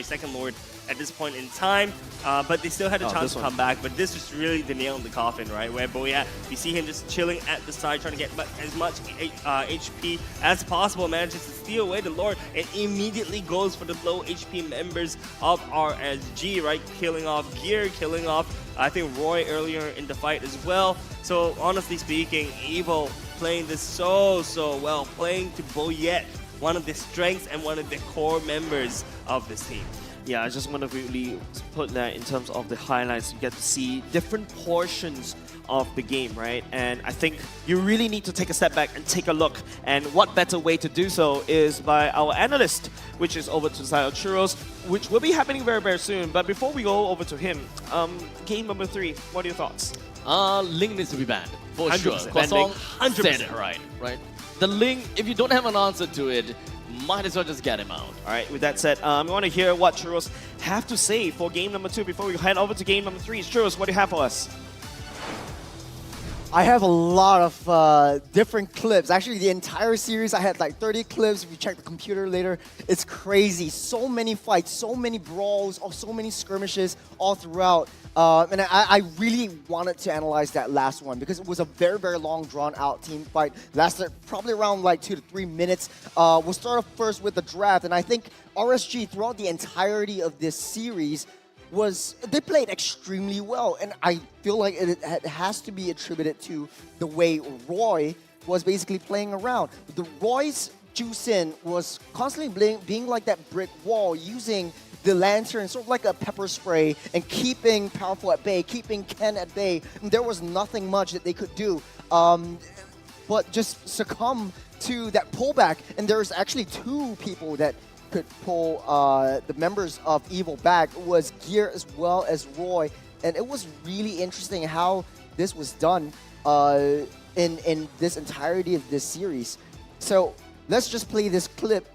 second Lord at this point in time, but they still had a chance this to one. come back. But this was really the nail in the coffin, right? Where Boyette, you see him just chilling at the side, trying to get as much HP as possible, manages to steal away the Lord, and immediately goes for the low HP members of RSG, right? Killing off Gear, killing off, I think, Roy earlier in the fight as well. So honestly speaking, Evil playing this so well, playing to Boyette, one of the strengths and one of the core members of this team. Yeah, I just want to really put that in terms of the highlights. You get to see different portions of the game, right? And I think you really need to take a step back and take a look. And what better way to do so is by our analyst, which is over to the side of Churros, which will be happening very, very soon. But before we go over to him, game number 3, what are your thoughts? Link needs to be banned, for 100%. sure. Kwasong 100%. said it right? The Link, if you don't have an answer to it, might as well just get him out. All right, with that said, we want to hear what Churros have to say for game number 2 before we head over to game number 3. Churros, what do you have for us? I have a lot of different clips. Actually, the entire series, I had like 30 clips. If you check the computer later, it's crazy. So many fights, so many brawls, so many skirmishes all throughout. And I really wanted to analyze that last one because it was a very, very long, drawn-out team fight. Lasted probably around like 2 to 3 minutes. We'll start off first with the draft, and I think RSG throughout the entirety of this series they played extremely well, and I feel like it has to be attributed to the way Roy was basically playing around. The Roy's Juicin was constantly being like that brick wall, using the lantern sort of like a pepper spray and keeping Powerful at bay, keeping Ken at bay. And there was nothing much that they could do but just succumb to that pullback. And there's actually 2 people that could pull the members of Evil back. It was Gear as well as Roy, and it was really interesting how this was done in this entirety of this series. So let's just play this clip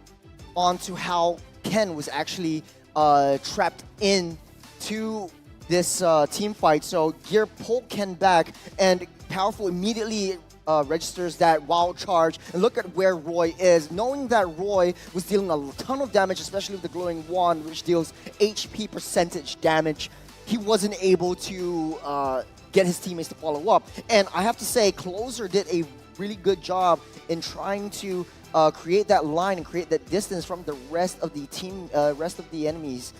onto how Ken was actually trapped into this team fight. So Gear pulled Ken back, and Powerful immediately registers that wild charge, and look at where Roy is, knowing that Roy was dealing a ton of damage, especially with the glowing wand, which deals HP percentage damage. He wasn't able to get his teammates to follow up, and I have to say, Closer did a really good job in trying to create that line and create that distance from the rest of the team, rest of the enemies,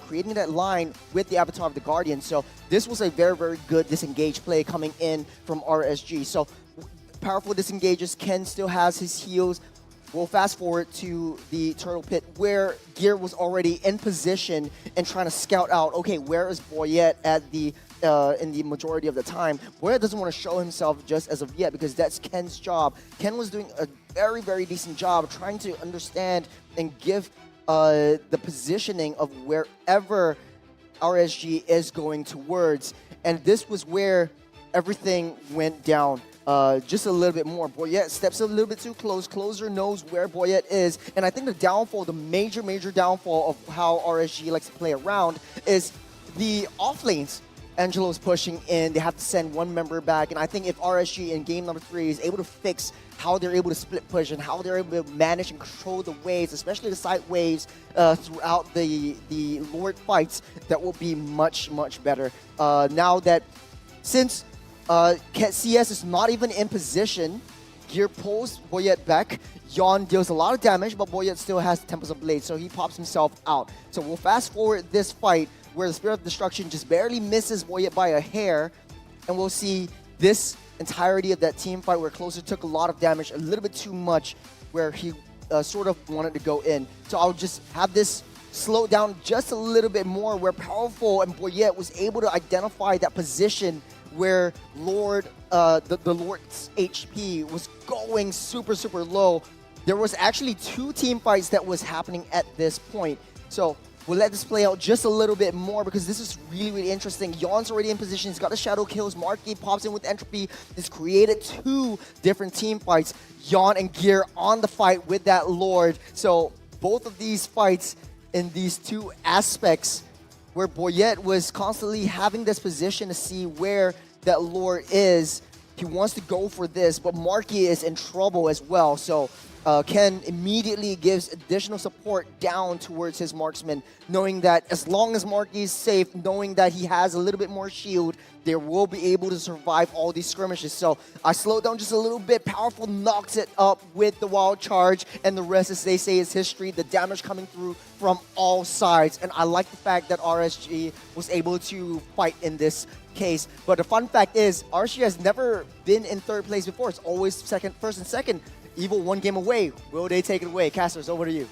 creating that line with the Avatar of the Guardian. So this was a very, very good disengage play coming in from RSG. So Powerful disengages. Ken still has his heals. We'll fast forward to the Turtle Pit where Gear was already in position and trying to scout out, okay, where is Boyette at the in the majority of the time. Boyette doesn't want to show himself just as of yet because that's Ken's job. Ken was doing a very, very decent job trying to understand and give the positioning of wherever RSG is going towards. And this was where everything went down just a little bit more. Boyette steps a little bit too close. Closer knows where Boyette is. And I think the downfall, the major, major downfall of how RSG likes to play around is the off lanes. Angelo's pushing in. They have to send one member back. And I think if RSG in game number 3 is able to fix how they're able to split push and how they're able to manage and control the waves, especially the side waves throughout the Lord fights, that will be much, much better. Now that since CS is not even in position, Gear pulls Boyette back. Yon deals a lot of damage, but Boyette still has Tempest of Blade, so he pops himself out. So we'll fast forward this fight where the Spirit of Destruction just barely misses Boyette by a hair, and we'll see this entirety of that team fight where Closer took a lot of damage, a little bit too much, where he sort of wanted to go in. So I'll just have this slow down just a little bit more, where Powerful and Boyette was able to identify that position where Lord, the Lord's HP was going super, super low. There was actually 2 team fights that was happening at this point. So we'll let this play out just a little bit more because this is really, really interesting. Yon's already in position. He's got the shadow kills. Marky pops in with Entropy. It's created 2 different team fights. Yon and Gear on the fight with that Lord. So both of these fights in these 2 aspects where Boyette was constantly having this position to see where that Lord is. He wants to go for this, but Marky is in trouble as well. So Ken immediately gives additional support down towards his marksman, knowing that as long as Marky is safe, knowing that he has a little bit more shield, they will be able to survive all these skirmishes. So I slowed down just a little bit. Powerful knocks it up with the wild charge, and the rest, as they say, is history. The damage coming through from all sides, and I like the fact that RSG was able to fight in this case. But the fun fact is, RSG has never been in third place before. It's always first and second. Evil one game away. Will they take it away? Casters, over to you.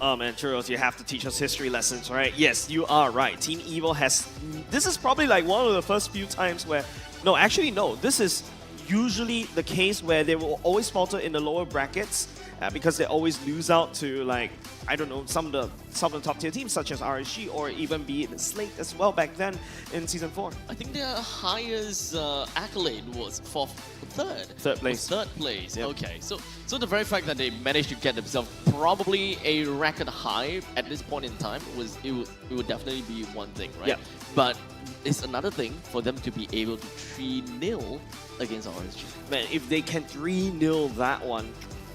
Oh man, Churros, you have to teach us history lessons, right? Yes, you are right. Team Evil has... This is probably like one of the first few times where... No, actually no. This is usually the case where they will always falter in the lower brackets because they always lose out to, like, I don't know, some of the top tier teams such as RSG or even be it Slate as well back then in Season 4. I think their highest accolade was for third. Third place. Third place, Yep. okay. So the very fact that they managed to get themselves probably a record high at this point in time it would definitely be one thing, right? Yep. But it's another thing for them to be able to 3-0 against RSG. Man, if they can 3-0 that one,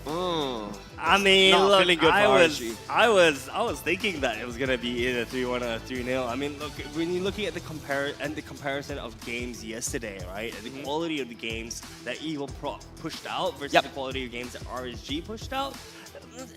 I mean, not look, feeling good I for was, RSG. I was thinking that it was gonna be either 3-1 or 3-0. I mean, look, when you're looking at the comparison of games yesterday, right, and the quality of the games that Evil pushed out versus the quality of games that RSG pushed out,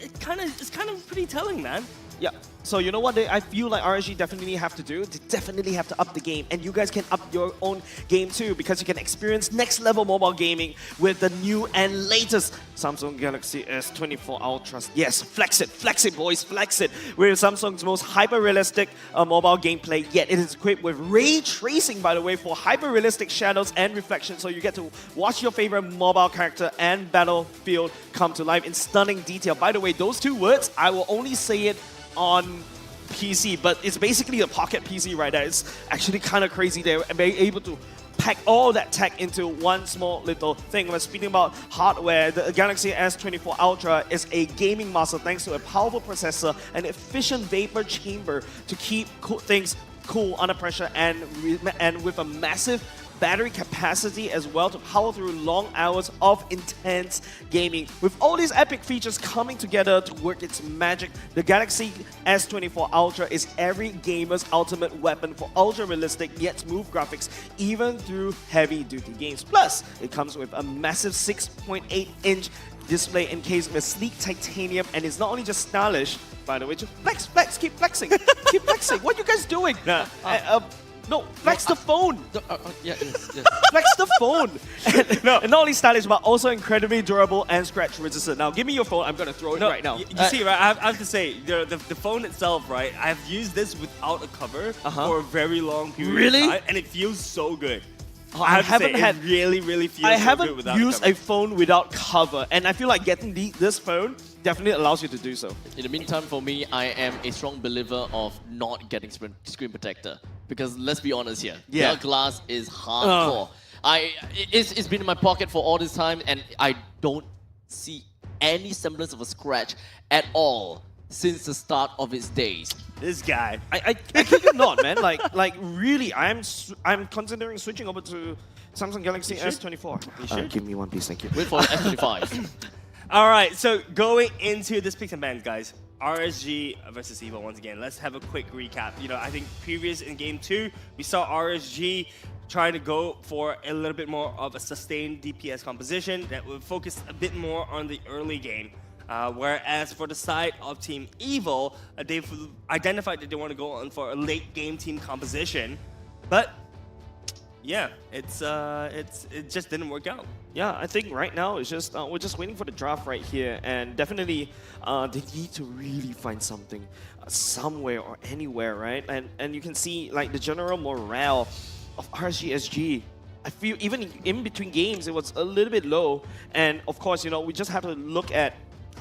it's kind of pretty telling, man. Yeah. So you know what I feel like RSG definitely have to do? They definitely have to up the game. And you guys can up your own game too, because you can experience next level mobile gaming with the new and latest Samsung Galaxy S24 Ultra. Yes, flex it boys, flex it. With Samsung's most hyper-realistic mobile gameplay yet. It is equipped with ray tracing, by the way, for hyper-realistic shadows and reflections. So you get to watch your favorite mobile character and battlefield come to life in stunning detail. By the way, those two words, I will only say it on PC, but it's basically a pocket PC right there. It's actually kind of crazy they're able to pack all that tech into one small little thing. When speaking about hardware, the Galaxy S24 Ultra is a gaming master thanks to a powerful processor and efficient vapor chamber to keep things cool under pressure, and with a massive battery capacity as well to power through long hours of intense gaming. With all these epic features coming together to work its magic, the Galaxy S24 Ultra is every gamer's ultimate weapon for ultra-realistic yet smooth graphics, even through heavy-duty games. Plus, it comes with a massive 6.8-inch display encased with sleek titanium, and it's not only just stylish, by the way, just flex, keep flexing, keep flexing. What are you guys doing? No, flex the phone. Yes. Flex the phone. And not only stylish, but also incredibly durable and scratch resistant. Now, give me your phone. I'm gonna throw it right now. You see, right? I have to say, the phone itself, right? I've used this without a cover for a very long period of time, and it feels so good. I haven't had it really feels so good without used a cover. a phone without cover, and I feel like getting this phone definitely allows you to do so. In the meantime, for me, I am a strong believer of not getting screen protector. Because let's be honest here, the glass is hardcore. It's been in my pocket for all this time, and I don't see any semblance of a scratch at all since the start of its days. This guy. I kid you not, man. Like really, I'm considering switching over to Samsung Galaxy S24. You should. Give me one piece, thank you. Wait for the S25. All right, so going into this picks and bans, guys. RSG versus Evil once again. Let's have a quick recap. You know, I think previous in Game 2, we saw RSG trying to go for a little bit more of a sustained DPS composition that would focus a bit more on the early game. Whereas for the side of Team Evil, they've identified that they want to go on for a late game team composition. But yeah, it just didn't work out. Yeah, I think right now it's just we're just waiting for the draft right here, and definitely they need to really find something somewhere or anywhere, right? And you can see like the general morale of RSG. I feel even in between games it was a little bit low, and of course, you know, we just have to look at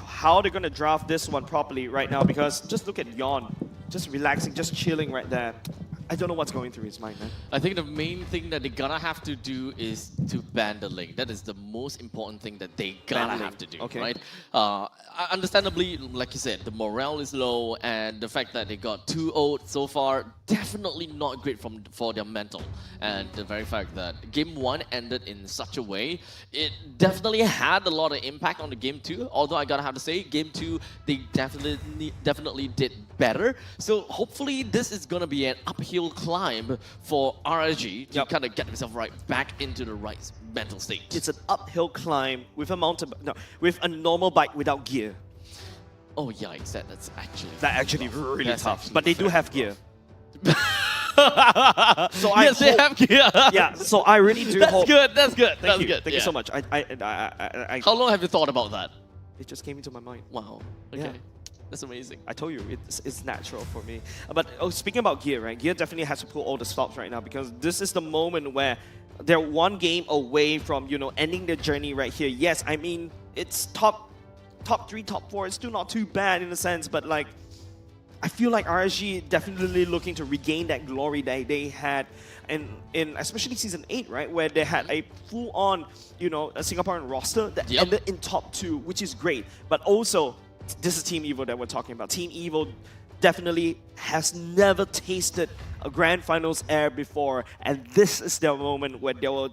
how they're gonna draft this one properly right now, because just look at Yon, just relaxing, just chilling right there. I don't know what's going through his mind, man. I think the main thing that they're gonna have to do is to ban the link. That is the most important thing that they gonna have to do, okay. right? understandably, like you said, the morale is low, and the fact that they got 2-0 so far, definitely not great for their mental. And the very fact that Game 1 ended in such a way, it definitely had a lot of impact on the Game 2. Although I gotta have to say, Game 2, they definitely did better. So hopefully this is gonna be an uphill climb for RSG to kind of get themselves right back into the right mental state. It's an uphill climb with a normal bike without gear. Oh yikes, that's actually really That's tough. actually But they do very have gear. So yes, they have gear. Yeah, so I really do That's hope. good. That's good. Thank That's you. good. Thank you so much. How long have you thought about that? It just came into my mind. Wow. Okay. Yeah. That's amazing. I told you, it's natural for me. But speaking about gear, right? Gear definitely has to pull all the stops right now because this is the moment where they're one game away from, ending their journey right here. Yes, I mean, it's top 3, top 4. It's still not too bad in a sense, but like, I feel like RSG definitely looking to regain that glory that they had in especially Season 8, right? Where they had a full-on, a Singaporean roster that ended in top 2, which is great. But also, this is Team Evo that we're talking about. Team Evo definitely has never tasted a Grand Finals air before, and this is their moment where they will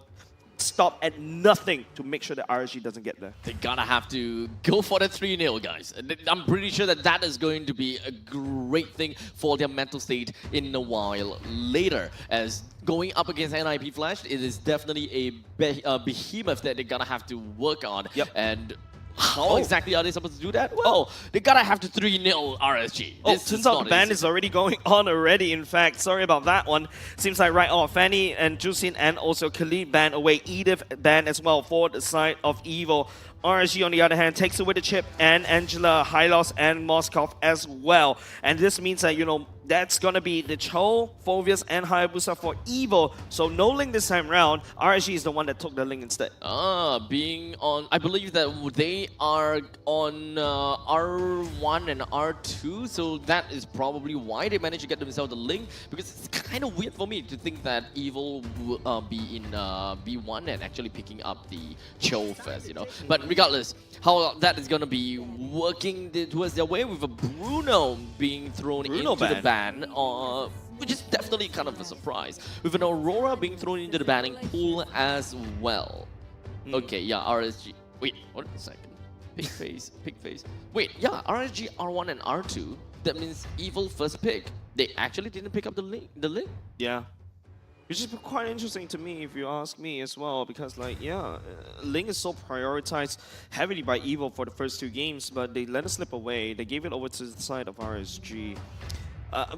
stop at nothing to make sure that RSG doesn't get there. They're gonna have to go for the 3-0, guys. And I'm pretty sure that is going to be a great thing for their mental state in a while later. As going up against NIP Flash, it is definitely a behemoth that they're gonna have to work on. And how exactly are they supposed to do that? Well, they gotta have to 3-0 RSG. Turns out the ban is already going on already, in fact. Sorry about that one. Seems like right off, Fanny and Jusin and also Khalid ban away. Edith ban as well for the side of Evo. RSG, on the other hand, takes away the chip and Angela, Hylos, and Moskov as well. And this means that, that's going to be the Cho, Phobius, and Hayabusa for Evo. So no Link this time round. RSG is the one that took the Link instead. Being on... I believe that they are on R1 and R2, so that is probably why they managed to get themselves the Link, because it's kind of weird for me to think that Evo will be in B1 and actually picking up the Cho first, But regardless, how that is going to be working towards their way with a Bruno being thrown into the ban, which is definitely kind of a surprise, with an Aurora being thrown into the banning pool as well. Okay, yeah, RSG. Wait, what a second. Pig face. Wait, yeah, RSG R1 and R2. That means Evil first pick. They actually didn't pick up the link. Yeah. Which is quite interesting to me, if you ask me as well, because Ling is so prioritized heavily by Evo for the first 2 games, but they let it slip away. They gave it over to the side of RSG.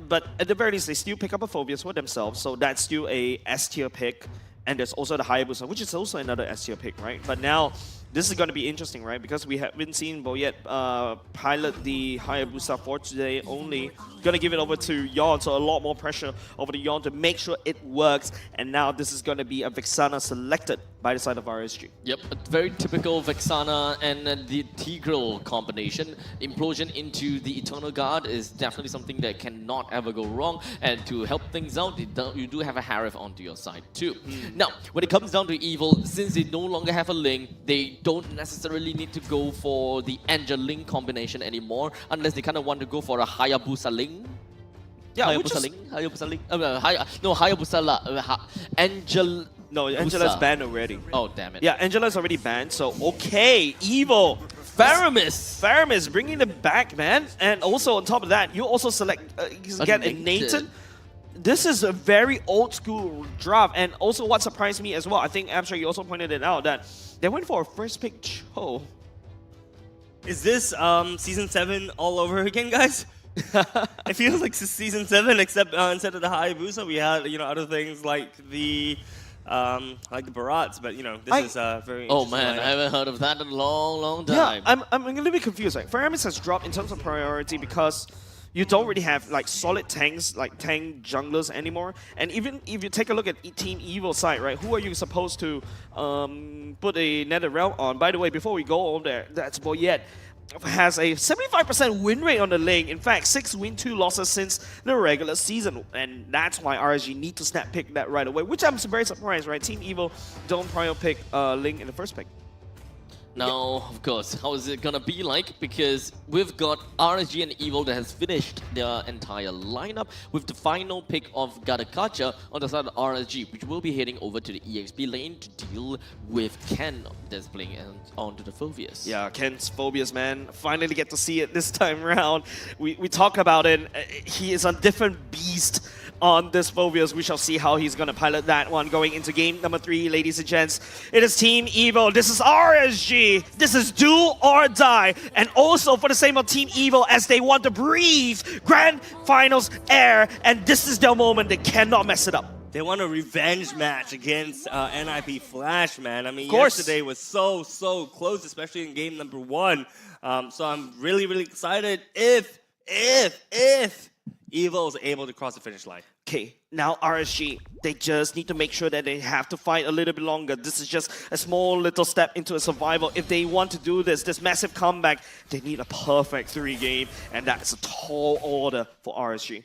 But at the very least, they still pick up a Phobius for themselves, so that's still a S-tier pick. And there's also the Hayabusa, which is also another S-tier pick, right? But now, this is going to be interesting, right? Because we haven't seen Boyet pilot the Hayabusa for today only. Going to give it over to Yon, so a lot more pressure over to Yon to make sure it works. And now this is going to be a Vexana selected by the side of RSG. Yep, a very typical Vexana and the Tigreal combination. Implosion into the Eternal Guard is definitely something that cannot ever go wrong. And to help things out, you do have a Harif onto your side too. Now, when it comes down to Evil, since they no longer have a Link, they don't necessarily need to go for the Angel-Link combination anymore, unless they kind of want to go for a Hayabusa-Link. Yeah, Hayabusa-Link? Hayabusa-Link? Hayabusa-La. Angel... No, Angela's banned already. Oh, damn it. Yeah, Angela's already banned, so okay, Evo. Faramis bringing them back, man. And also on top of that, you also select, get a Nathan. This is a very old school draft, and also what surprised me as well, I think Abstract, you also pointed it out, that they went for a first pick Cho. Is this Season 7 all over again, guys? It feels like Season 7, except instead of the Hayabusa, we had other things like the Barats, but this is very. Oh man, I haven't heard of that in a long time. Yeah, I'm a little bit confused. Like Faramis has dropped in terms of priority because you don't really have like solid tanks, like tank junglers anymore. And even if you take a look at Team Evil side, right, who are you supposed to put a Nether Realm on? By the way, before we go on there, that's Boyet has a 75% win rate on the lane. In fact, 6 win, 2 losses since the regular season. And that's why RSG need to snap pick that right away, which I'm very surprised, right? Team Evo don't prior pick Link in the first pick. Now, of course, how is it gonna be like? Because we've got RSG and Evil that has finished their entire lineup with the final pick of Gadakacha on the side of RSG, which will be heading over to the EXP lane to deal with Ken that's playing onto the Phobias. Yeah, Ken's Phobias, man. Finally get to see it this time around. We talk about it. He is a different beast on this Phobias. We shall see how he's going to pilot that one going into game number 3, ladies and gents. It is Team Evil. This is RSG. This is do or die. And also for the same of Team Evil, as they want to breathe Grand Finals air. And this is their moment. They cannot mess it up. They want a revenge match against NIP Flash, man. I mean, Of course. yesterday was so close, especially in game number 1. So I'm really excited if Evil is able to cross the finish line. Okay, now RSG, they just need to make sure that they have to fight a little bit longer. This is just a small little step into a survival. If they want to do this massive comeback, they need a perfect 3 game, and that's a tall order for RSG.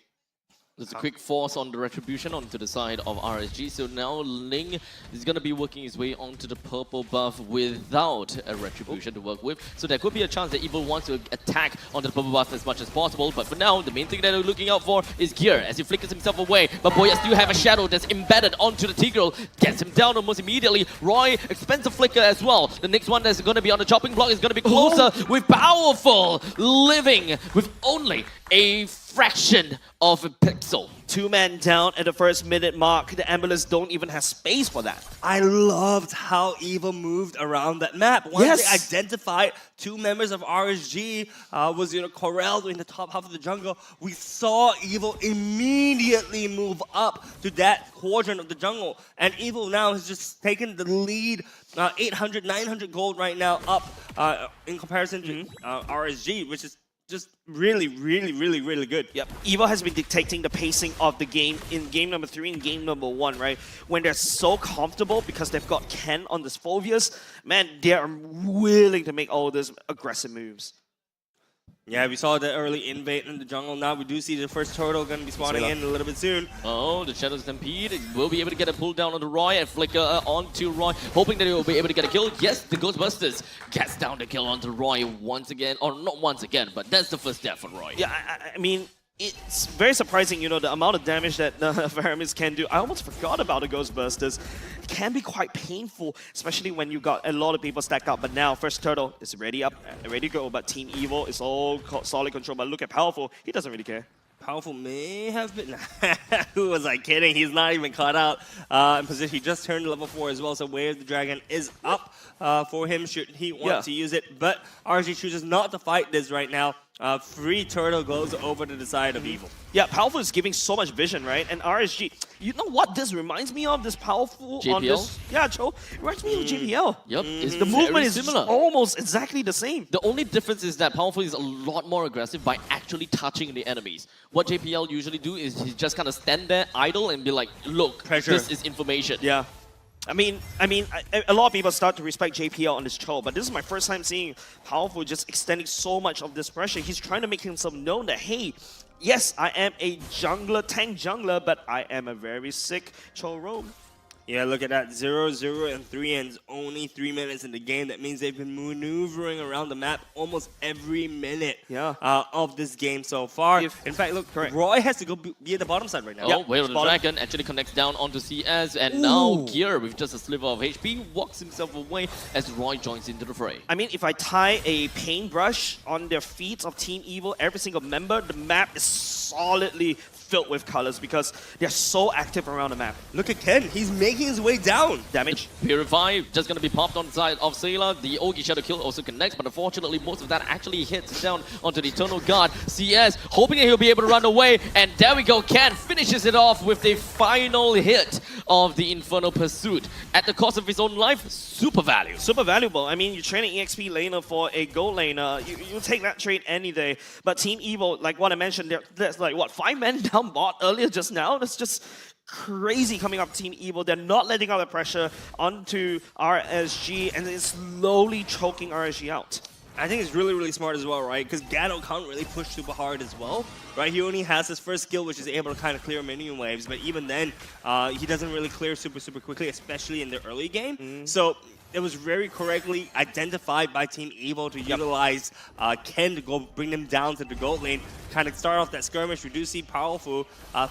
There's a quick force on the Retribution onto the side of RSG. So now Ling is going to be working his way onto the purple buff without a Retribution to work with. So there could be a chance that Evil wants to attack onto the purple buff as much as possible. But for now, the main thing that they're looking out for is Gear as he flickers himself away. But Boya still have a shadow that's embedded onto the Tigreal. Gets him down almost immediately. Roy, expensive flicker as well. The next one that's going to be on the chopping block is going to be closer with Powerful living with only a fraction of a pixel. 2 men down at the first minute mark. The ambulance don't even have space for that. I loved how Evil moved around that map. Once Yes. they identified 2 members of RSG was corralled in the top half of the jungle, we saw Evil immediately move up to that quadrant of the jungle. And Evil now has just taken the lead, 800, 900 gold right now up in comparison to RSG, which is just really good. Yep. Evil has been dictating the pacing of the game in game number 3 and game number 1, right? When they're so comfortable because they've got Ken on this Phobias, man, they are willing to make all these aggressive moves. Yeah, we saw the early invade in the jungle. Now we do see the first turtle going to be spawning in a little bit soon. Oh, the Shadow Stampede will be able to get a pull down on the Roy and flicker onto Roy, hoping that he will be able to get a kill. Yes, the Ghostbusters gets down the kill onto Roy once again, or not once again, but that's the first death for Roy. Yeah, I mean, it's very surprising, the amount of damage that the Varamis can do. I almost forgot about the Ghostbusters. It can be quite painful, especially when you got a lot of people stacked up. But now, first turtle is ready up, ready to go. But Team Evil is all solid control. But look at Powerful. He doesn't really care. Powerful may have been... Who was I kidding? He's not even caught out in position. He just turned level 4 as well, so Wave the Dragon is up for him should he want to use it. But RSG chooses not to fight this right now. Free turtle goes over to the side of Evil. Yeah, Powerful is giving so much vision, right? And RSG, you know what this reminds me of? This Powerful JPL? on this... Yeah, Cho. It reminds me of JPL. Yep, it's The movement is similar. almost exactly the same. The only difference is that Powerful is a lot more aggressive by actually touching the enemies. What JPL usually do is he just kind of stand there idle and be like, look, this is information. Yeah. I mean, a lot of people start to respect JPL on this show, but this is my first time seeing Powerful just extending so much of this pressure. He's trying to make himself known that, hey, yes, I am a jungler, tank jungler, but I am a very sick Cho roam. Yeah, look at that. 0-0 and 3 ends. Only 3 minutes in the game. That means they've been maneuvering around the map almost every minute of this game so far. In fact, look, Roy has to go be at the bottom side right now. Oh, Whittled the Dragon actually connects down onto CS, and now Gear, with just a sliver of HP, walks himself away as Roy joins into the fray. I mean, if I tie a paintbrush on their feet of Team Evil, every single member, the map is solidly filled with colors because they're so active around the map. Look at Ken. He's making his way down. Damage. Purify just going to be popped on the side of Sailor. The Ogi Shadow Kill also connects, but unfortunately most of that actually hits down onto the Eternal Guard. CS hoping that he'll be able to run away, and there we go. Ken finishes it off with the final hit of the Infernal Pursuit. At the cost of his own life, super value. Super valuable. I mean, you train an EXP laner for a gold laner. You take that trade any day. But Team Evil, like what I mentioned, there's like, what, 5 men down bot earlier just now? That's just crazy coming up Team Evil. They're not letting out the pressure onto RSG, and it's slowly choking RSG out. I think it's really smart as well, right? Because Gato can't really push super hard as well, right? He only has his first skill, which is able to kind of clear minion waves, but even then, he doesn't really clear super quickly, especially in the early game. So it was very correctly identified by Team Evil to utilize Ken to go bring them down to the gold lane. Kind of start off that skirmish. We do see Powerful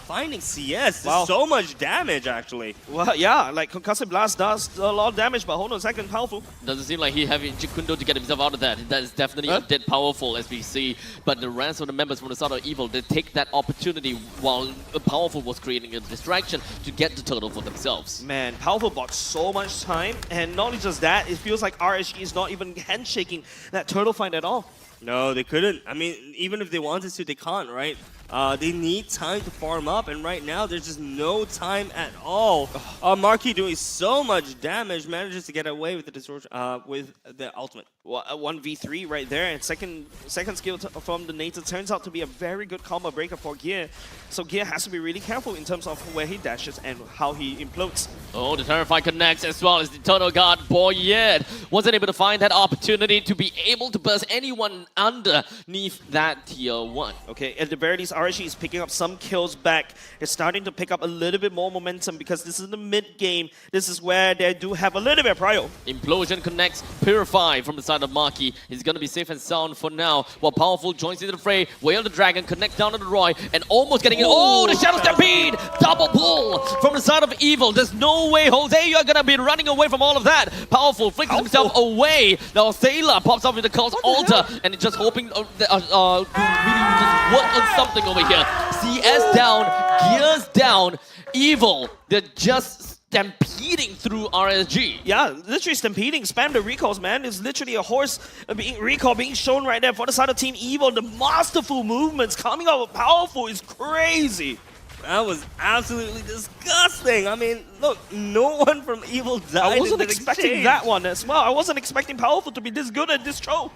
finding CS. Wow. So much damage, actually. Well, yeah, like Concussive Blast does a lot of damage, but hold on a second, Powerful. Doesn't seem like he having Jikundo to get himself out of that. That is definitely a dead Powerful, as we see. But the rest of the members from the side of Evil, they take that opportunity while Powerful was creating a distraction to get the turtle for themselves. Man, Powerful bought so much time, and not only just that, it feels like RSG is not even handshaking that turtle fight at all. No, they couldn't. I mean, even if they wanted to, they can't, right? They need time to farm up, and right now there's just no time at all. Marquis doing so much damage, manages to get away with the distortion, with the ultimate. 1v3 right there, and second skill from the Nature turns out to be a very good combo breaker for Gear. So Gear has to be really careful in terms of where he dashes and how he implodes. Oh, the Terrify connects as well as the Eternal Guard. Boyet wasn't able to find that opportunity to be able to burst anyone underneath that tier 1. Okay, at the very least, RSG is picking up some kills back. They're starting to pick up a little bit more momentum because this is the mid game. This is where they do have a little bit of prio. Implosion connects Purify from the side of Maki. He's going to be safe and sound for now, while Powerful joins into the fray. Whale the Dragon connects down to the Roy and almost getting it. Oh, the Shadow Stampede! Double pull from the side of Evil. There's no way, Jose, you're going to be running away from all of that. Powerful flicks himself away. Now Sailor pops up with the Cult's Altar and just hoping really just work on something over here. CS down, Gears down. Evil, they're just stampeding through RSG. Yeah, literally stampeding. Spam the recalls, man. It's literally a horse recall being shown right there for the side of Team Evil. The masterful movements coming out of Powerful is crazy. That was absolutely disgusting. I mean, look, no one from Evil died. I wasn't in the expecting exchange. that one as well. I wasn't expecting Powerful to be this good at this show.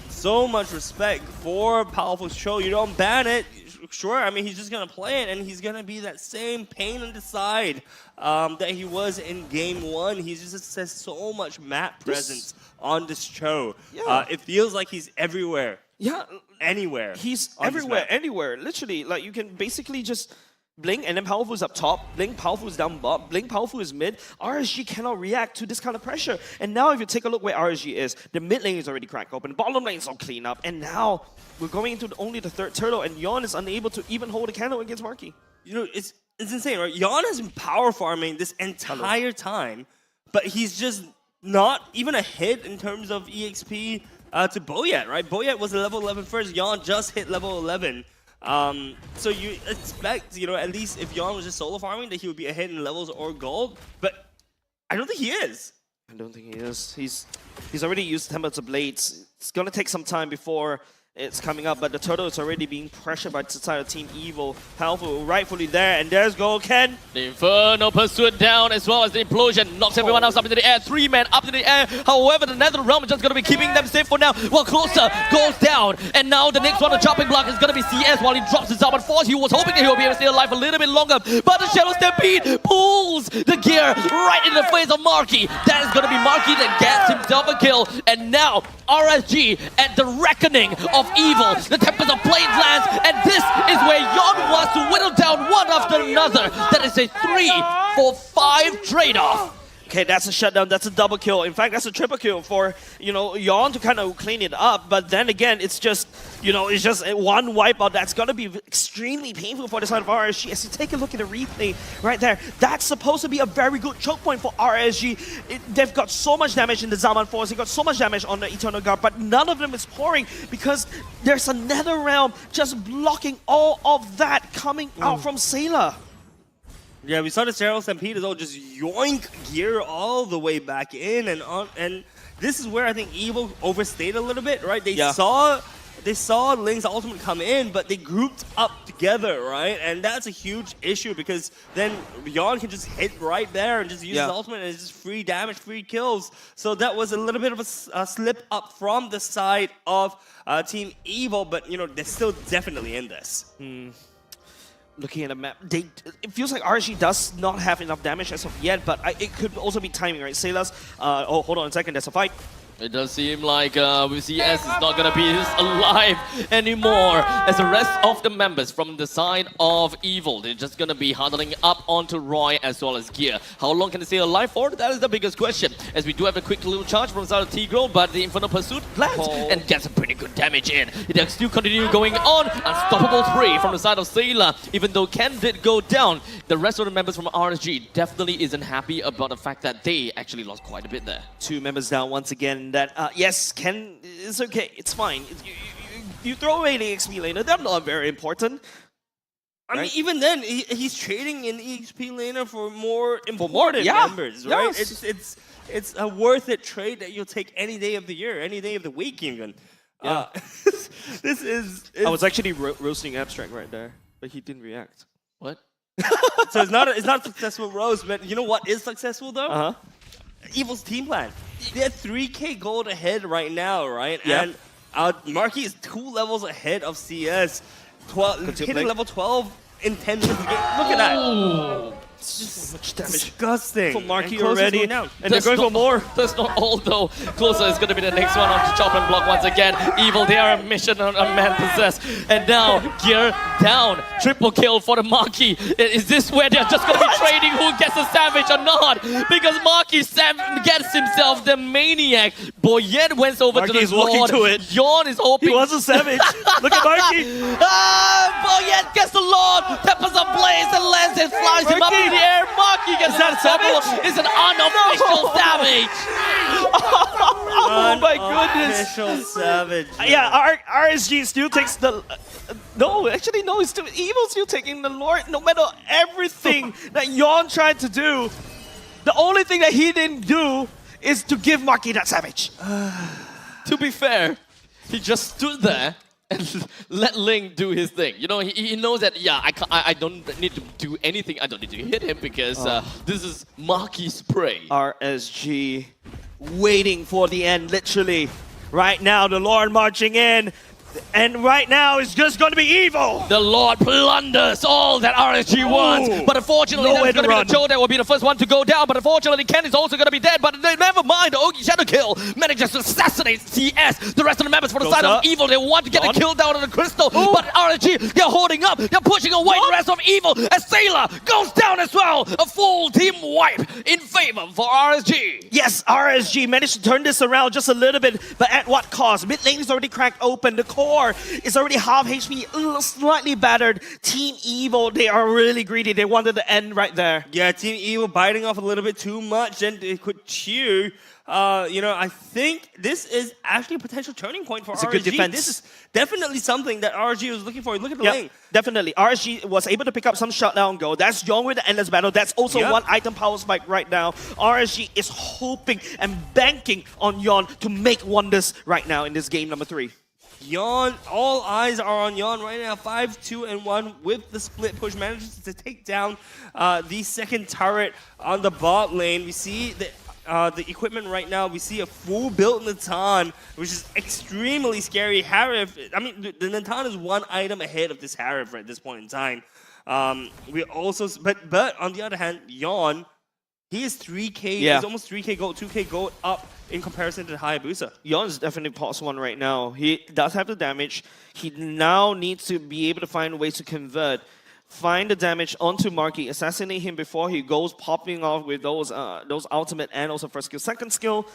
So much respect for Powerful's show. You don't ban it. Sure, I mean, he's just going to play it, and he's going to be that same pain in the side that he was in Game 1. He just has so much map presence on this show. Yeah. It feels like he's everywhere. Yeah. Anywhere. He's on this everywhere, map. anywhere. Literally, like, you can basically just blink, and then Powerful is up top, blink, Powerful is down bottom, blink, Powerful is mid. RSG cannot react to this kind of pressure. And now if you take a look where RSG is, the mid lane is already cracked open, bottom lane is all clean up, and now we're going into only the third turtle, and Yon is unable to even hold a candle against Marky. You know, it's insane, right? Yon has been power farming this entire time, but he's just not even a hit in terms of EXP to Boyet, right? Boyet was a level 11 first, Yon just hit level 11. So you expect, you know, at least if Yon was just solo farming, that he would be a hit in levels or gold, but I don't think he is. I don't think he is. He's already used Tempest of Blades. It's gonna take some time before it's coming up, but the turtle is already being pressured by the side of Team Evil. Powerful rightfully there, and there's goal, Ken. The Inferno pursued down as well as the implosion knocks everyone else up into the air. 3 men up in the air. However, the Nether Realm is just going to be keeping them safe for now. While Closer goes down, and now the next one, the chopping block, is going to be CS while he drops his Zalman Force. He was hoping that he would be able to stay alive a little bit longer, but the Shadow Stampede pulls the gear right in the face of Marky. That is going to be Marky that gets himself a kill, and now RSG at the reckoning of Evil. The Tempest of Plains lands, and this is where Yon wants to whittle down one after another. That is a 3-for-5 trade-off. Okay, that's a shutdown, that's a double kill. In fact, that's a triple kill for, you know, Yon to kind of clean it up. But then again, it's just, you know, it's just one wipeout that's going to be extremely painful for the side of RSG. As you take a look at the replay right there, that's supposed to be a very good choke point for RSG. They've got so much damage in the Zalman Force, they got so much damage on the Eternal Guard, but none of them is pouring because there's a Nether Realm just blocking all of that coming out from Sailor. Yeah, we saw the Shadow Stampede as well, just yoink gear all the way back in and on, and this is where I think Evil overstayed a little bit, right? They saw Ling's ultimate come in, but they grouped up together, right? And that's a huge issue because then Yon can just hit right there and just use his ultimate and it's just free damage, free kills. So that was a little bit of a slip up from the side of Team Evil, but you know, they're still definitely in this. Looking at the map, it feels like RSG does not have enough damage as of yet, but it could also be timing, right? Sailor's, oh, hold on a second, there's a fight. It does seem like CS is not going to be alive anymore, as the rest of the members from the side of Evil, they're just going to be huddling up onto Roy as well as Gear. How long can they stay alive for? That is the biggest question, as we do have a quick little charge from the side of Tigro, but the Infernal Pursuit lands and gets some pretty good damage in. It does still continue going on. Unstoppable 3 from the side of Sailor. Even though Ken did go down, the rest of the members from RSG definitely isn't happy about the fact that they actually lost quite a bit there. 2 members down once again. That yes, Ken, it's okay, it's fine. You throw away the XP laner, they're not very important. I mean, even then, he's trading in EXP laner for more important members, right? Yes. It's a worth it trade that you'll take any day of the year, any day of the week even. Yeah. This is... I was actually roasting Abstract right there, but he didn't react. What? So it's not a successful roast, but you know what is successful though? Uh-huh. Evil's team plan. They're 3k gold ahead right now, right? Yep. And Marky is 2 levels ahead of CS. Hitting level 12 in 10 minutes of the game. Look at that. It's just so much damage. Disgusting. For Marky And Closer's already. going down. And they're going for more. That's not all though. Closer is going to be the next one on to chop and block once again. Evil, they are a mission on a man possessed. And now, Gear down. Triple kill for the Marky. Is this where they're just going to be trading who gets a Savage or not? Because Marky gets himself the Maniac. Boyet went over to the walking Lord. to it. Yawn is hoping. He was a Savage. Look at Marky. Boyet gets the Lord. Peppers ablaze and lands and flies him up in the air. Marky gets that Savage. It's an unofficial Savage. Oh my goodness. Unofficial Savage. Yeah, RSG still takes the... no, actually no, it's still, Evil still taking the Lord. No matter everything that Yawn tried to do, the only thing that he didn't do is to give Marky that Savage. To be fair, he just stood there and let Ling do his thing. You know, he knows that, yeah, I don't need to do anything. I don't need to hit him because this is Marky's prey. RSG waiting for the end, literally. Right now, the Lord marching in. And right now, it's just going to be Evil. The Lord plunders all that RSG wants. But unfortunately, that's going to be the Joe that will be the first one to go down. But unfortunately, Ken is also going to be dead. But never mind, the Ogi Shadow Kill manages to assassinate CS. The rest of the members for the side of Evil, they want to get the kill down on the Crystal. But RSG, they're holding up. They're pushing away the rest of Evil. As Sailor goes down as well. A full team wipe in favor for RSG. Yes, RSG managed to turn this around just a little bit. But at what cost? Mid lane is already cracked open. The core is already half HP, slightly battered. Team Evil, they are really greedy. They wanted to end right there. Yeah, Team Evil biting off a little bit too much, and it could chew. You know, I think this is actually a potential turning point for RSG. It's a good defense. This is definitely something that RSG was looking for. Look at the lane. Definitely. RSG was able to pick up some shutdown goal. That's Young with the Endless Battle. That's also one item power spike right now. RSG is hoping and banking on Yon to make wonders right now in this game number 3. Yawn, all eyes are on Yawn right now. 5-2-1 with the split push, manages to take down the second turret on the bot lane. We see the equipment right now. We see a full built Natan, which is extremely scary. Harif, I mean, the Natan is one item ahead of this Harif at this point in time. We also, but on the other hand, Yawn, he is 3k, he's almost 3k gold, 2k gold up in comparison to the Hayabusa. Yon is definitely +1 right now. He does have the damage. He now needs to be able to find ways to convert. Find the damage onto Marky, assassinate him before he goes popping off with those ultimate and also first skill. Second skill,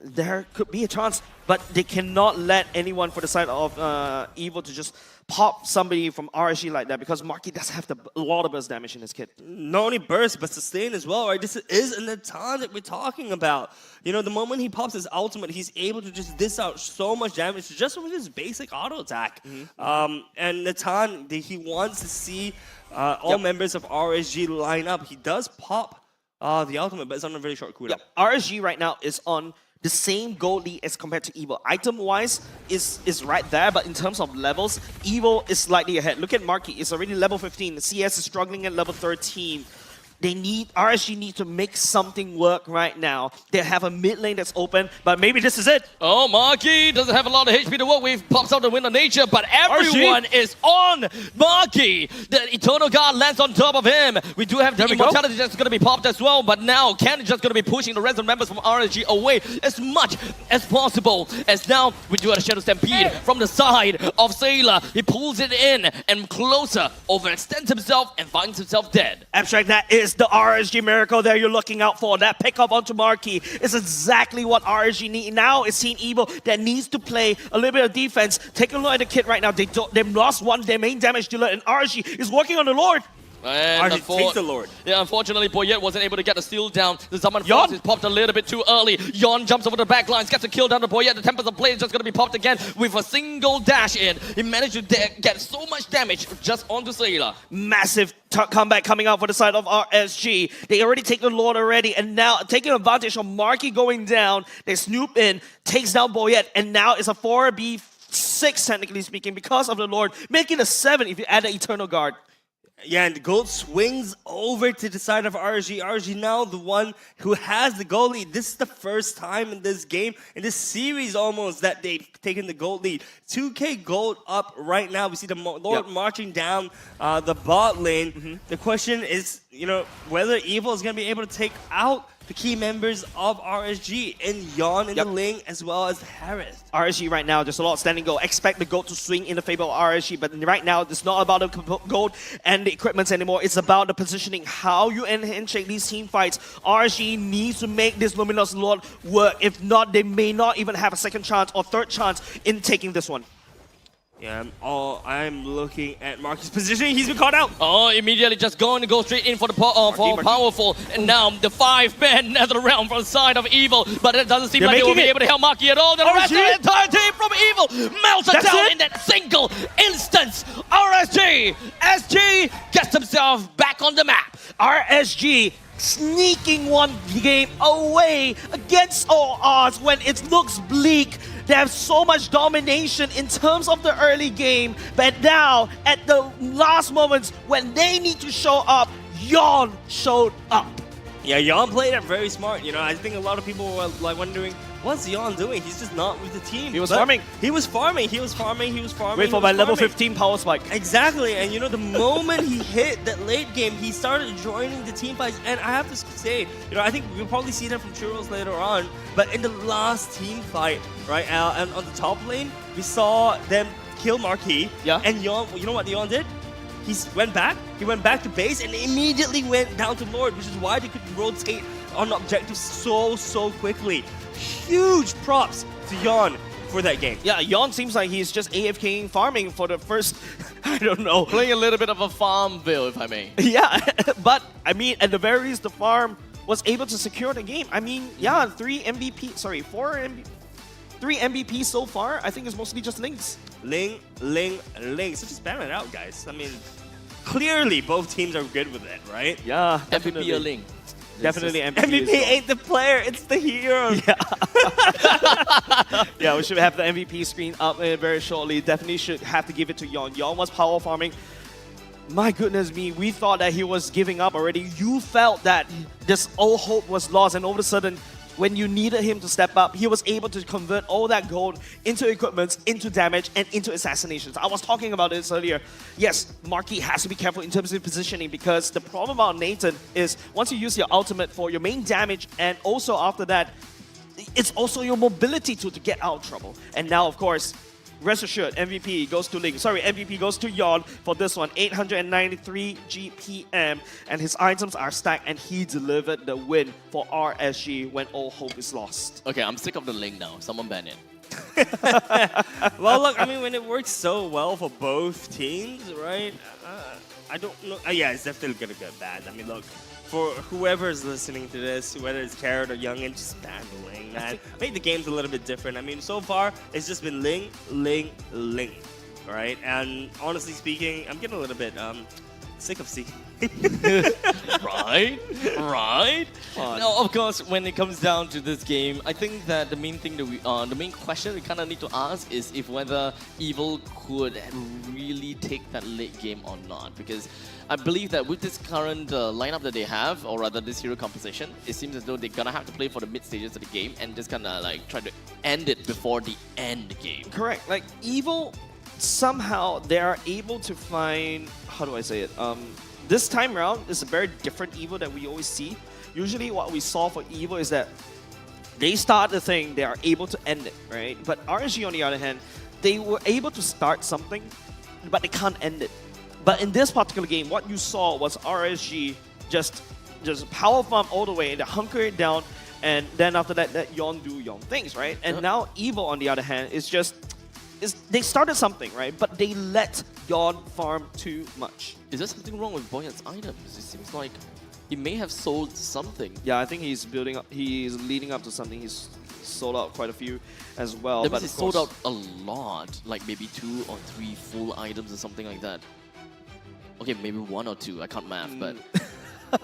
there could be a chance, but they cannot let anyone for the side of Evil to just pop somebody from RSG like that, because Marky does have a lot of burst damage in his kit. Not only burst, but sustain as well, right? This is a Natan that we're talking about. You know, the moment he pops his ultimate, he's able to just dish out so much damage just with his basic auto attack. And Natan, he wants to see all members of RSG line up. He does pop the ultimate, but it's on a very short cooldown. RSG right now is on the same gold lead as compared to Evil. Item-wise is right there, but in terms of levels, Evil is slightly ahead. Look at Marky, it's already level 15. CS is struggling at level 13. RSG need to make something work right now. They have a mid lane that's open, but maybe this is it. Oh, Marky doesn't have a lot of HP to work with. Pops out the Wind of Nature, but everyone is on Marky. The Eternal Guard lands on top of him. We do have the Immortality that's going to be popped as well, but now Ken is just going to be pushing the rest of the members from RSG away as much as possible. As now we do have a Shadow Stampede from the side of Sailor. He pulls it in and closer, overextends himself and finds himself dead. Abstract, that is the RSG miracle there you're looking out for. That pickup onto Marquee is exactly what RSG need. Now it's Team Evil that needs to play a little bit of defense. Take a look at the kit right now. They've lost their main damage dealer, and RSG is working on the Lord. And takes the Lord. Yeah, unfortunately, Boyette wasn't able to get the steal down. The Zaman Force is popped a little bit too early. Yon jumps over the back lines, gets a kill down to Boyette. The Tempest of Blade is just going to be popped again with a single dash in. He managed to get so much damage just onto Sailor. Massive comeback coming out for the side of RSG. They already take the Lord already, and now taking advantage of Marky going down, they snoop in, takes down Boyette, and now it's a 4v6 technically speaking because of the Lord, making a 7 if you add the Eternal Guard. Yeah, and the gold swings over to the side of RSG. RSG now the one who has the gold lead. This is the first time in this game, in this series almost, that they've taken the gold lead. 2K gold up right now. We see the Lord marching down the bot lane. The question is, whether Evil is going to be able to take out the key members of RSG in Yon in the Ling as well as Harris. RSG right now, there's a lot of standing gold. Expect the gold to swing in the favor of RSG, but right now, it's not about the gold and the equipments anymore. It's about the positioning, how you handshake these team fights. RSG needs to make this Luminous Lord work. If not, they may not even have a second chance or third chance in taking this one. Yeah, I'm looking at Marky's positioning. He's been caught out. Oh, immediately just going to go straight in for the powerful. And now the 5-man nether realm from the side of Evil. But it doesn't seem like they will be able to help Marky at all. The rest of the entire team from Evil melted down in that single instance. RSG SG gets himself back on the map. RSG sneaking one game away against all odds when it looks bleak. They have so much domination in terms of the early game, but now at the last moments when they need to show up, Yon showed up. Yeah, Yon played it very smart. I think a lot of people were like wondering, what's Yon doing? He's just not with the team. He was farming. He was farming. Wait for my level 15 power spike. Exactly, and the moment he hit that late game, he started joining the team fights. And I have to say, I think we'll probably see that from Churros later on. But in the last team fight, right, and on the top lane, we saw them kill Marquee. Yeah. And Yon, you know what Yon did? He went back to base and immediately went down to Lord, which is why they could rotate on objectives so quickly. Huge props to Yon for that game. Yeah, Yon seems like he's just AFKing farming for the first, I don't know. Playing a little bit of a Farmville, if I may. Yeah, but I mean, at the very least, the farm was able to secure the game. I mean, yeah, 3 MVP so far. I think it's mostly just Lings. Ling. So just spam it out, guys. I mean, clearly both teams are good with it, right? Yeah, MVP or Ling. Definitely MVP ain't the player, it's the hero. Yeah. Yeah, we should have the MVP screen up very shortly. Definitely should have to give it to Yon. Yon was power farming. My goodness me, we thought that he was giving up already. You felt that this all hope was lost, and all of a sudden, when you needed him to step up, he was able to convert all that gold into equipments, into damage, and into assassinations. I was talking about this earlier. Yes, Marky has to be careful in terms of positioning, because the problem about Nathan is once you use your ultimate for your main damage, and also after that, it's also your mobility to get out of trouble. And now, of course, rest assured, MVP goes to Ling. Sorry, MVP goes to Yon for this one. 893 GPM. And his items are stacked, and he delivered the win for RSG when all hope is lost. Okay, I'm sick of the Ling now. Someone ban it. Well, look, I mean, when it works so well for both teams, right? I don't know. Yeah, it's definitely going to get bad. I mean, look, for whoever's listening to this, whether it's Carrot or Youngin, just ban the Ling, man. Make the games a little bit different. I mean, so far, it's just been Ling. All right? And honestly speaking, I'm getting a little bit sick of seeing anything. Right? Right? Now, of course, when it comes down to this game, I think that the main thing that the main question we kind of need to ask is if whether Evil could really take that late game or not. Because I believe that with this current lineup that they have, or rather this hero composition, it seems as though they're gonna have to play for the mid stages of the game and just kind of like try to end it before the end game. Correct. Like Evil, somehow they are able to find, how do I say it? This time around is a very different Evil that we always see. Usually what we saw for Evil is that they start the thing, they are able to end it, right? But RSG, on the other hand, they were able to start something, but they can't end it. But in this particular game, what you saw was RSG just power farm all the way and they hunker it down, and then after that, let Yon do Yon things, right? And now Evil, on the other hand, they started something, right? But they let Yon farm too much. Is there something wrong with Boyet's items? It seems like he may have sold something. Yeah, I think he's building up. He's leading up to something. He's sold out quite a few as well. That but means he sold out a lot, like maybe 2 or 3 full items or something like that. Okay, maybe 1 or 2. I can't math, but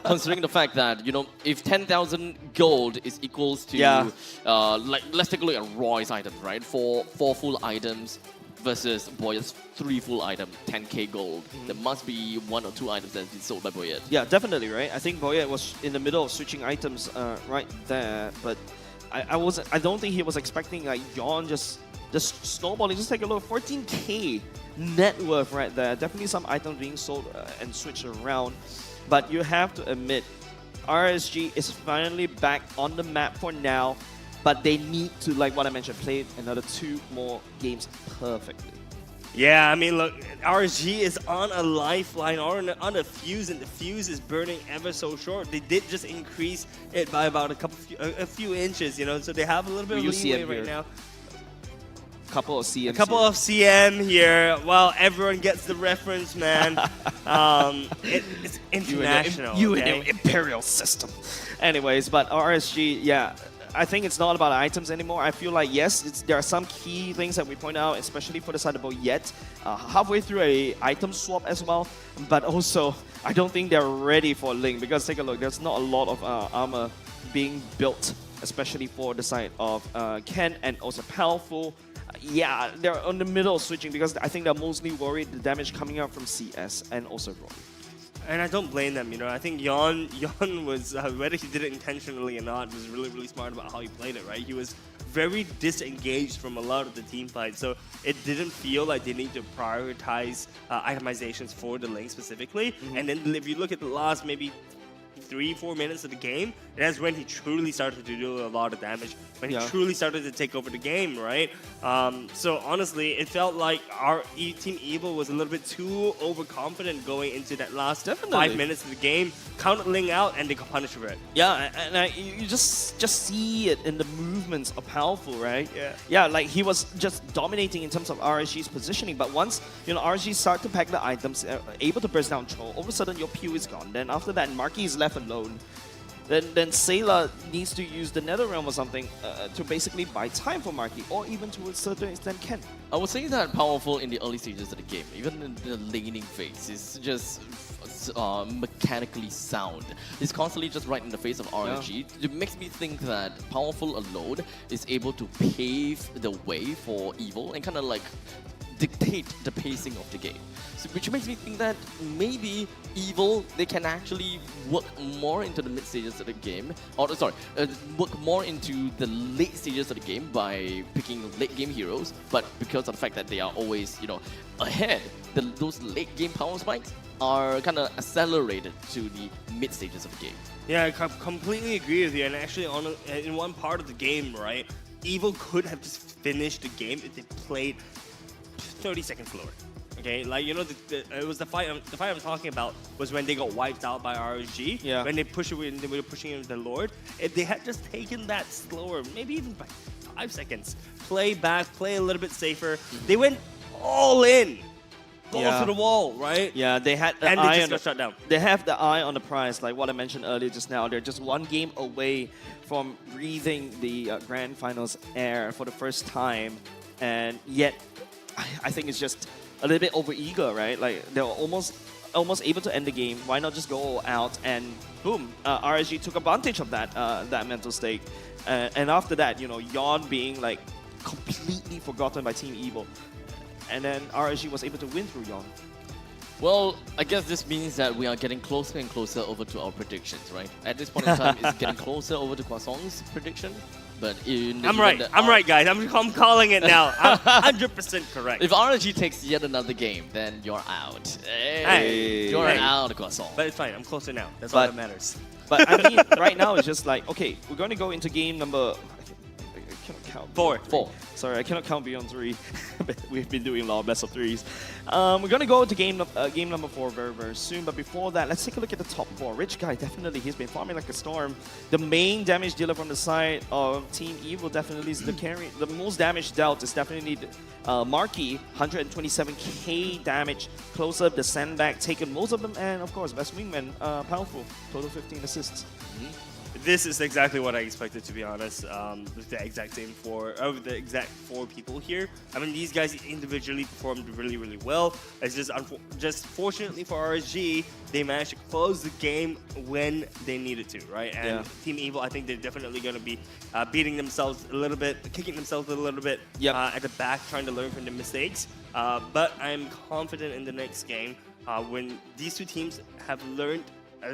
considering the fact that, you know, if 10,000 gold is equals to, like, let's take a look at Roy's items, right? 4 full items versus Boyet's 3 full items, 10k gold. There must be 1 or 2 items that have been sold by Boyet. Yeah, definitely, right? I think Boyet was in the middle of switching items right there, but I don't think he was expecting like Yon just snowballing. Just take a look, 14k net worth right there. Definitely some items being sold and switched around. But you have to admit, RSG is finally back on the map for now. But they need to, like what I mentioned, play another 2 more games perfectly. Yeah, I mean, look, RSG is on a lifeline, or on a fuse, and the fuse is burning ever so short. They did just increase it by about a few inches, you know, so they have a little bit of leeway right now. Couple of CM. A couple of CM here. Well, everyone gets the reference, man. It's international. You in the Imperial system. Anyways, but RSG, yeah. I think it's not about items anymore. I feel like, yes, there are some key things that we point out, especially for the side of Boyet. Halfway through a item swap as well. But also, I don't think they're ready for Ling, because take a look, there's not a lot of armor being built, especially for the side of Ken and also Powerful. Yeah, they're on the middle of switching because I think they're mostly worried the damage coming out from CS and also Roy. And I don't blame them, you know. I think Yon was, whether he did it intentionally or not, was really, really smart about how he played it, right? He was very disengaged from a lot of the team fights, so it didn't feel like they need to prioritize itemizations for the lane specifically. And then if you look at the last maybe 3-4 minutes of the game, that's when he truly started to do a lot of damage, when he truly started to take over the game, right? So honestly, it felt like our Team Evil was a little bit too overconfident going into that last 5 minutes of the game, counted Ling out, and they got punished for it. Yeah, and you just see it in the movements of Powerful, right? Yeah, like he was just dominating in terms of RSG's positioning, but once, you know, RSG start to pack the items, able to burst down Troll, all of a sudden your Pew is gone. Then after that, Marky is left alone. Then Sayla needs to use the Nether Realm or something to basically buy time for Marky, or even to a certain extent Ken. I would say that Powerful in the early stages of the game, even in the laning phase, is just mechanically sound. He's constantly just right in the face of RSG. It makes me think that Powerful alone is able to pave the way for Evil and kind of like dictate the pacing of the game. So, which makes me think that maybe Evil, they can actually work more into the mid stages of the game, or sorry, work more into the late stages of the game by picking late game heroes, but because of the fact that they are always, you know, ahead, those late game power spikes are kind of accelerated to the mid stages of the game. Yeah, I completely agree with you, and actually in one part of the game, right, Evil could have just finished the game if they played 30 seconds slower. Okay, like, you know, it was the fight I'm talking about was when they got wiped out by RSG. Yeah. When they push away, they were pushing in the Lord. If they had just taken that slower, maybe even by 5 seconds, play back, play a little bit safer. They went all in, balls to the wall, right? Yeah, they had the and eye they on just got shut down. They have the eye on the prize, like what I mentioned earlier just now. They're just 1 game away from breathing the Grand Finals air for the first time, and yet I think it's just a little bit over-eager, right? Like, they're almost almost able to end the game, why not just go all out and boom, RSG took advantage of that that mental state. And after that, Yon being like completely forgotten by Team Evil. And then RSG was able to win through Yon. Well, I guess this means that we are getting closer and closer over to our predictions, right? At this point in time, it's getting closer over to Croissant's prediction. But I'm right, guys. I'm calling it now. I'm 100% correct. If RSG takes yet another game, then you're out. Hey, you're out, Croissant. But it's fine. I'm closer now. That's all that matters. But I mean, right now it's just like, okay, we're going to go into game number... I cannot count. Four. Sorry, I cannot count beyond 3. We've been doing a lot of best of 3s. We're going to go to game number 4 very, very soon. But before that, let's take a look at the top 4. Rich Guy, definitely, he's been farming like a storm. The main damage dealer from the side of Team Evil definitely is the carry. The most damage dealt is definitely Marky, 127k damage. Close up, the sandbag, taken most of them. And of course, best wingman, Powerful, total 15 assists. This is exactly what I expected, to be honest. The exact same the exact 4 people here. I mean, these guys individually performed really, really well. It's just fortunately for RSG, they managed to close the game when they needed to, right? And Team Evil, I think they're definitely going to be beating themselves a little bit, kicking themselves a little bit at the back, trying to learn from their mistakes. But I'm confident in the next game when these 2 teams have learned,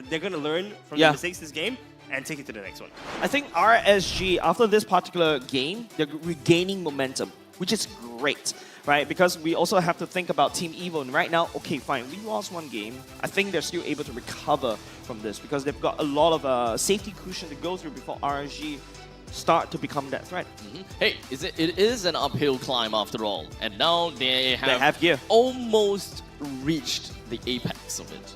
they're going to learn from their mistakes this game and take it to the next one. I think RSG, after this particular game, they're regaining momentum, which is great, right? Because we also have to think about Team Evil. And right now, okay, fine, we lost 1 game. I think they're still able to recover from this because they've got a lot of safety cushion to go through before RSG start to become that threat. Hey, it is an uphill climb after all. And now they have gear. Almost reached the apex of it.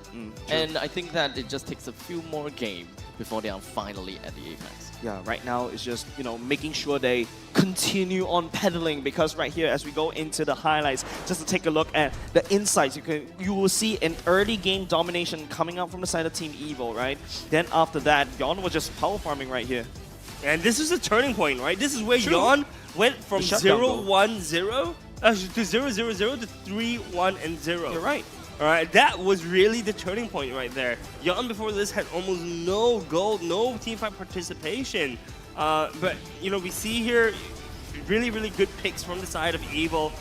And I think that it just takes a few more games before they are finally at the apex. Yeah, right now it's just, making sure they continue on pedaling, because right here, as we go into the highlights, just to take a look at the insights, you will see an early game domination coming out from the side of Team Evil, right? Then after that, Yon was just power farming right here. And this is a turning point, right? This is where Yon went from 0-1-0 to 0-0-0 to 3-1-0. You're right. All right, that was really the turning point right there. Yon before this had almost no gold, no teamfight participation. But, we see here really, really good picks from the side of Evil.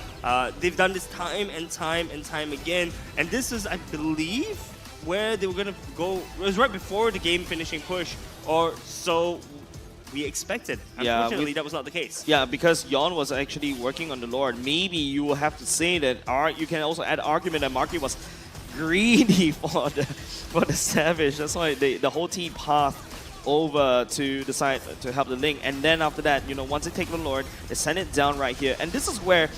They've done this time and time and time again. And this is, I believe, where they were going to go. It was right before the game finishing push, or so we expected. Unfortunately, that was not the case. Yeah, because Yon was actually working on the Lord. Maybe you will have to say that you can also add argument that Marky was greedy for the Savage. That's why the whole team passed over to the side to help the Link. And then after that, once they take the Lord, they send it down right here. And this is where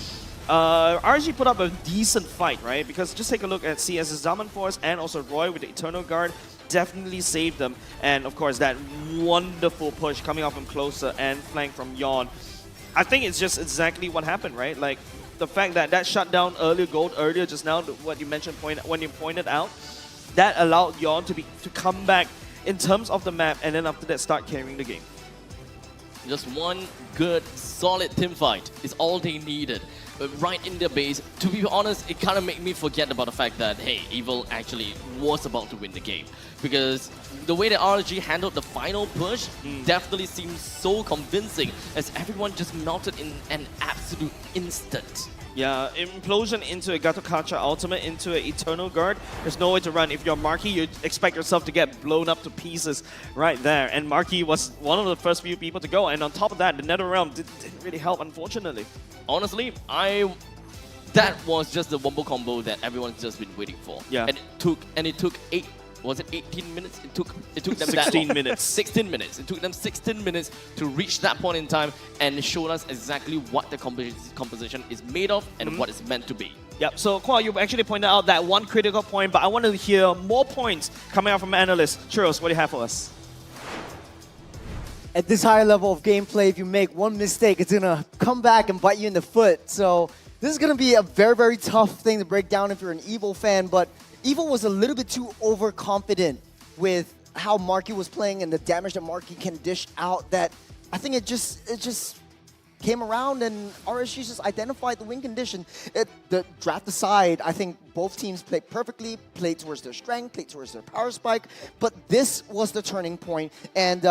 RSG put up a decent fight, right? Because just take a look at CS's Zaman Force and also Roy with the Eternal Guard. Definitely saved them. And of course, that wonderful push coming off from closer and flank from Yon. I think it's just exactly what happened, right? Like the fact that shut down gold earlier just now, what you mentioned when you pointed out, that allowed Yon to come back in terms of the map, and then after that start carrying the game. Just one good, solid team fight is all they needed. But right in their base, to be honest, it kind of made me forget about the fact that, hey, Evil actually was about to win the game. Because the way that RSG handled the final push definitely seems so convincing, as everyone just melted in an absolute instant. Yeah, implosion into a Gatokacha ultimate into an Eternal Guard. There's no way to run. If you're Marky, you expect yourself to get blown up to pieces right there. And Marky was one of the first few people to go. And on top of that, the Nether Realm didn't really help, unfortunately. Honestly, that was just the wombo combo that everyone's just been waiting for. Yeah. And it took 18 minutes? It took them 16 minutes. 16 minutes. It took them 16 minutes to reach that point in time and showed us exactly what the composition is made of and what it's meant to be. Yep, so Kwa, you actually pointed out that one critical point, but I want to hear more points coming out from analysts. Churros, what do you have for us? At this high level of gameplay, if you make one mistake, it's going to come back and bite you in the foot. So this is going to be a very, very tough thing to break down if you're an Evil fan, but Evil was a little bit too overconfident with how Marky was playing and the damage that Marky can dish out, that I think it just came around and RSG just identified the win condition. The draft aside, I think both teams played perfectly, played towards their strength, played towards their power spike, but this was the turning point. And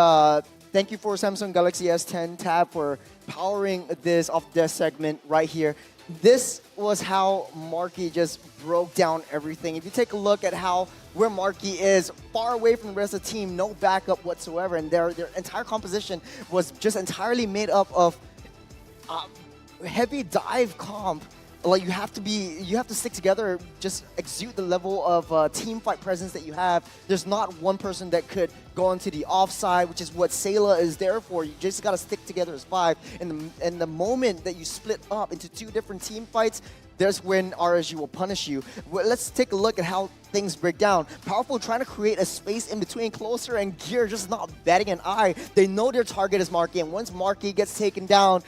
thank you for Samsung Galaxy S10 Tab for powering this off-desk segment right here. This was how Marky just broke down everything. If you take a look at where Marky is, far away from the rest of the team, no backup whatsoever, and their entire composition was just entirely made up of heavy dive comp. Like you have to stick together, just exude the level of team fight presence that you have. There's not one person that could go into the offside, which is what Sayla is there for. You just gotta stick together as 5. And the moment that you split up into 2 different team fights, there's when RSG will punish you. Well, let's take a look at how things break down. Powerful trying to create a space in between Closer and Gear, just not batting an eye. They know their target is Marky, and once Marky gets taken down,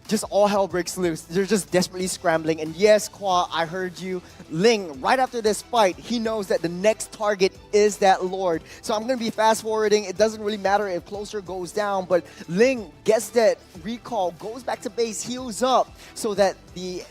just all hell breaks loose. They're just desperately scrambling. And yes, Kwa, I heard you. Ling, right after this fight, he knows that the next target is that Lord. So I'm going to be fast forwarding. It doesn't really matter if Closer goes down, but Ling gets that recall, goes back to base, heals up so that the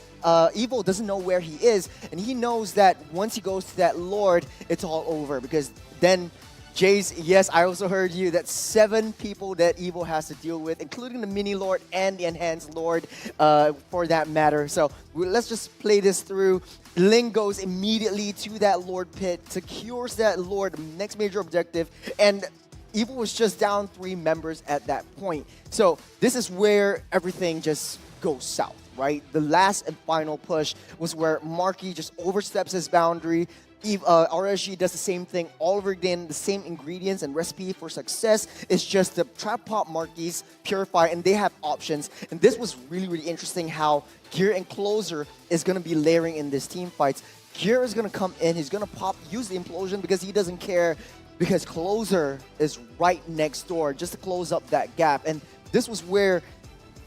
Evil doesn't know where he is. And he knows that once he goes to that Lord, it's all over, because then Jace, yes, I also heard you. That's 7 people that Evil has to deal with, including the Mini Lord and the Enhanced Lord, for that matter. So let's just play this through. Ling goes immediately to that Lord pit, secures that Lord, next major objective, and Evil was just down 3 members at that point. So this is where everything just goes south, right? The last and final push was where Marky just oversteps his boundary. RSG does the same thing all over again, the same ingredients and recipe for success. It's just the Trap Pop Markies Purify, and they have options. And this was really, really interesting how Gear and Closer is going to be layering in this team fights. Gear is going to come in, he's going to use the Implosion because he doesn't care, because Closer is right next door just to close up that gap. And this was where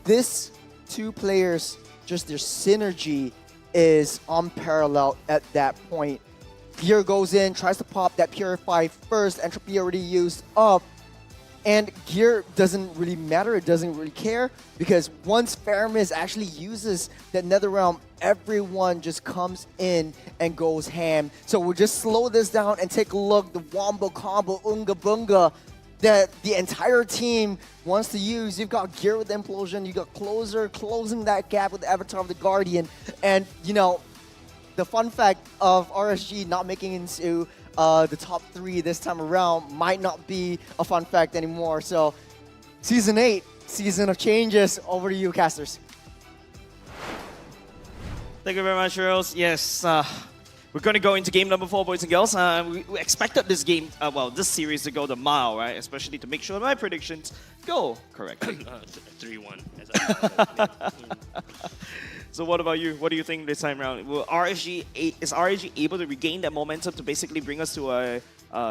this 2 players, just their synergy is unparalleled at that point. Gear goes in, tries to pop that Purify first, Entropy already used up, and Gear doesn't really matter, it doesn't really care, because once Faramis actually uses that Nether Realm, everyone just comes in and goes ham. So we'll just slow this down and take a look, the Wombo Combo, Unga Bunga, that the entire team wants to use. You've got Gear with Implosion, you got Closer closing that gap with the Avatar of the Guardian, and you know, the fun fact of RSG not making into the top 3 this time around might not be a fun fact anymore. So, Season 8, Season of Changes. Over to you, casters. Thank you very much, Rose. Yes, we're going to go into game number 4, boys and girls. We expected this game, this series to go the mile, right? Especially to make sure my predictions go correctly. 3-1. So what about you? What do you think this time around? Is RSG able to regain that momentum to basically bring us to a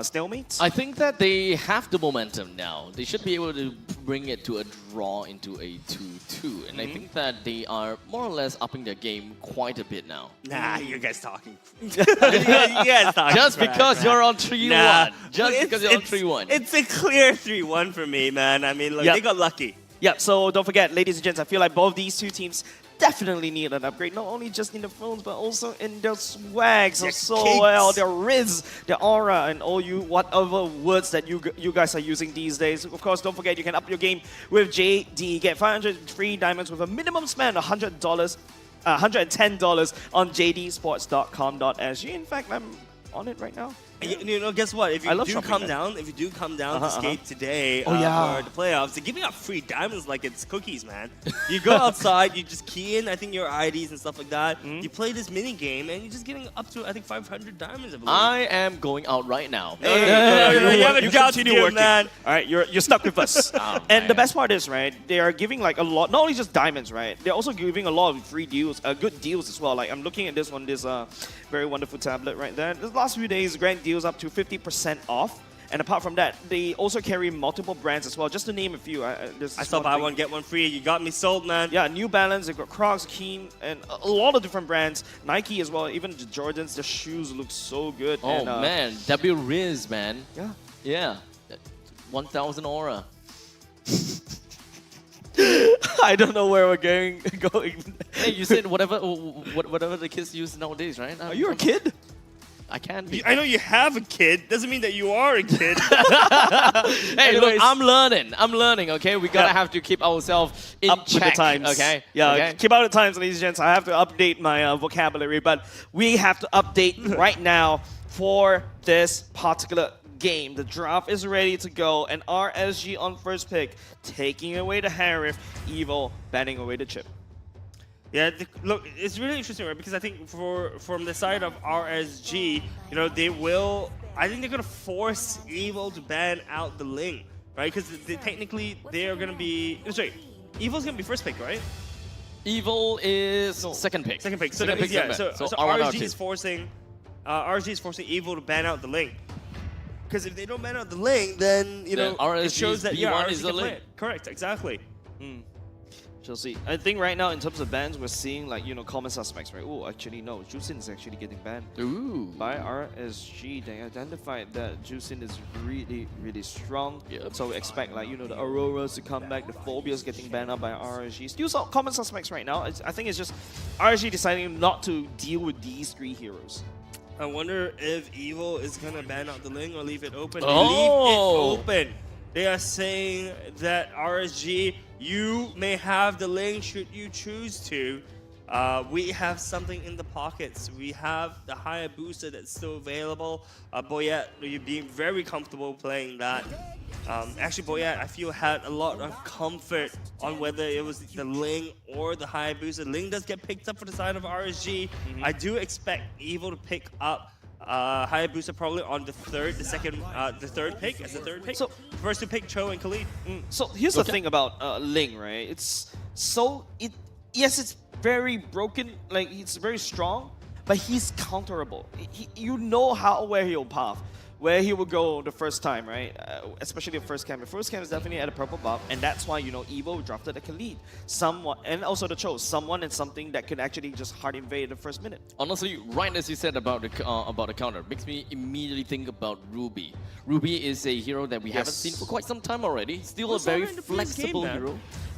stalemate? I think that they have the momentum now. They should be able to bring it to a draw into a 2-2. And I think that they are more or less upping their game quite a bit now. Nah, you guys talking. you guys talking. Just because you're on 3-1. Nah. Just because you're on 3-1. It's a clear 3-1 for me, man. I mean, look, they got lucky. Yeah, so don't forget, ladies and gents, I feel like both these 2 teams definitely need an upgrade, not only just in the phones, but also in their swag, their riz, their aura, and all you whatever words that you guys are using these days. Of course, don't forget you can up your game with JD. Get 500 free diamonds with a minimum spend of $110 on jdsports.com.sg. In fact, I'm on it right now. You know, guess what? If you do come down to skate today for the playoffs, they're giving out free diamonds like it's cookies, man. You go outside, you just key in, I think, your IDs and stuff like that. You play this mini game, and you're just getting up to, I think, 500 diamonds. I am going out right now. You have a job to do, man. All right, you're stuck with us. And the best part is, right, they are giving like a lot, not only just diamonds, right? They're also giving a lot of free deals, good deals as well. Like I'm looking at this one, this very wonderful tablet right there. The last few days, grand deals up to 50% off. And apart from that, they also carry multiple brands as well. Just to name a few. I saw buy one, get one free. You got me sold, man. Yeah, New Balance, they've got Crocs, Keen, and a lot of different brands. Nike as well, even the Jordans, the shoes look so good. Oh, and, man. W Riz, man. Yeah. Yeah. 1,000 aura. I don't know where we're going. Hey, you said whatever the kids use nowadays, right? Are you a kid? I can be. I know you have a kid. Doesn't mean that you are a kid. Hey, look, Anyways. I'm learning. Okay, we gotta have to keep ourselves in Up check. with the times. Okay. Yeah, Okay? keep out of times, ladies and gents. I have to update my vocabulary, but we have to update right now for this particular game. The draft is ready to go, and RSG on first pick, taking away the Harif, Evil banning away the chip. Yeah, look, it's really interesting, right? Because I think from the side of RSG, you know, I think they're gonna force Evil to ban out the Ling, right? Because technically they are gonna be. Sorry, Evil's gonna be first pick, right? Evil is second pick. Second pick. So Second that pick, means, second so pick. So R1, RSG is forcing Evil to ban out the Ling. Because if they don't ban out the Ling, then you know RSG's it shows that B1 RSG is the can play Ling. it. Correct, exactly. Shall see. I think right now in terms of bans, we're seeing like common suspects, right? Oh, actually no, Jusin is actually getting banned. Ooh. By RSG. They identified that Jusin is really, really strong. Yep. So we expect like the Auroras to come back, the Phobias getting banned out by RSG. Still some common suspects right now. I think it's just RSG deciding not to deal with these three heroes. I wonder if Evil is gonna ban out the Ling or leave it open. Oh. Leave it open. They are saying that RSG, you may have the Ling should you choose to. We have something in the pockets. We have the higher booster that's still available. Boyette, you're being very comfortable playing that. Actually, Boyette, I feel had a lot of comfort on whether it was the Ling or the higher booster. Ling does get picked up for the side of RSG. I do expect Evil to pick up Hayabusa probably on the third pick as the third pick. So first to pick Cho and Khalid. So here's the thing about Ling, right? Yes, it's very broken, like it's very strong, but he's counterable. You know where he'll path, where he will go the first time, right? Especially the first camp. The first camp is definitely at a purple buff, and that's why Evo drafted a Khalid, someone, and also the Cho, someone and something that can actually just hard invade the first minute. Honestly, right as you said about the counter, makes me immediately think about Ruby. Ruby is a hero that we haven't seen for quite some time already. Still a very flexible hero.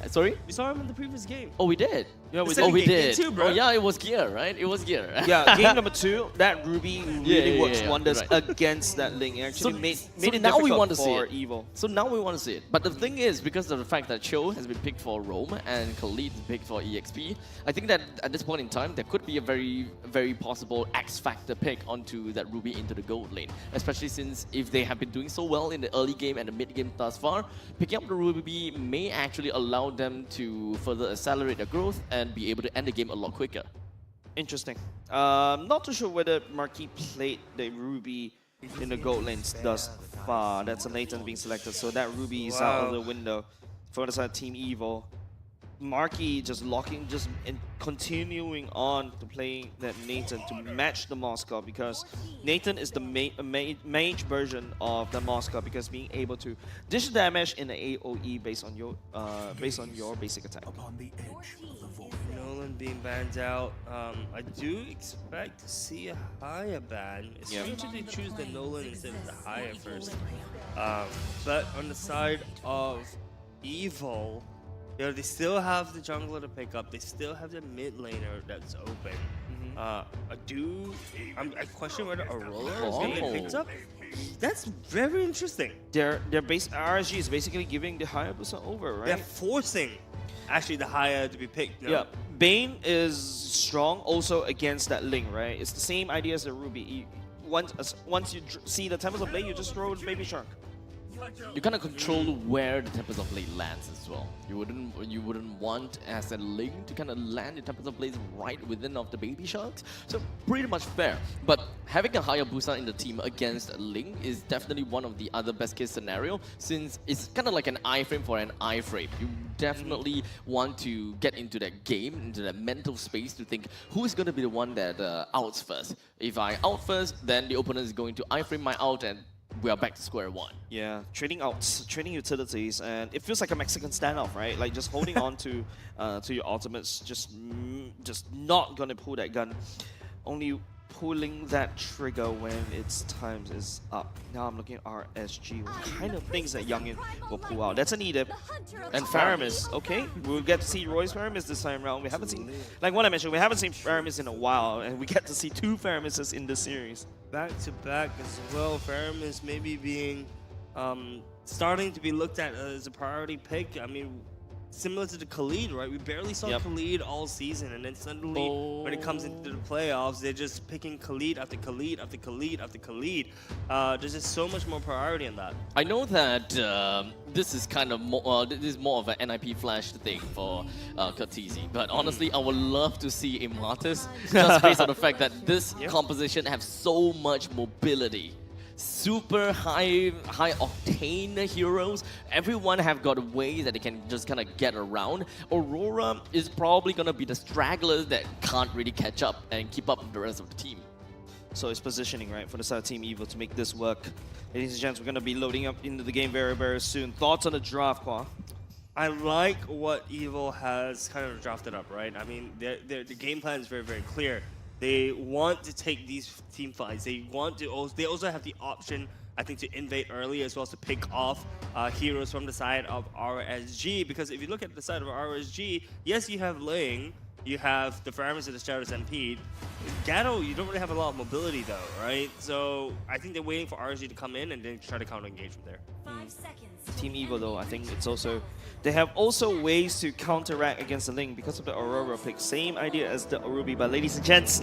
Sorry? We saw him in the previous game. Oh, we did? Yeah, we oh, we did. Game 2, bro. Oh, yeah, it was gear, right? It was gear. Yeah, game number 2, that Ruby really works wonders right. against that Ling. It actually made it now we difficult want to see for it. Evil. So now we want to see it. But the thing is, because of the fact that Cho has been picked for Rome and Khalid is picked for EXP, I think that at this point in time, there could be a very, very possible X-Factor pick onto that Ruby into the gold lane. Especially since if they have been doing so well in the early game and the mid game thus far, picking up the Ruby may actually allow them to further accelerate their growth and be able to end the game a lot quicker. Interesting. Not too sure whether Marquis played the Ruby in the gold lanes thus far. That's a Nathan being selected, so that Ruby is out of the window for the side of Team Evil. Marquis just and continuing on to play that Nathan to match the Moscow, because Nathan is the mage version of the Moscow, because being able to dish damage in the AoE based on your basic attack. Nolan being banned out. I do expect to see a higher ban. It's strange that they choose the Nolan instead of the higher first. But on the side of Evil, they still have the jungler to pick up. They still have the mid laner that's open. I question whether Aurora is going to get picked up. That's very interesting. RSG is basically giving the Hayabusa over, right? They're forcing actually the higher to be picked. No? Yeah, Bane is strong also against that Ling, right? It's the same idea as the Ruby. Once you see the Tempest of Blade, you just throw the Baby Shark. You kind of control where the Tempest of Blade lands as well. You wouldn't want as a Ling to kind of land the Tempest of Blades right within of the Baby Sharks. So pretty much fair. But having a higher booster in the team against a Ling is definitely one of the other best case scenario, since it's kind of like an iframe for an iframe. You definitely want to get into that game, into that mental space to think who's going to be the one that outs first. If I out first, then the opponent is going to iframe my out and we are back to square one. Yeah, trading outs, trading utilities, and it feels like a Mexican standoff, right? Like just holding on to your ultimates, just not gonna pull that gun. Only pulling that trigger when its time is up. Now I'm looking at RSG. What kind of things that Youngin will pull out? That's Anita. And Faramis. Okay, we'll get to see Roy's Faramis this time around. We haven't seen, like what I mentioned, we haven't seen Faramis in a while, and we get to see 2 Faramises in this series. Back to back as well. Faramis maybe being starting to be looked at as a priority pick. I mean, similar to the Khalid, right? We barely saw Khalid all season, and then suddenly when it comes into the playoffs, they're just picking Khalid after Khalid after Khalid after Khalid. There's just so much more priority in that. I know that this is kind of more, this is more of an NIP flash thing for Curtisi, but honestly, I would love to see Imatis just based on the fact that this composition have so much mobility. Super high octane heroes. Everyone have got a way that they can just kind of get around. Aurora is probably going to be the stragglers that can't really catch up and keep up with the rest of the team. So it's positioning, right, for the side of Team Evil to make this work. Ladies and gents, we're going to be loading up into the game very, very soon. Thoughts on the draft, Kwa? I like what Evil has kind of drafted up, right? I mean, the game plan is very, very clear. They want to take these team fights. They want to. They also have the option, I think, to invade early as well as to pick off heroes from the side of RSG. Because if you look at the side of RSG, yes, you have Ling, you have the Faramis and the Shadows MP. Gatto, you don't really have a lot of mobility though, right? So I think they're waiting for RSG to come in and then try to counter engage from there. 5 seconds. Team Evo though, I think it's also, they have also ways to counteract against the Ling because of the Aurora pick. Same idea as the Arubi, but ladies and gents,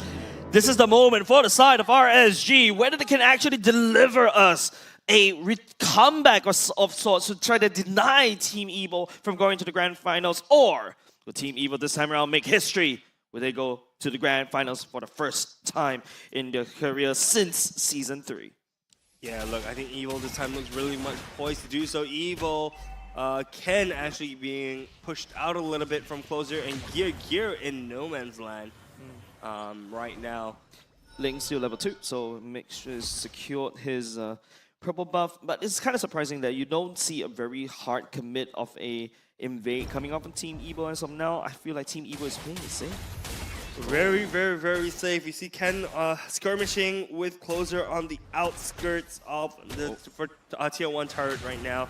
this is the moment for the side of RSG, whether they can actually deliver us a comeback of sorts to try to deny Team Evo from going to the grand finals, or will Team Evo this time around make history where they go to the grand finals for the first time in their career since Season 3. Yeah, look, I think Evil this time looks really much poised to do so. Evil, Ken actually being pushed out a little bit from closer, and Gear in no man's land right now. Ling's still level 2, so make sure he's secured his purple buff. But it's kind of surprising that you don't see a very hard commit of a invade coming up on Team Evo as of now. I feel like Team Evo is playing it safe. Very, very, very safe. You see Ken skirmishing with closer on the outskirts of the tier 1 turret right now.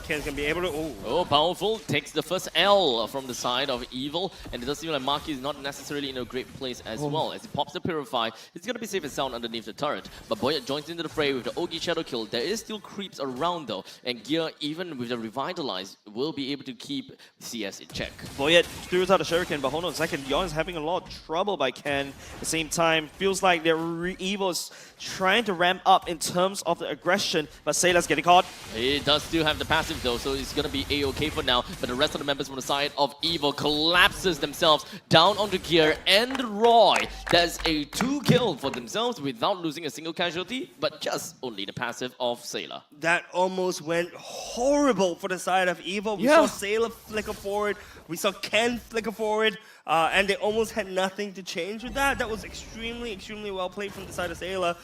Ken's gonna be able to. Oh, powerful. Takes the first L from the side of Evil, and it does seem like Maki is not necessarily in a great place as well. As he pops the Purify, he's gonna be safe and sound underneath the turret. But Boyet joins into the fray with the Ogi Shadow kill. There is still creeps around though, and Gear, even with the Revitalize, will be able to keep CS in check. Boyet throws out a Shuriken, but hold on a second. Yon is having a lot of trouble by Ken. At the same time, feels like their Evil is trying to ramp up in terms of the aggression, but Sailor's getting caught. He does still have the passive though, so it's gonna be a-okay for now. But the rest of the members from the side of Evil collapses themselves down onto Gear and Roy. That's a 2 kill for themselves without losing a single casualty, but just only the passive of Sailor. That almost went horrible for the side of Evil. We saw Sailor flicker forward, we saw Ken flicker forward, and they almost had nothing to change with that. That was extremely, extremely well played from the side of Sailor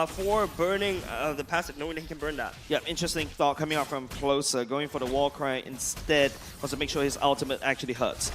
for burning the passive, knowing that he can burn that. Yeah, interesting thought coming out from closer, going for the wall cry instead, wants to make sure his ultimate actually hurts.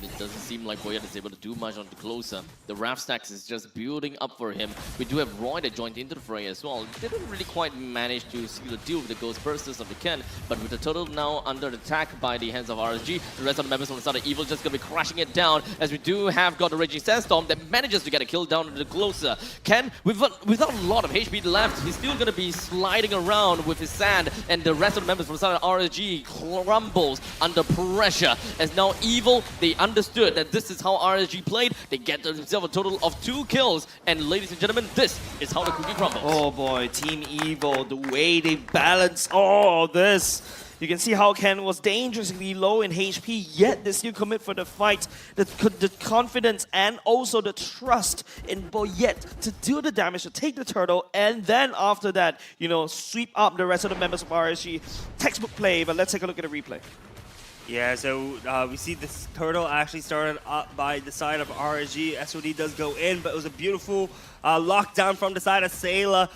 It doesn't seem like Boyet is able to do much on the closer. The Wrath stacks is just building up for him. We do have Roy that joined into the fray as well. Didn't really quite manage to seal the deal with the Ghost Bursters of the Ken, but with the turtle now under attack by the hands of RSG, the rest of the members from the side of Evil just gonna be crashing it down, as we do have got the Raging Sandstorm that manages to get a kill down to the closer. Ken, without a lot of HP left, he's still gonna be sliding around with his sand, and the rest of the members from the side of RSG crumbles under pressure, as now Evil, they understood that this is how RSG played. They get themselves a total of 2 kills. And ladies and gentlemen, this is how the cookie crumbles. Oh boy, Team Evil, the way they balance all this. You can see how Ken was dangerously low in HP, yet they still commit for the fight. The confidence and also the trust in Boyet to do the damage, to take the turtle, and then after that, you know, sweep up the rest of the members of RSG. Textbook play, but let's take a look at the replay. Yeah, so we see this turtle actually started up by the side of RSG. SOD does go in, but it was a beautiful locked down from the side of Sailor.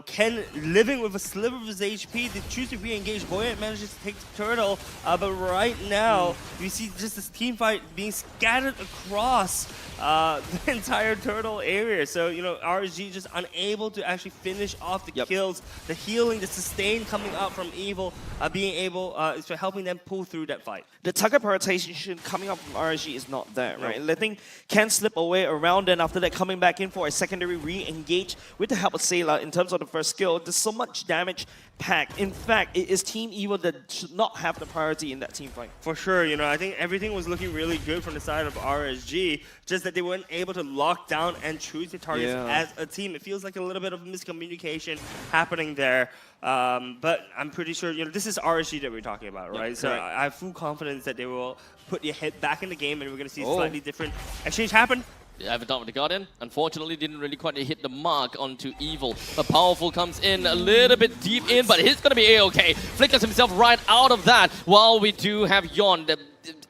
Ken living with a sliver of his HP. They choose to re-engage. Boyet manages to take the turtle, but right now we see just this team fight being scattered across the entire turtle area. So, you know, RSG just unable to actually finish off the kills, the healing, the sustain coming out from Evil, being able, is helping them pull through that fight. The target prioritization coming up from RSG is not there, right? Letting Ken slip away around, and after that coming back in for a secondary re-engage with the help of Sailor in terms of the first skill. There's so much damage packed. In fact, it is Team Evil that should not have the priority in that team fight. For sure, you know, I think everything was looking really good from the side of RSG, just that they weren't able to lock down and choose the targets as a team. It feels like a little bit of miscommunication happening there. But I'm pretty sure, you know, this is RSG that we're talking about, right? So I have full confidence that they will put your head back in the game and we're going to see a slightly different exchange happen. The Avatar of the Guardian, unfortunately, didn't really quite hit the mark onto Evil. But Powerful comes in a little bit deep in, but he's going to be A-okay. Flickers himself right out of that, while we do have Yon that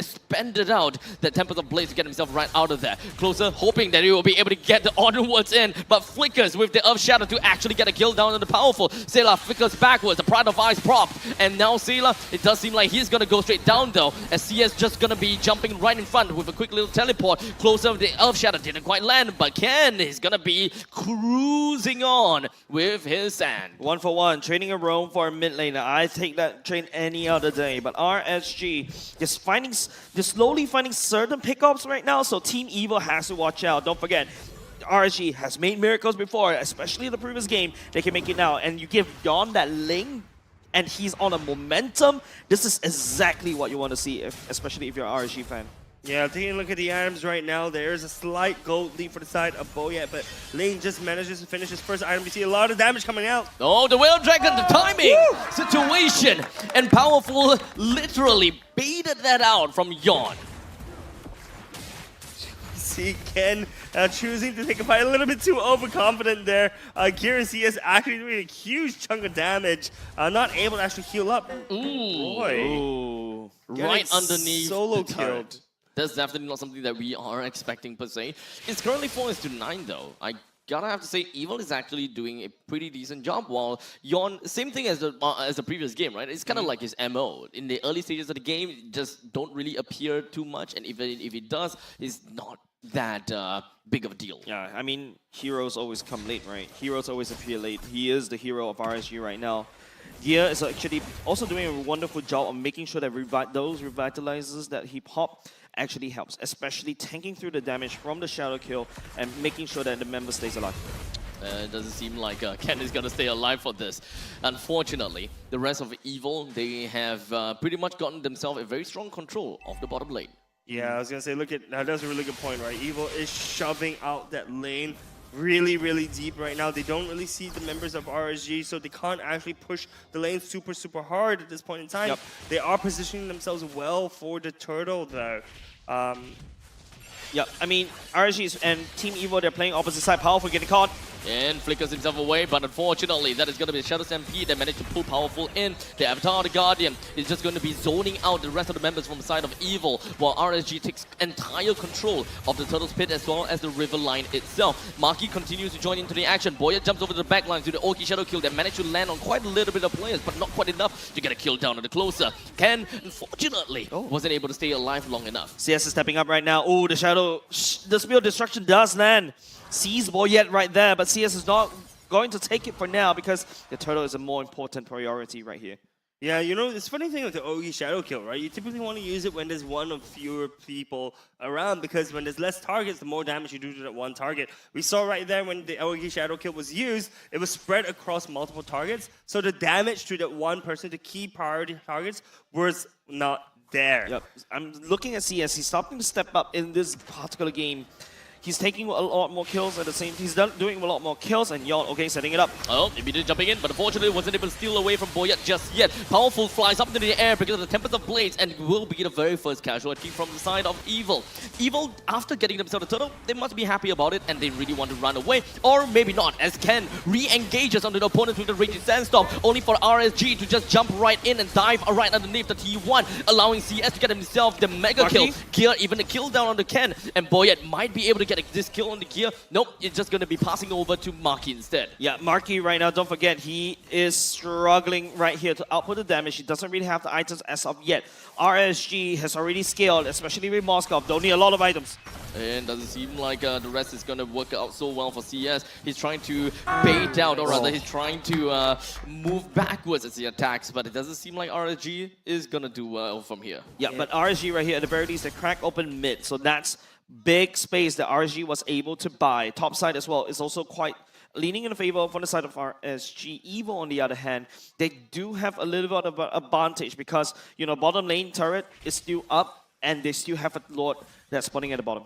spended out the Tempest of Blaze to get himself right out of there. Closer, hoping that he will be able to get the onwards in, but Flickers with the Earth Shadow to actually get a kill down on the Powerful. Sailor flickers backwards, the Pride of Ice prop, and now Sailor, it does seem like he's gonna go straight down though, as CS just gonna be jumping right in front with a quick little teleport. Closer, the Earth Shadow didn't quite land, but Ken is gonna be cruising on with his sand. 1 for 1, trading a roam for a mid laner. I take that trade any other day, but RSG just slowly finding certain pickups right now, so Team Evil has to watch out. Don't forget, RSG has made miracles before, especially in the previous game. They can make it now, and you give Yon that lane, and he's on a momentum. This is exactly what you want to see, especially if you're an RSG fan. Yeah, taking a look at the items right now, there's a slight gold lead for the side of Boyet, but Lane just manages to finish his first item. You see a lot of damage coming out. Oh, the Whale Dragon, the timing situation, and Powerful literally baited that out from Yon. See Ken choosing to take a fight a little bit too overconfident there. Kirasi is actually doing a huge chunk of damage, not able to actually heal up. Ooh. Right underneath solo the killed. turret. That's definitely not something that we are expecting per se. It's currently 4-9 though. I gotta have to say, Evil is actually doing a pretty decent job, while Yon, same thing as the previous game, right? It's kind of like his MO. In the early stages of the game, it just don't really appear too much, and if it does, it's not that big of a deal. Yeah, I mean, heroes always come late, right? Heroes always appear late. He is the hero of RSG right now. Gear is actually also doing a wonderful job of making sure that those revitalizers that he popped actually helps, especially tanking through the damage from the shadow kill and making sure that the member stays alive. It doesn't seem like Ken is going to stay alive for this. Unfortunately, the rest of Evil, they have pretty much gotten themselves a very strong control of the bottom lane. Yeah, I was going to say, look at, that's a really good point, right? Evil is shoving out that lane really, really deep right now. They don't really see the members of RSG, so they can't actually push the lane super, super hard at this point in time. They are positioning themselves well for the turtle, though. Yeah, I mean, RSG and Team Evil, they're playing opposite side. Powerful getting caught. And flickers himself away, but unfortunately, that is going to be a Shadow Stampede that managed to pull Powerful in. The Avatar, the Guardian, is just going to be zoning out the rest of the members from the side of Evil, while RSG takes entire control of the Turtle's Pit as well as the river line itself. Maki continues to join into the action. Boyet jumps over the back line to the Oki Shadow kill that managed to land on quite a little bit of players, but not quite enough to get a kill down on the closer. Ken, unfortunately, wasn't able to stay alive long enough. CS is stepping up right now. Oh, the Shadow, the Spear of Destruction does land. Sees Boyet right there, but CS is not going to take it for now because the turtle is a more important priority right here. Yeah, you know, it's funny thing with the Ogi Shadow Kill, right? You typically want to use it when there's one or fewer people around, because when there's less targets, the more damage you do to that one target. We saw right there when the Ogi Shadow Kill was used, it was spread across multiple targets, so the damage to that one person, the key priority targets, was not there. Yep. I'm looking at CS. He's starting to step up in this particular game. He's taking a lot more kills at the same time. He's doing a lot more kills, and Yon, okay, setting it up. Oh, immediately jumping in, but unfortunately wasn't able to steal away from Boyet just yet. Powerful flies up into the air because of the Tempest of Blades and will be the very first casualty from the side of Evil. Evil, after getting themselves a turtle, they must be happy about it and they really want to run away. Or maybe not, as Ken re-engages onto the opponent with the Raging Sandstorm, only for RSG to just jump right in and dive right underneath the T1, allowing CS to get himself the mega kill. Gear even a kill down on the Ken, and Boyet might be able to get get this kill on the gear. Nope, it's just going to be passing over to Marky instead. Yeah, Marky right now, don't forget, he is struggling right here to output the damage. He doesn't really have the items as of yet. RSG has already scaled, especially with Moskov. Don't need a lot of items. And doesn't seem like the rest is going to work out so well for CS. He's trying to bait out, or rather he's trying to move backwards as he attacks, but it doesn't seem like RSG is going to do well from here. Yeah, but RSG right here, at the very least, they crack open mid, so that's big space that RSG was able to buy. Top side as well is also quite leaning in favor from the side of RSG. Evo, on the other hand, they do have a little bit of an advantage because, you know, bottom lane turret is still up, and they still have a Lord that's spawning at the bottom.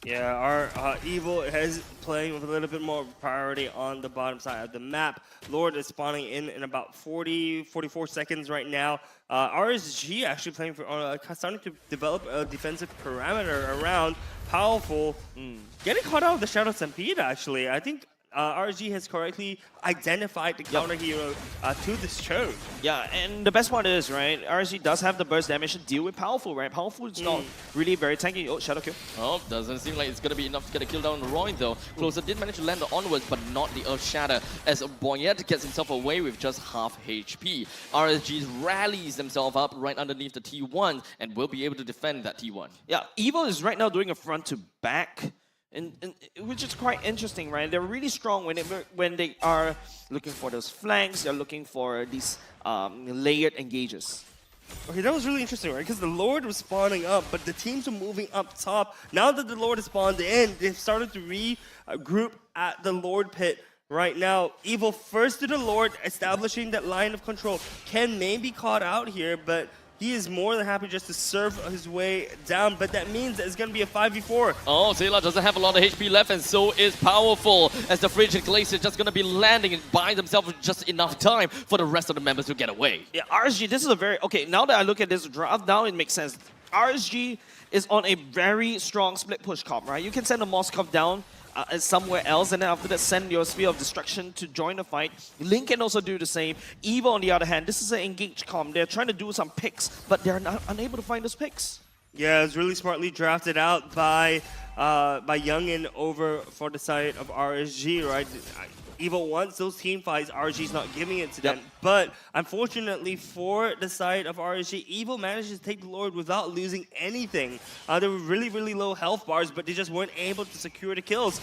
Yeah, our Evil is playing with a little bit more priority on the bottom side of the map. Lord is spawning in about 44 seconds right now. RSG actually playing for, starting to develop a defensive parameter around Powerful. Getting caught out of the Shadow Stampede, actually. I think RSG has correctly identified the counter hero to this choke. Yeah, and the best part is, right, RSG does have the burst damage to deal with Powerful, right? Powerful is not really very tanky. Oh, shadow kill. Oh, doesn't seem like it's going to be enough to get a kill down on Roy, though. Closer did manage to land the onwards, but not the Earth Shatter, as Boyette gets himself away with just half HP. RSG rallies themselves up right underneath the T1 and will be able to defend that T1. Yeah, Evo is right now doing a front to back. And which is quite interesting, right? They're really strong when they are looking for those flanks. They're looking for these layered engages. Okay, that was really interesting, right? Because the Lord was spawning up, but the teams were moving up top. Now that the Lord has spawned in, they've started to regroup at the Lord pit. Right now, Evil first to the Lord, establishing that line of control. Ken may be caught out here, but he is more than happy just to serve his way down, but that means that it's going to be a 5v4. Oh, Zayla doesn't have a lot of HP left, and so is Powerful, as the Frigid Glacier just going to be landing and buying themselves just enough time for the rest of the members to get away. Yeah, RSG, this is a very... Okay, now that I look at this draft, now it makes sense. RSG is on a very strong split push comp, right? You can send a Moskov down somewhere else, and then after that send your Sphere of Destruction to join the fight. Link can also do the same. Evo, on the other hand, this is an engaged comp. They're trying to do some picks, but they're unable to find those picks. Yeah, it's really smartly drafted out by Youngin over for the side of RSG, right? Evo wants those team fights, RSG's not giving it to them. But unfortunately for the side of RSG, Evo manages to take the Lord without losing anything. They were really, really low health bars, but they just weren't able to secure the kills.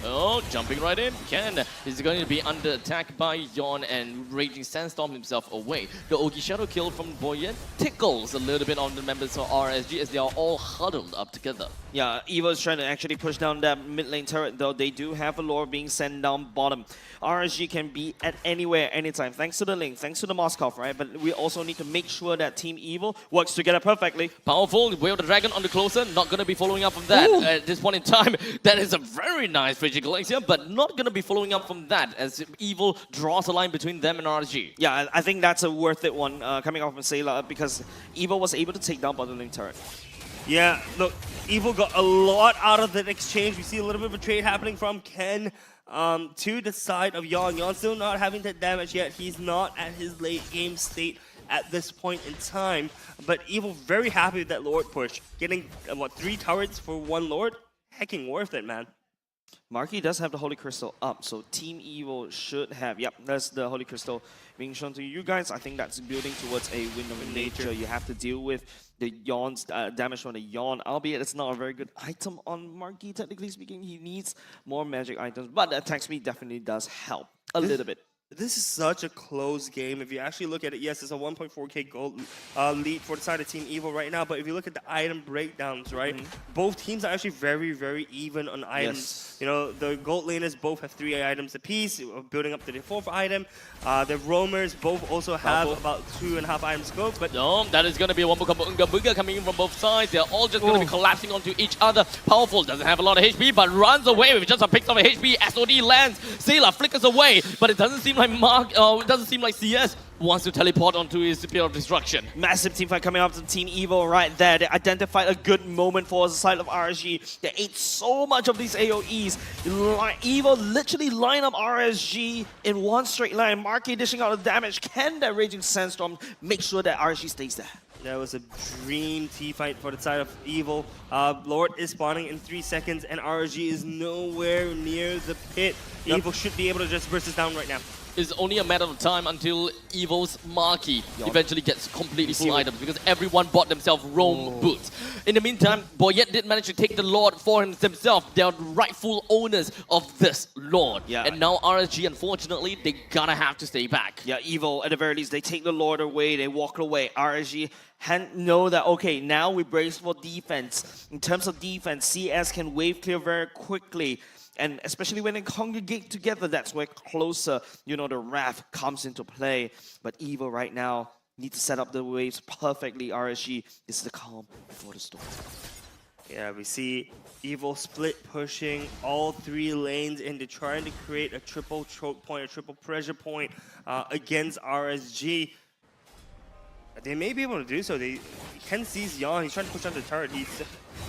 Oh, jumping right in. Ken is going to be under attack by Yon and Raging Sandstorm himself away. The Ogi Shadow kill from Boyette tickles a little bit on the members of RSG as they are all huddled up together. Yeah, Evo is trying to actually push down that mid lane turret, though they do have a lore being sent down bottom. RSG can be at anywhere, anytime, thanks to the Link, thanks to the Moskov, right? But we also need to make sure that Team Evil works together perfectly. Powerful, Way of the Dragon on the closer, not going to be following up from that. At this point in time, that is a very nice Frigid Glacier, but not going to be following up from that as Evil draws a line between them and RSG. Yeah, I think that's a worth it one coming off from Sayla because Evil was able to take down bottom lane turret. Yeah, look, Evil got a lot out of that exchange. We see a little bit of a trade happening from Ken to the side of Yon. Yon still not having that damage yet. He's not at his late game state at this point in time. But Evil very happy with that Lord push. Getting, 3 turrets for 1 Lord? Hecking worth it, man. Marky does have the Holy Crystal up, so Team Evil should have. Yep, that's the Holy Crystal being shown to you guys. I think that's building towards a Wind of Nature. You have to deal with the Yon's damage from the Yon, albeit it's not a very good item on Marky, technically speaking. He needs more magic items, but the attack speed definitely does help a little bit. This is such a close game. If you actually look at it, yes, it's a 1.4k gold lead for the side of Team Evil right now. But if you look at the item breakdowns, right, both teams are actually very, very even on items. Yes. You know, the gold laners both have 3 items apiece, building up to the 4th item. The roamers both also have about 2.5 items scope. But no, that is going to be a Wombo Combo Unga Bunga coming in from both sides. They're all just going to be collapsing onto each other. Powerful doesn't have a lot of HP, but runs away with just a pick of HP. SOD lands. Sayla flickers away, but it doesn't seem like it doesn't seem like CS wants to teleport onto his Sphere of Destruction. Massive team fight coming up to Team Evil right there. They identified a good moment for the side of RSG. They ate so much of these AoEs. Evil literally line up RSG in one straight line. Marky dishing out the damage. Can that Raging Sandstorm make sure that RSG stays there? That was a dream T-fight for the side of Evil. Lord is spawning in 3 seconds, and RSG is nowhere near the pit. Evil should be able to just burst this down right now. It's only a matter of time until Evil's Marquee eventually gets completely full items because everyone bought themselves roam boots. In the meantime, Boyet did manage to take the Lord for himself. They are rightful owners of this Lord. Yeah. And now RSG, unfortunately, they gotta have to stay back. Yeah, Evil, at the very least, they take the Lord away, they walk away. RSG know that, okay, now we brace for defense. In terms of defense, CS can wave clear very quickly. And especially when they congregate together, that's where closer, the Wrath comes into play. But Evil right now need to set up the waves perfectly. RSG is the calm before the storm. Yeah, we see Evil split pushing all 3 lanes into trying to create a triple choke point, a triple pressure point against RSG. They may be able to do so. Ken sees Yon. He's trying to push on the turret. He's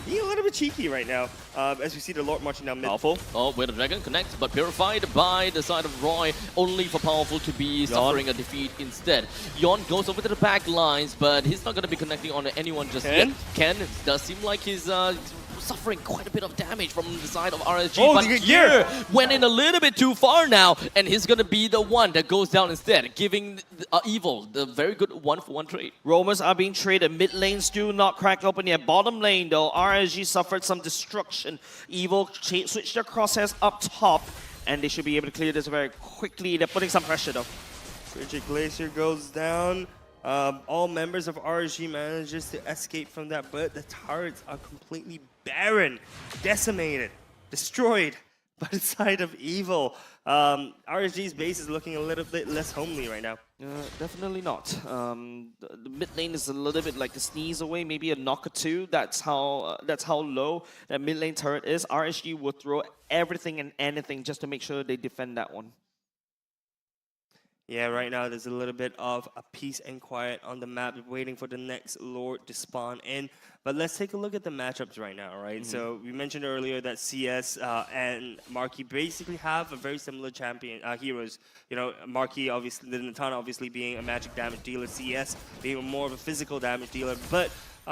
a little bit cheeky right now as we see the Lord marching down mid. Powerful. Oh, where the Dragon connects, but purified by the side of Roy, only for Powerful to be suffering a defeat instead. Yon goes over to the back lines, but he's not going to be connecting on anyone just yet. Ken does seem like he's suffering quite a bit of damage from the side of RSG, but here went in a little bit too far now, and he's going to be the one that goes down instead, giving Evil the very good 1-for-1 trade. Roamers are being traded. Mid lane still not cracked open yet. Bottom lane, though, RSG suffered some destruction. Evil switched their crosshairs up top, and they should be able to clear this very quickly. They're putting some pressure, though. Frigid Glacier goes down. All members of RSG manages to escape from that, but the turrets are completely barren, decimated, destroyed by the side of Evil. RSG's base is looking a little bit less homely right now. Definitely not. The mid lane is a little bit like a sneeze away, maybe a knock or two. That's how low that mid lane turret is. RSG will throw everything and anything just to make sure they defend that one. Yeah, right now there's a little bit of a peace and quiet on the map, waiting for the next Lord to spawn in. But let's take a look at the matchups right now, right? So we mentioned earlier that CS and Marquee basically have a very similar champion heroes. Marquee obviously, the Natana obviously being a magic damage dealer, CS being more of a physical damage dealer. But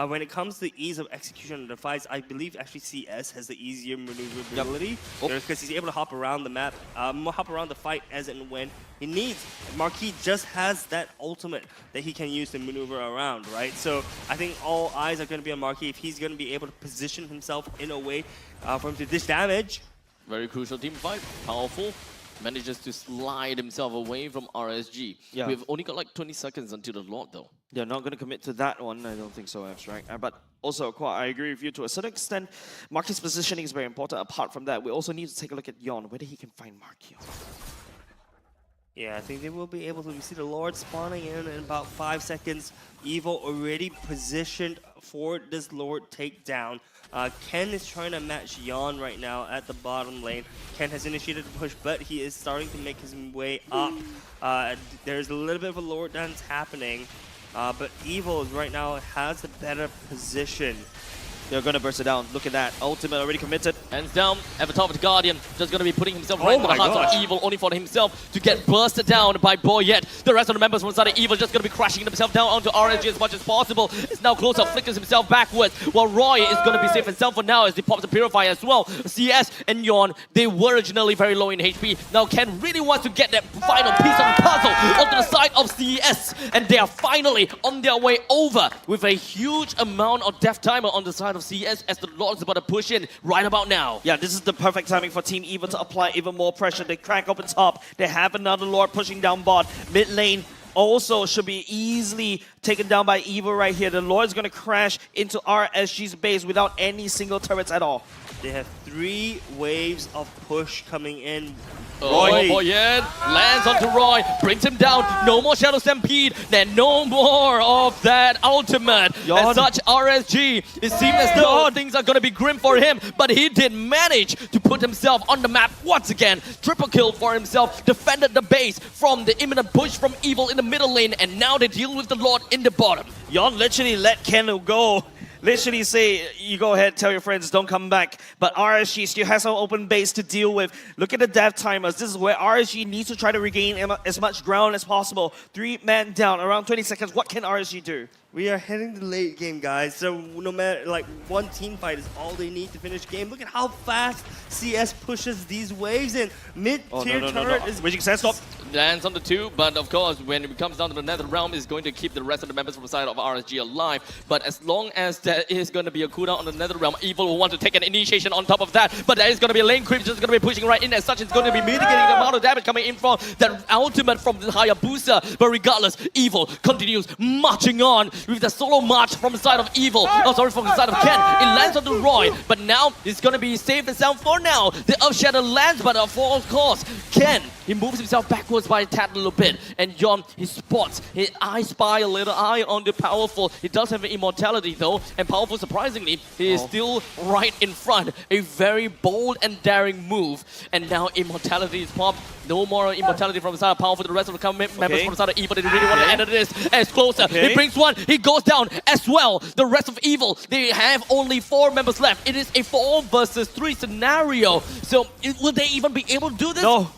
when it comes to ease of execution of the fights, I believe actually CS has the easier maneuverability because he's able to hop around the map, hop around the fight as and when he needs. Marquee just has that ultimate that he can use to maneuver around, right? So I think all eyes are going to be on Marquee if he's going to be able to position himself in a way for him to dish damage. Very crucial team fight. Powerful. Manages to slide himself away from RSG. Yeah. We've only got like 20 seconds until the Lord, though. They're not going to commit to that one. I don't think so, Abstract. But also, I agree with you to a certain extent. Marquee's positioning is very important. Apart from that, we also need to take a look at Yon, whether he can find Marquee. Yeah, I think they will be able to. We see the Lord spawning in about 5 seconds. Evil already positioned for this Lord takedown. Ken is trying to match Yon right now at the bottom lane. Ken has initiated the push, but he is starting to make his way up. There's a little bit of a Lord dance happening, but Evil right now has a better position. They're going to burst it down. Look at that. Ultimate already committed. Hands down at the top of the Guardian. Just going to be putting himself right in the heart of Evil, only for himself to get bursted down by Boyet. The rest of the members from the side of Evil just going to be crashing themselves down onto RNG as much as possible. It's now closer, flickers himself backwards, while Roy is going to be safe himself for now as he pops the Purify as well. CS and Yon, they were originally very low in HP. Now Ken really wants to get that final piece of the puzzle onto the side of CS, and they are finally on their way over with a huge amount of death timer on the side of CS as the Lord is about to push in right about now. Yeah, this is the perfect timing for Team Evil to apply even more pressure. They crack open top. They have another Lord pushing down bot. Mid lane also should be easily taken down by Evil right here. The Lord's going to crash into RSG's base without any single turrets at all. They have 3 waves of push coming in. Roy Boyet lands onto Roy, brings him down. No more Shadow Stampede, then no more of that ultimate. As such, RSG, it seems as though things are going to be grim for him, but he did manage to put himself on the map once again. Triple kill for himself, defended the base from the imminent push from Evil in the middle lane, and now they deal with the Lord in the bottom. Yon literally let Ken go. Literally say, you go ahead, tell your friends, don't come back. But RSG still has an open base to deal with. Look at the death timers. This is where RSG needs to try to regain as much ground as possible. 3 men down, around 20 seconds. What can RSG do? We are heading to the late game, guys. So no matter, like, one team fight is all they need to finish game. Look at how fast CS pushes these waves in. Mid-tier turret is... Wishing Sense, stop. Lands on the 2, but of course, when it comes down to the nether realm, it's going to keep the rest of the members from the side of RSG alive. But as long as there is going to be a cooldown on the nether realm, Evil will want to take an initiation on top of that. But there is going to be a lane creep just going to be pushing right in. As such, it's going to be mitigating the amount of damage coming in from that ultimate from the Hayabusa. But regardless, Evil continues marching on with the solo march from the side of Evil. Oh, sorry, from the side of Ken. It lands on the Roy, but now it's going to be safe and sound for now. The Earth Shatter lands, but for of course, Ken, he moves himself backwards by a tad a little bit. And Yon, he spots, his eye spy a little eye on the Powerful. He does have an immortality though, and Powerful, surprisingly, he is still right in front. A very bold and daring move. And now immortality is popped. No more immortality from the side of Powerful. The rest of the members from the side of Evil, they really want to end this. And it's closer. He brings one. He goes down as well. The rest of Evil, they have only 4 members left. It is a 4 versus 3 scenario. So will they even be able to do this? No.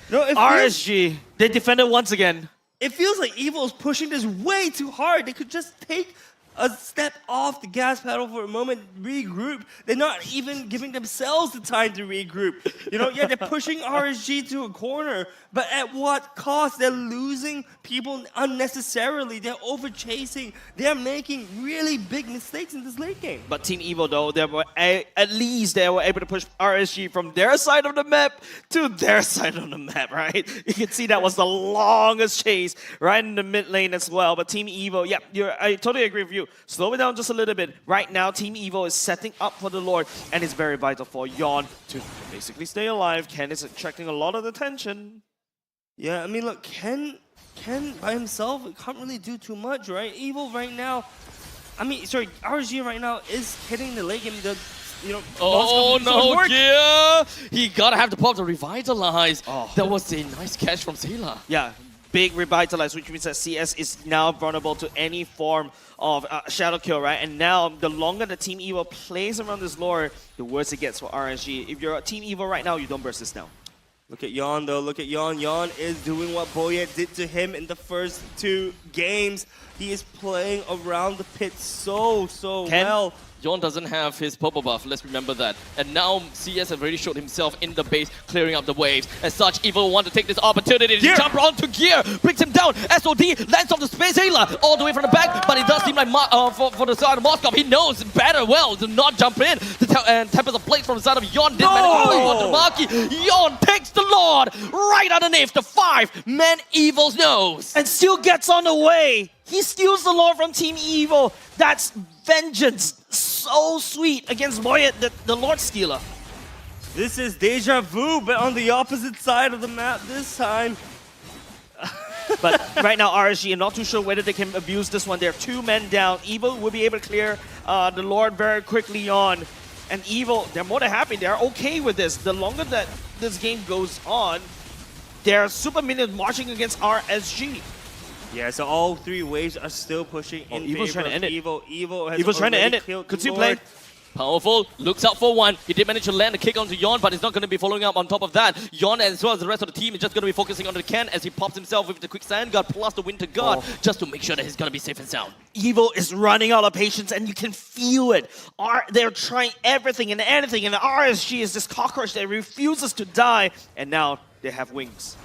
No, RSG, they defended once again. It feels like Evil is pushing this way too hard. They could just take a step off the gas pedal for a moment, regroup. They're not even giving themselves the time to regroup. You know, yeah, they're pushing RSG to a corner, but at what cost? They're losing people unnecessarily. They're over-chasing. They're making really big mistakes in this late game. But Team Evo, though, they were at least they were able to push RSG from their side of the map to their side of the map, right? You can see that was the longest chase right in the mid lane as well. But Team Evo, yeah, I totally agree with you. Slow it down just a little bit. Right now, Team Evo is setting up for the Lord, and it's very vital for Yon to basically stay alive. Ken is attracting a lot of attention. Yeah, I mean, look, Ken by himself can't really do too much, right? Evil right now, RSG right now is hitting the late game. Oh no, yeah! He gotta have the pop to revitalize. That was a nice catch from Sela. Yeah, big revitalize, which means that CS is now vulnerable to any form of shadow kill, right? And now, the longer the Team Evo plays around this lore, the worse it gets for RSG. If you're a Team Evo right now, you don't burst this down. Look at Yon, though. Look at Yon. Yon is doing what Boyet did to him in the first 2 games. He is playing around the pit so well. Yon doesn't have his purple buff, let's remember that. And now CS has already showed himself in the base, clearing up the waves. As such, Evil want to take this opportunity to jump onto Gear, brings him down. SOD lands off the Space Hailer all the way from the back, but it does seem like for the side of Moscow, he knows better well to not jump in. And Tempest of Plates from the side of Yon did manage to go to Maki. Yon takes the Lord right underneath the 5-man Evil's nose. And still gets on the way. He steals the Lord from Team Evo. That's vengeance. So sweet against Boyet, the Lord Stealer. This is deja vu, but on the opposite side of the map this time. But right now, RSG, I'm not too sure whether they can abuse this one. They're 2 men down. Evil will be able to clear the Lord very quickly on. And Evil, they're more than happy. They're okay with this. The longer that this game goes on, they're super minions marching against RSG. Yeah, so all 3 waves are still pushing in Evil's favor trying to end it. Evo has Evil's trying to end it. killed Could see Lord. play. Powerful, looks out for one. He did manage to land a kick onto Yon, but he's not going to be following up on top of that. Yon, as well as the rest of the team, is just going to be focusing on the Ken as he pops himself with the quick sand guard plus the winter guard, just to make sure that he's going to be safe and sound. Evo is running out of patience, and you can feel it. They're trying everything and anything, and the RSG is this cockroach that refuses to die, and now they have wings.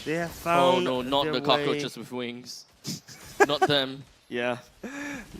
They have found Oh no, not the cockroaches with wings. Not them. Yeah.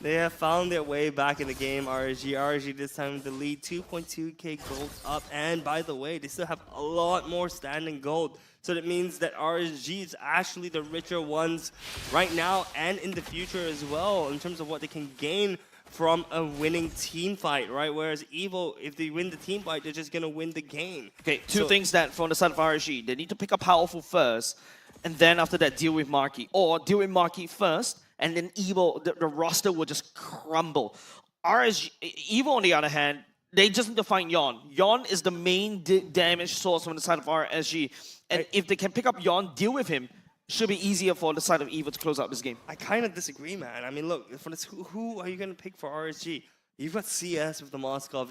They have found their way back in the game, RSG this time with the lead, 2.2k gold up. And by the way, they still have a lot more standing gold. So that means that RSG is actually the richer ones right now and in the future as well in terms of what they can gain from a winning team fight, right? Whereas Evo, if they win the team fight, they're just going to win the game. Okay, 2 things that from the side of RSG. They need to pick up Powerful first, and then after that, deal with Marky. Or deal with Marky first, and then Evo, the roster will just crumble. Evo, on the other hand, they just need to find Yon. Yon is the main damage source from the side of RSG. And if they can pick up Yon, deal with him, should be easier for the side of Evo to close out this game. I kind of disagree, man. I mean, look, for this, who are you going to pick for RSG? You've got CS with the Moskov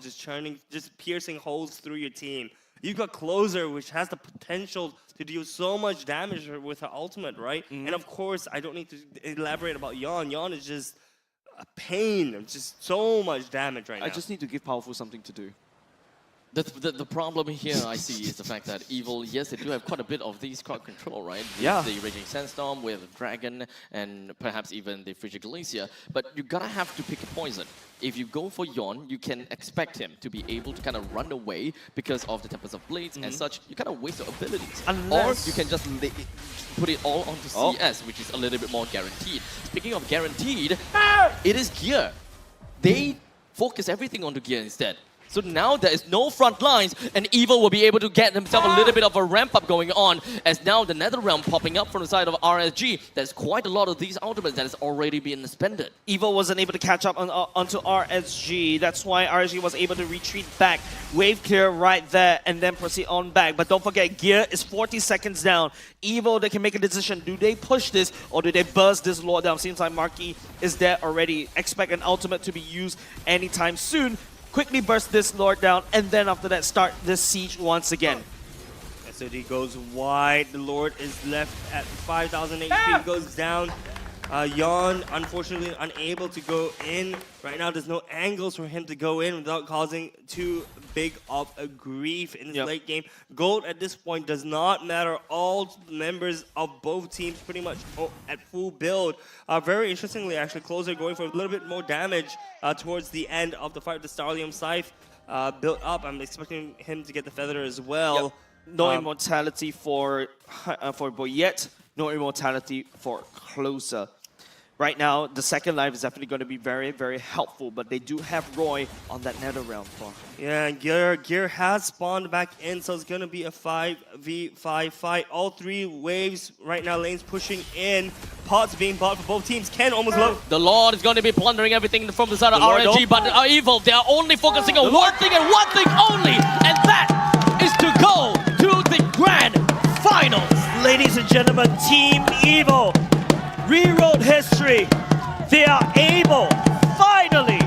just piercing holes through your team. You've got Closer, which has the potential to deal so much damage with her ultimate, right? And of course, I don't need to elaborate about Yeon. Yeon is just a pain, just so much damage right now. I just need to give Powerful something to do. The problem here I see is the fact that Evil, yes, they do have quite a bit of these crowd control, right? Yeah. The Raging Sandstorm with Dragon and perhaps even the Frigid Glacier. But you gotta have to pick a poison. If you go for Yeon, you can expect him to be able to kind of run away because of the Tempest of Blades and such. You kind of waste your abilities. Unless... Or you can just put it all onto CS, which is a little bit more guaranteed. Speaking of guaranteed, it is Gear. They focus everything onto Gear instead. So now there is no front lines, and Evil will be able to get himself a little bit of a ramp up going on, as now the Nether Realm popping up from the side of RSG. There's quite a lot of these ultimates that has already been spended. Evil wasn't able to catch up onto RSG. That's why RSG was able to retreat back, wave clear right there, and then proceed on back. But don't forget, Gear is 40 seconds down. Evil, they can make a decision. Do they push this, or do they burst this Lord down? Seems like Marquis is there already. Expect an ultimate to be used anytime soon. Quickly burst this Lord down, and then after that, start this siege once again. SOD goes wide. The Lord is left at 5,000 HP. Goes down. Yeon, unfortunately, unable to go in. Right now, there's no angles for him to go in without causing too big of a grief in this late game. Gold at this point does not matter. All members of both teams pretty much at full build. Very interestingly, actually, Closer going for a little bit more damage towards the end of the fight with the Starlium Scythe built up. I'm expecting him to get the Feather as well. No immortality for Boyette. No immortality for Closer. Right now, the second life is definitely going to be very, very helpful, but they do have Roy on that Nether Realm for. Yeah, Gear has spawned back in, so it's going to be a 5v5 fight. All three waves right now, lanes pushing in. Pots being bought for both teams. Ken almost low. The Lord is going to be plundering everything from the side of RNG, but Evil, they are only focusing on one thing and one thing only, and that is to go to the Grand Finals. Ladies and gentlemen, Team Evil rewrote history. They are able, finally,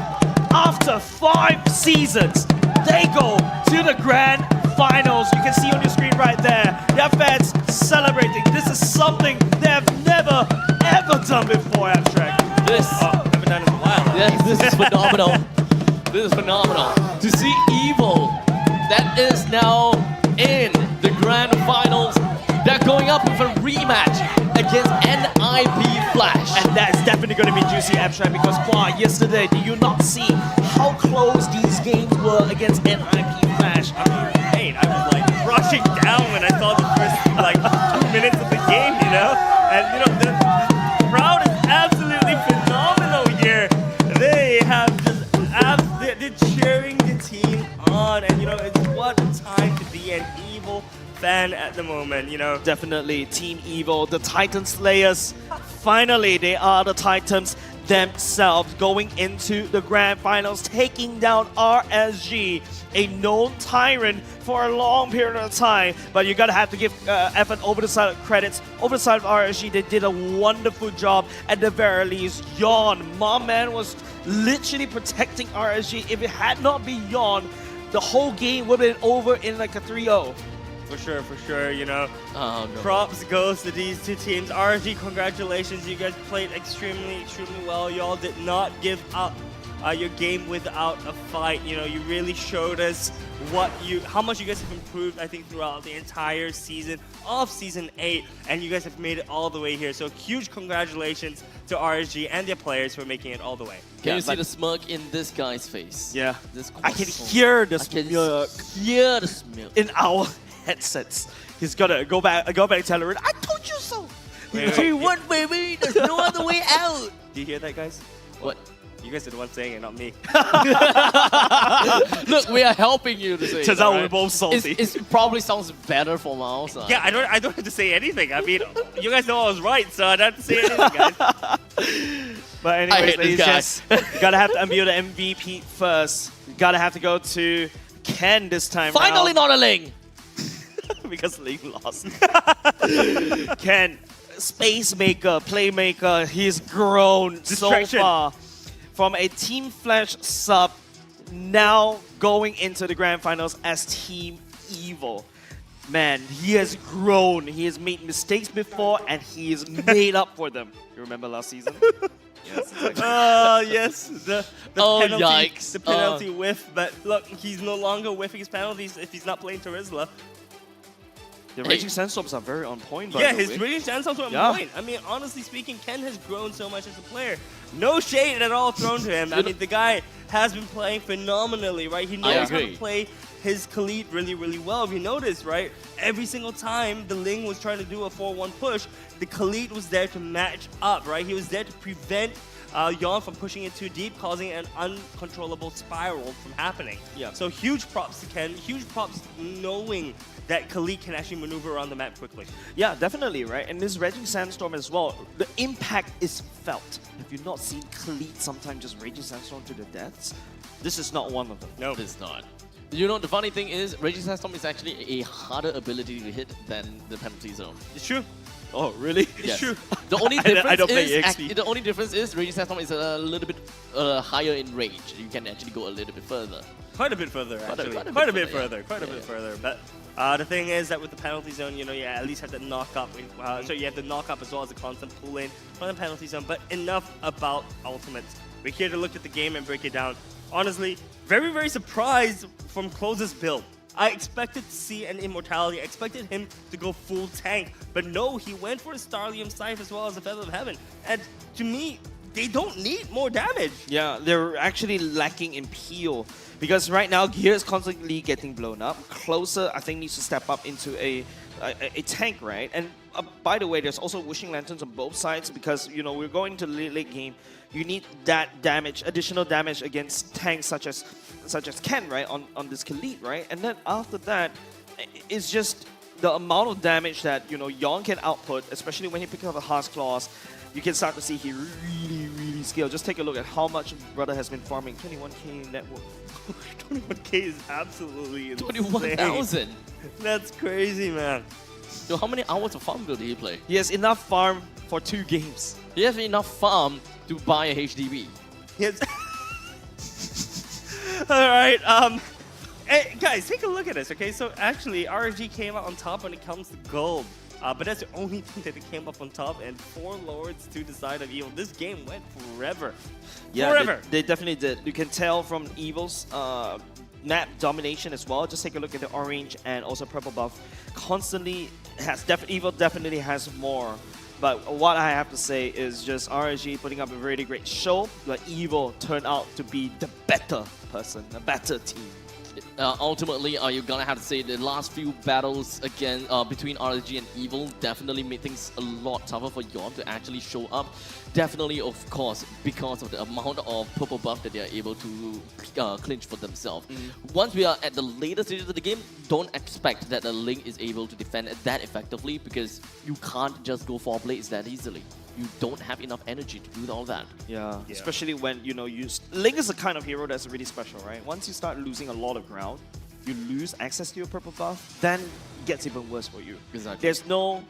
after 5 seasons, they go to the Grand Finals. You can see on your screen right there, their fans celebrating. This is something they have never, ever done before, Abstract. Haven't done it in a while. Yes, this is phenomenal. This is phenomenal. To see Evil, that is now in the Grand Finals. They're going up with a rematch against NIP Flash. And that's definitely going to be juicy, Abstract, because yesterday, did you not see how close these games were against NIP Flash? I was like rushing down when I saw the first 2 minutes of the game, you know? And the crowd is absolutely phenomenal here. They have just they're cheering the team on, and it's what a time to be an Evil fan at the moment, Definitely, Team Evil, the Titan Slayers. Finally, they are the Titans themselves going into the Grand Finals, taking down RSG, a known tyrant for a long period of time. But you gotta have to give effort over the side of credits, over the side of RSG. They did a wonderful job at the very least. Yeon, my man, was literally protecting RSG. If it had not been Yeon, the whole game would have been over in like a 3-0. For sure, Props goes to these two teams. RSG, congratulations. You guys played extremely well. Y'all did not give up your game without a fight. You really showed us how much you guys have improved, I think, throughout the entire season of Season 8. And you guys have made it all the way here. So huge congratulations to RSG and their players for making it all the way. Can you see the smirk in this guy's face? Yeah. This I can hear the smirk. Hear the smirk. In our headsets. He's gotta go back tell her, I told you so. What, baby? There's no other way out. Do you hear that, guys? What? You guys are the ones saying it, not me. Look, we are helping you to say Turns out we're both salty. It probably sounds better from our side. Yeah, I don't have to say anything. I mean, you guys know I was right, so I don't have to say anything, guys. But anyways, ladies and gents, you gotta have to unveil the MVP first. You gotta have to go to Ken this time. Finally, not a Ling. Because Ling lost. Ken, space maker, playmaker, he's grown so far from a Team Flash sub, now going into the Grand Finals as Team Evil. Man, he has grown. He has made mistakes before, and he has made up for them. You remember last season? Yes. Yes. The penalty, yikes. the penalty whiff. But look, he's no longer whiffing his penalties if he's not playing Terizla. The Raging Sandstorms are very on point, by the way. His Raging Sandstorms are on point. I mean, honestly speaking, Ken has grown so much as a player. No shade at all thrown to him. I mean, the guy has been playing phenomenally, right? He knows how to play his Khalid really, really well. If you notice, right, every single time the Ling was trying to do a 4-1 push, the Khalid was there to match up, right? He was there to prevent Yon from pushing it too deep, causing an uncontrollable spiral from happening. Yeah. So huge props to Ken, huge props knowing that Khalid can actually maneuver around the map quickly. Yeah, definitely, right? And this Raging Sandstorm as well, the impact is felt. Have you not seen Khalid sometimes just Raging Sandstorm to the deaths? This is not one of them. No, it's not. You know, the funny thing is, Raging Sandstorm is actually a harder ability to hit than the penalty zone. It's true. Oh, really? Yes. It's true. The only difference I don't play is EXP. the only difference is Raging Sandstorm is a little bit higher in range. You can actually go a little bit further. Quite a bit further, actually. Quite a bit further. But the thing is that with the penalty zone, you know, you at least have the knock up. So you have the knock up as well as the constant pull in from the penalty zone. But enough about ultimates. We're here to look at the game and break it down. Honestly, very, very surprised from Close's build. I expected to see an Immortality. I expected him to go full tank. But no, he went for a Starlium Scythe as well as a Feather of Heaven. And to me, they don't need more damage. Yeah, they're actually lacking in peel. Because right now, Gear is constantly getting blown up. Closer, I think, needs to step up into a tank, right? And by the way, there's also Wishing Lanterns on both sides because, you know, we're going to late game. You need that damage, additional damage against tanks such as Ken, right, on this Khalid, right? And then after that, it's just the amount of damage that, you know, Yon can output, especially when he picks up a Heart's Claws. You can start to see he really, really scaled. Just take a look at how much Brother has been farming. 21k network. 21k is absolutely insane. 21,000. That's crazy, man. So how many hours of farm build did he play? He has enough farm for 2 games. He has enough farm to buy a HDB. Yes. All right. Hey, guys, take a look at this. Okay, so actually, RSG came out on top when it comes to gold. But that's the only thing that it came up on top, and 4 Lords to the side of Evil. This game went forever. Yeah, forever. They definitely did. You can tell from Evil's map domination as well. Just take a look at the orange and also purple buff. Constantly has Evil definitely has more. But what I have to say is just RSG putting up a really great show, but Evil turned out to be the better person, the better team. Ultimately, you're gonna have to say the last few battles again between RSG and Evil definitely made things a lot tougher for Yon to actually show up. Definitely, of course, because of the amount of purple buff that they are able to clinch for themselves. Once we are at the later stages of the game, don't expect that the Link is able to defend that effectively because you can't just go 4 blades that easily. You don't have enough energy to do all that. Yeah, especially when, you know, Link is the kind of hero that's really special, right? Once you start losing a lot of ground, you lose access to your purple buff, then it gets even worse for you. Exactly. There's no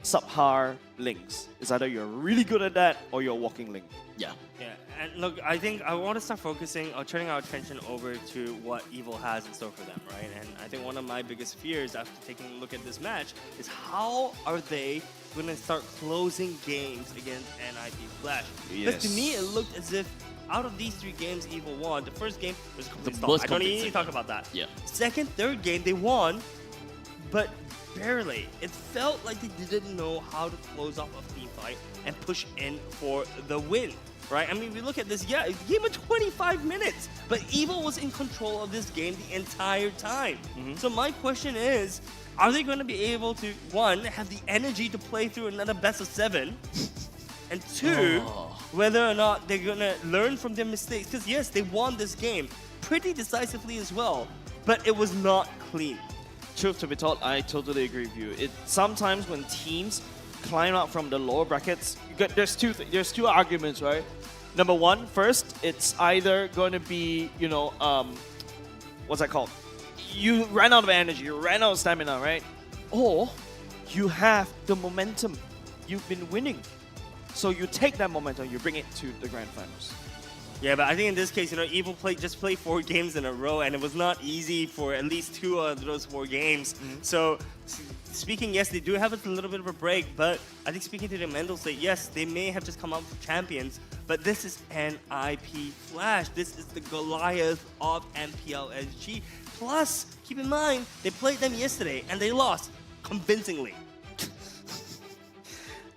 subpar Links. It's either you're really good at that or you're a walking Link. Yeah. Yeah, and look, I think I want to start focusing or turning our attention over to what Evil has in store for them, right? And I think one of my biggest fears after taking a look at this match is how are they going to start closing games against NIP Flash? Because to me, it looked as if out of these 3 games Evil won, the first game was a complete stop. I don't even need to talk about that. Yeah. Second, third game, they won, but barely. It felt like they didn't know how to close off a team fight and push in for the win. Right? I mean, we look at this, yeah, a game of 25 minutes, but Evil was in control of this game the entire time. So my question is, are they going to be able to, 1, have the energy to play through another best of 7, and 2, whether or not they're going to learn from their mistakes? Because yes, they won this game pretty decisively as well, but it was not clean. Truth to be told, I totally agree with you. Sometimes when teams climb out from the lower brackets, there's two arguments, right? Number 1, first, it's either going to be, you know, what's that called? You ran out of energy, you ran out of stamina, right? Or you have the momentum. You've been winning. So you take that momentum, you bring it to the grand finals. Yeah, but I think in this case, Evil just played 4 games in a row, and it was not easy for at least 2 of those 4 games. So, speaking, yes, they do have a little bit of a break, but I think speaking to the mental state, yes, they may have just come out champions, but this is NIP Flash. This is the Goliath of MPL SG. Plus, keep in mind, they played them yesterday, and they lost convincingly.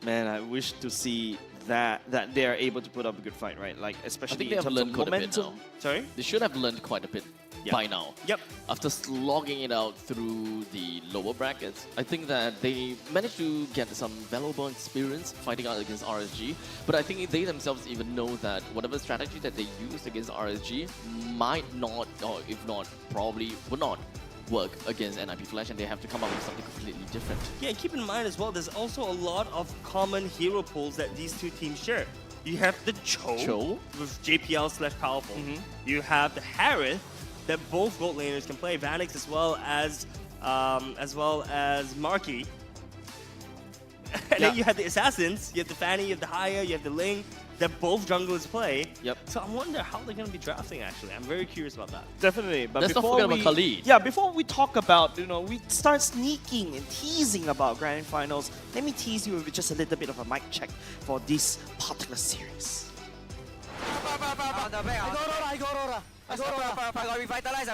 Man, I wish to see that they are able to put up a good fight, right? Like, I especially think they in have terms of learned quite a bit momentum. now. Sorry? They should have learned quite a bit by now. Yep. After slogging it out through the lower brackets, I think that they managed to get some valuable experience fighting out against RSG. But I think they themselves even know that whatever strategy that they used against RSG might not, or if not, probably would not work against NIP Flash, and they have to come up with something completely different. Yeah, and keep in mind as well, there's also a lot of common hero pools that these 2 teams share. You have the Cho with JPL/Powerful. You have the Harith that both gold laners can play, Vanix as well as Marky. And then you have the Assassins, you have the Fanny, you have the Haya, you have the Ling, that both junglers play. Yep. So I wonder how they're going to be drafting, actually. I'm very curious about that. Definitely, but Let's not before forget about Khalid. Yeah, before we talk about, we start sneaking and teasing about grand finals, let me tease you with just a little bit of a mic check for this particular series. I go Aurora. I got revitalize.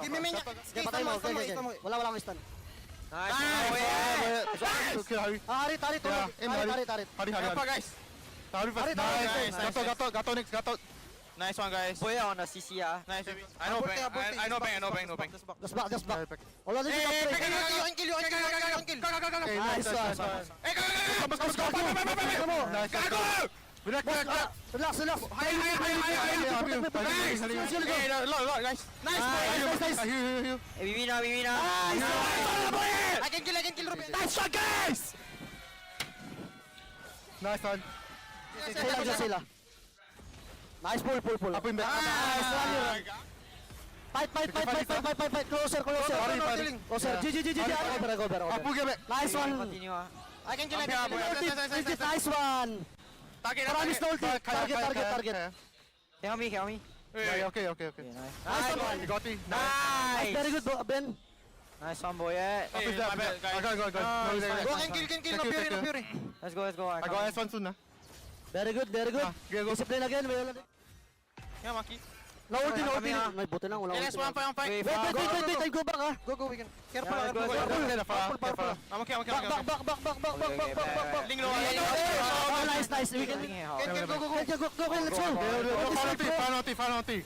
Give me minyak. Wala akong stun. Nice. Gato. Nice one, guys. Boy on the CC. Nice. I know bang. Just back. Kill. Nice one. Relax. Nice. We win. I can kill Ruben. Nice shot, guys. Nice one. Sila. Nice pull. Up in back. Nice. Fight. Closer. GG. Go better. Nice one. I can kill Nice one. Target. Help me. Okay. Nice one. Got me. Nice. Very good, Ben. Nice one, boy. Go. Kill. No fury. Let's go. I go S1 soon. Very good. Discipline again. Yeah, Maki. No ulti. May buti lang. Wala ulti. Wait. I go back. Go. We can. Careful. Careful. I'm okay. Back. Ling low. Nice. We can. Go. Let's go. Foul naughty.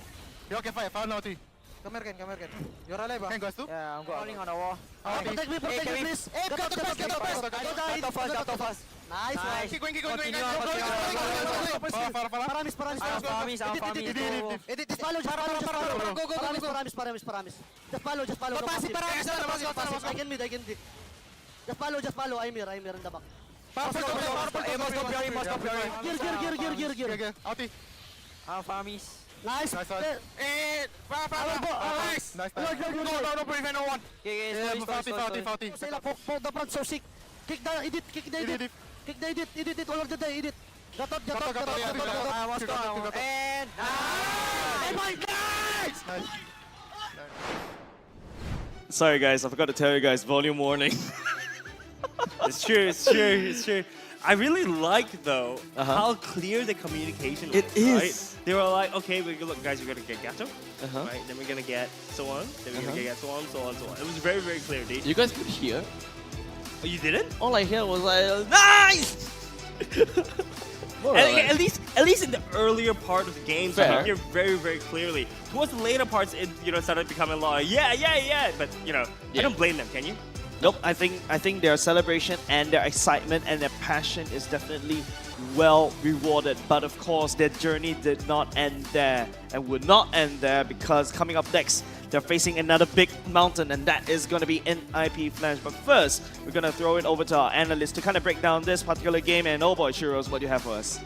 You okay, fight. Foul naughty. Come here, Ken. You're alive, Can go too? Yeah, I'm going on the wall. Protect me, please. Get the pass. Nice. Keep going. Paramis. Just follow. Just follow. Paramis. I can mid. Just follow. I'm here in the back. Gear. Outie. Paramis. Nice. Nice. No, prevent no one. Fauti. Poke the front so sick. Kick the edit. Edit all of the day. Edit. Got out. And oh my God! Sorry, guys. I forgot to tell you guys. Volume warning. It's true. I really like, though, how clear the communication was. It is. Right? They were like, okay, look, guys, we're going to get Gato, right? Then we're going to get so on. Then we're going to get so on. It was very, very clear, dude. You guys could hear? Oh, you didn't? All I hear was like, nice! At least in the earlier part of the game, so you hear very, very clearly. Towards the later parts, it started becoming a lot of yeah. But, I don't blame them, can you? Nope, I think their celebration and their excitement and their passion is definitely well rewarded. But of course, their journey did not end there and would not end there, because coming up next, they're facing another big mountain, and that is going to be NIP Flash. But first, we're going to throw it over to our analyst to kind of break down this particular game. And oh boy, Churros, what do you have for us?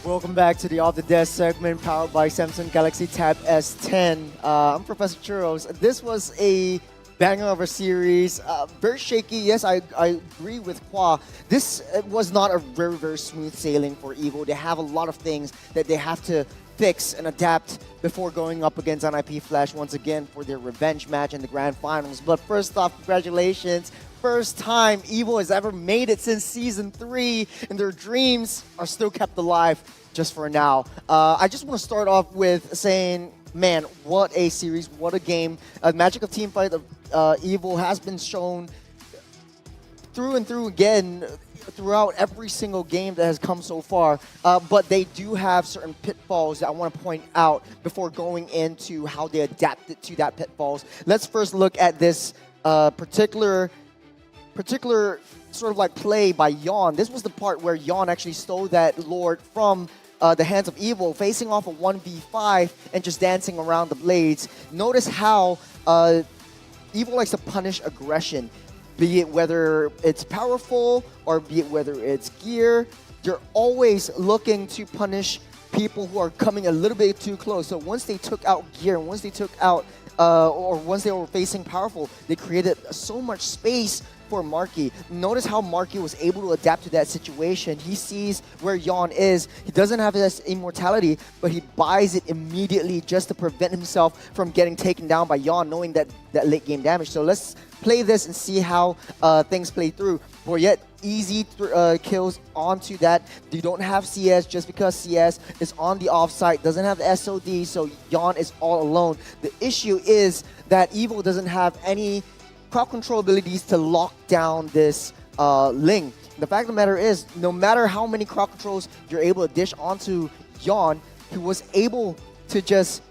Welcome back to the Off the Desk segment powered by Samsung Galaxy Tab S10. I'm Professor Churros. This was a banger of a series. Very shaky. Yes, I agree with Kwa. This was not a very, very smooth sailing for Evo. They have a lot of things that they have to fix and adapt before going up against NIP Flash once again for their revenge match in the grand finals. But first off, congratulations. First time Evo has ever made it since Season 3, and their dreams are still kept alive just for now. I just want to start off with saying, man, what a series, what a game. Magic of Teamfight of Evo has been shown through and through again throughout every single game that has come so far, but they do have certain pitfalls that I want to point out before going into how they adapted to that pitfalls. Let's first look at this particular sort of like play by Yawn. This was the part where Yawn actually stole that Lord from the hands of Evo, facing off a 1v5 and just dancing around the blades. Notice how Evo likes to punish aggression, be it whether it's powerful or be it whether it's gear. They're always looking to punish people who are coming a little bit too close. So once they took out gear, once they took out or once they were facing powerful, they created so much space for Marky. Notice how Marky was able to adapt to that situation. He sees where Yawn is. He doesn't have his immortality, but he buys it immediately just to prevent himself from getting taken down by Yawn, knowing that late game damage. So let's play this and see how things play through. Boyette, easy kills onto that. You don't have CS just because CS is on the offsite, doesn't have the SOD, so Yawn is all alone. The issue is that Evo doesn't have any crowd control abilities to lock down this Ling. The fact of the matter is, no matter how many crowd controls you're able to dish onto Yawn, he was able to just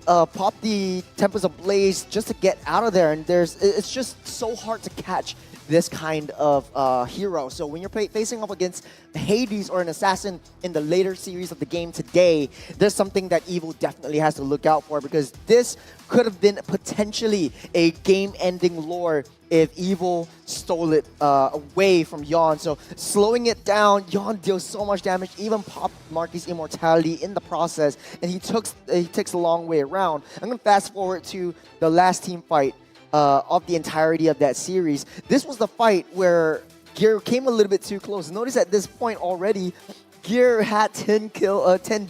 pop the Tempest Ablaze just to get out of there. And it's just so hard to catch this kind of hero. So when you're facing up against Hades or an assassin in the later series of the game today, there's something that Evo definitely has to look out for, because this could have been potentially a game-ending lore if Evo stole it away from Yawn. So slowing it down, Yawn deals so much damage, even popped Marky's immortality in the process, and he takes a long way around. I'm going to fast forward to the last team fight of the entirety of that series. This was the fight where Gear came a little bit too close. Notice at this point already, Gear had 10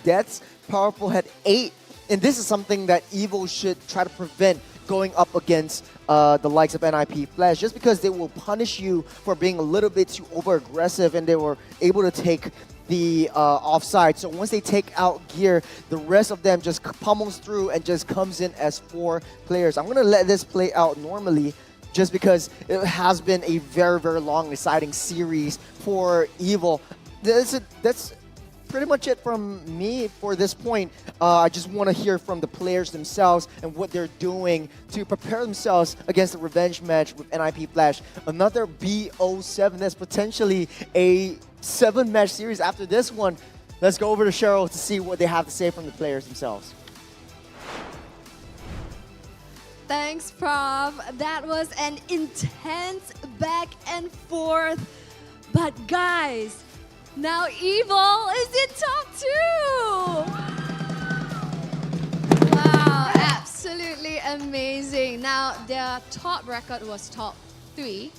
deaths, Powerful had 8, and this is something that Evo should try to prevent going up against the likes of NIP Flash, just because they will punish you for being a little bit too over-aggressive, and they were able to take the offside. So once they take out Gear, the rest of them just pummels through and just comes in as 4 players. I'm going to let this play out normally just because it has been a very, very long, exciting series for Evo. That's pretty much it from me for this point. I just want to hear from the players themselves and what they're doing to prepare themselves against the revenge match with NIP Flash. Another BO7 that's potentially a 7-match series after this one. Let's go over to Cheryl to see what they have to say from the players themselves. Thanks, Prof. That was an intense back and forth. But guys, now Evil is in top 2! Wow, absolutely amazing. Now, their top record was top 3.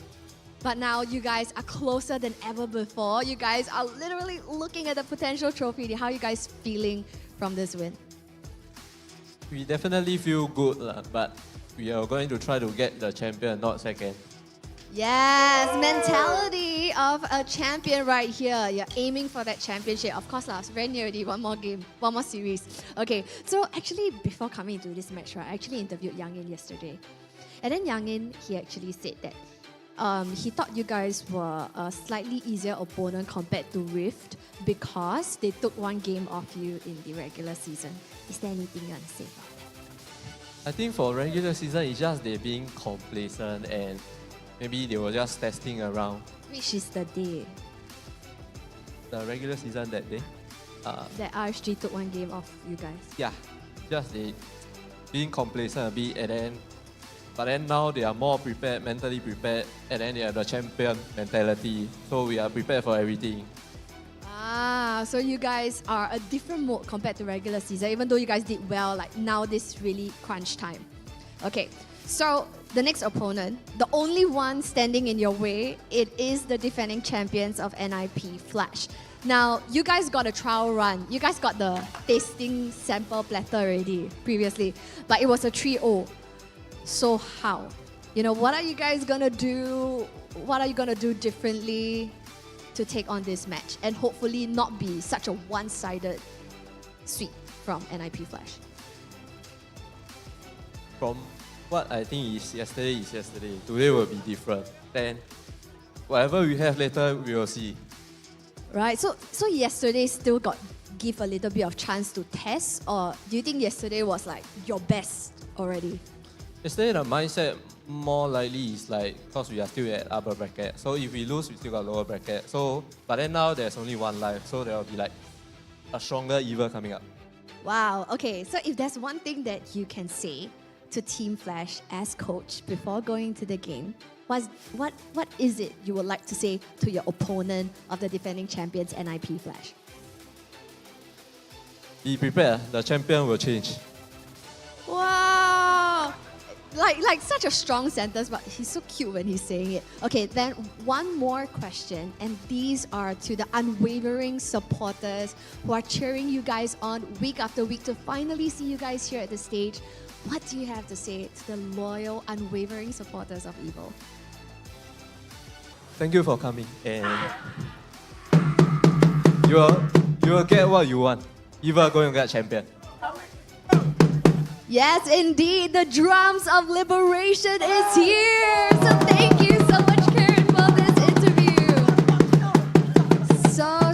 But now you guys are closer than ever before. You guys are literally looking at the potential trophy. How are you guys feeling from this win? We definitely feel good, but we are going to try to get the champion, not second. Yes, mentality of a champion right here. You're aiming for that championship. Of course, it's very near already. One more game, one more series. Okay, so actually, before coming into this match, I actually interviewed Yang In yesterday. And then Yang In, he actually said that he thought you guys were a slightly easier opponent compared to Rift because they took 1 game off you in the regular season. Is there anything you want to say about that? I think for regular season, it's just they being complacent and maybe they were just testing around. Which is the day? The regular season that day. That RSG took 1 game off you guys. Yeah, just they being complacent a bit, but then now they are more prepared, mentally prepared, and then they have the champion mentality. So we are prepared for everything. Ah, so you guys are a different mode compared to regular season, even though you guys did well, like now this really crunch time. Okay, so the next opponent, the only one standing in your way, it is the defending champions of NIP Flash. Now, you guys got a trial run. You guys got the tasting sample platter already previously, but it was a 3-0. So how? You know, what are you guys gonna do? What are you gonna do differently to take on this match and hopefully not be such a one-sided sweep from NIP Flash? From what I think is yesterday. Today will be different. Then whatever we have later, we will see. Right, so yesterday still got give a little bit of chance to test, or do you think yesterday was like your best already? Yesterday the mindset more likely is like, because we are still at upper bracket. So if we lose, we still got lower bracket. So, but then now there's only one life, so there will be like a stronger Eva coming up. Wow, okay, so if there's one thing that you can say to Team Flash as coach before going to the game, what is it you would like to say to your opponent of the defending champions NIP Flash? Be prepared, the champion will change. Wow! Like such a strong sentence, but he's so cute when he's saying it. Okay, then one more question, and these are to the unwavering supporters who are cheering you guys on week after week to finally see you guys here at the stage. What do you have to say to the loyal, unwavering supporters of EVIL? Thank you for coming, and you will get what you want. EVIL going to get champion. Yes, indeed, the drums of liberation is here. So thank you so much, Karen, for this interview.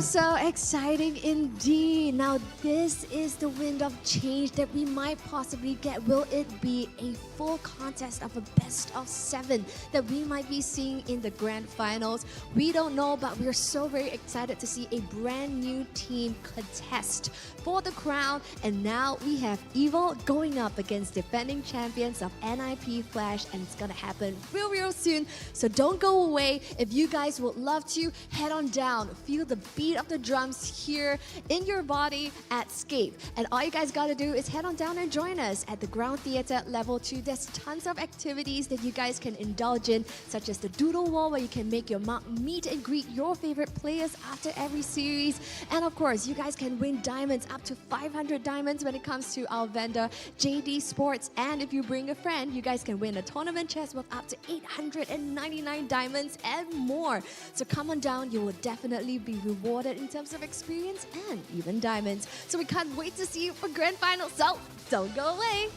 So exciting indeed. Now, this is the wind of change that we might possibly get. Will it be a full contest of a best of 7 that we might be seeing in the grand finals? We don't know, but we're so very excited to see a brand new team contest for the crown. And now we have EVIL going up against defending champions of NIP Flash, and it's gonna happen real soon. So don't go away. If you guys would love to, head on down, feel the beat of the drums here in your body at Scape. And all you guys gotta do is head on down and join us at the Ground Theatre Level 2. There's tons of activities that you guys can indulge in, such as the Doodle Wall, where you can make your mark, meet and greet your favorite players after every series. And of course, you guys can win diamonds, up to 500 diamonds when it comes to our vendor, JD Sports. And if you bring a friend, you guys can win a tournament chest with up to 899 diamonds and more. So come on down, you will definitely be rewarded in terms of experience and even diamonds. So we can't wait to see you for grand finals, so don't go away.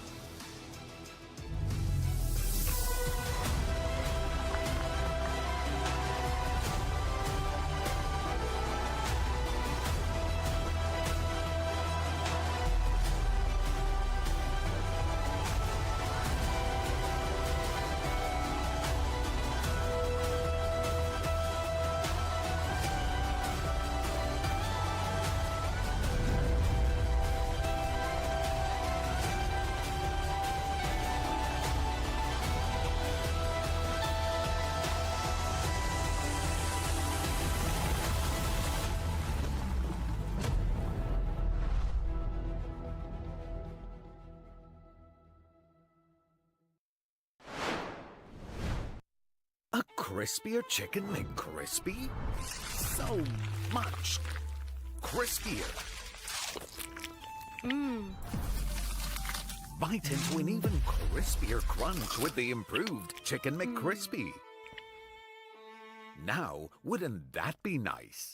A crispier chicken McCrispy? So much crispier. Bite into an even crispier crunch with the improved Chicken McCrispy. Now, wouldn't that be nice?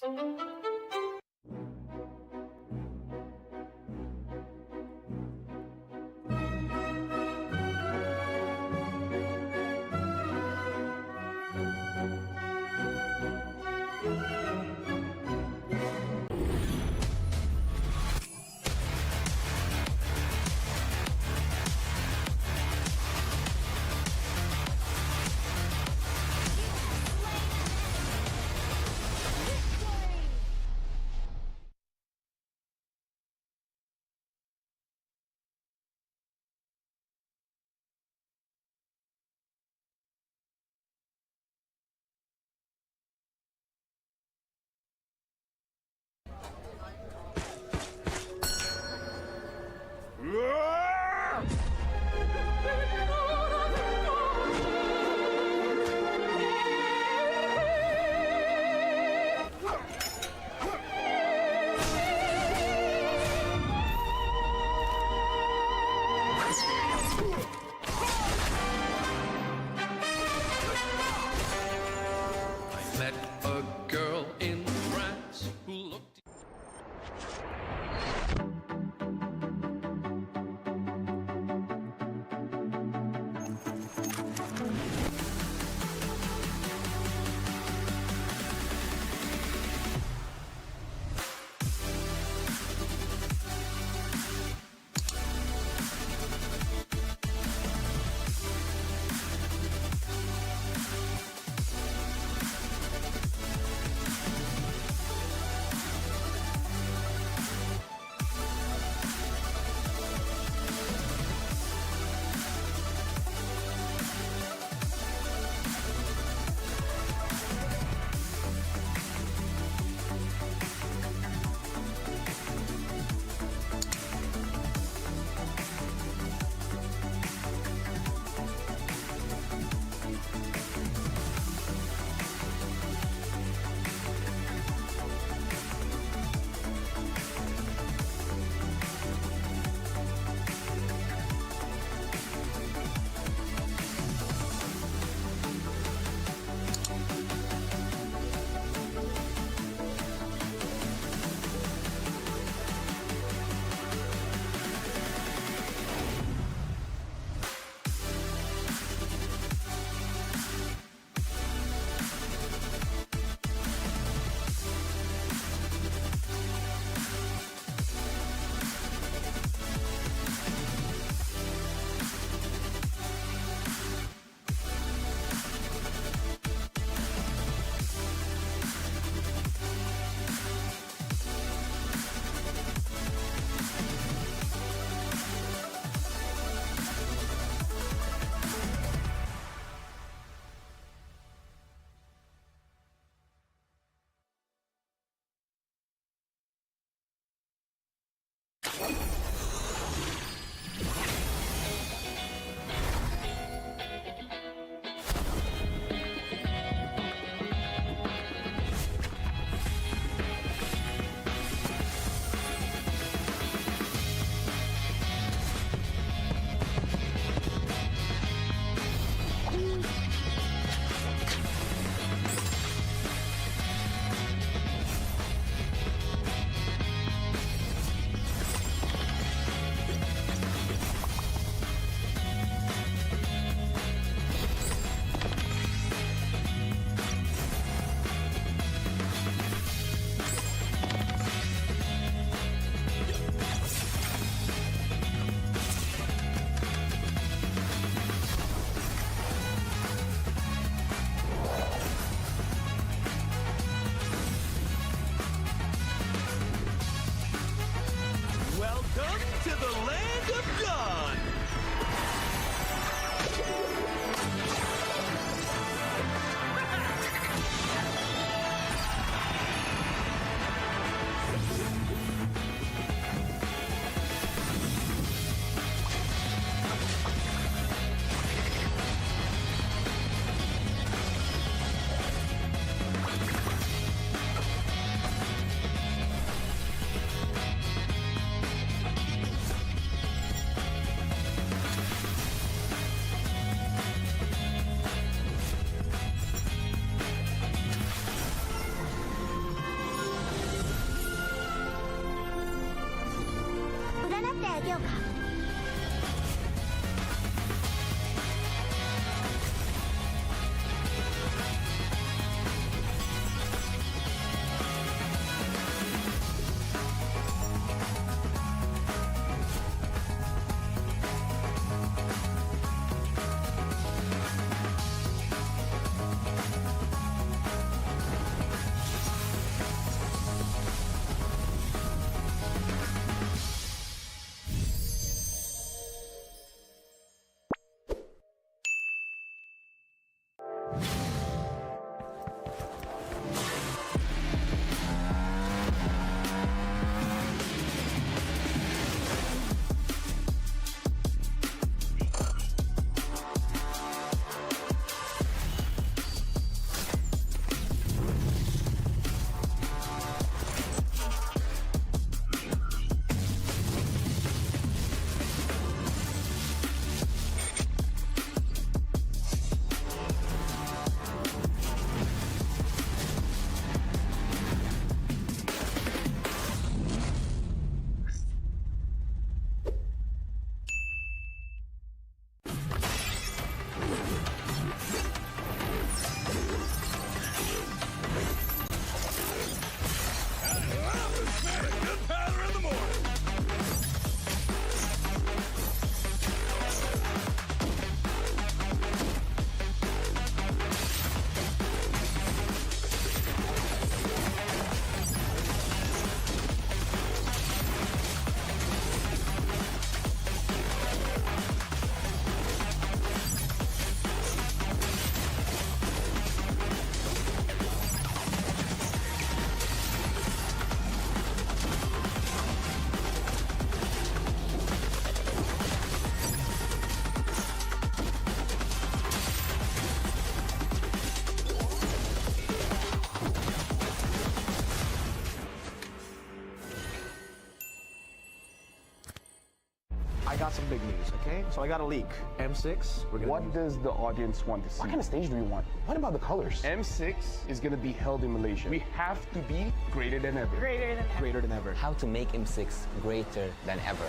เกี่ยวค่ะ I got some big news, okay? So I got a leak. M6, we're gonna What does the audience want to see? What kind of stage do we want? What about the colors? M6 is going to be held in Malaysia. We have to be greater than ever. Greater than ever. Greater than ever. How to make M6 greater than ever.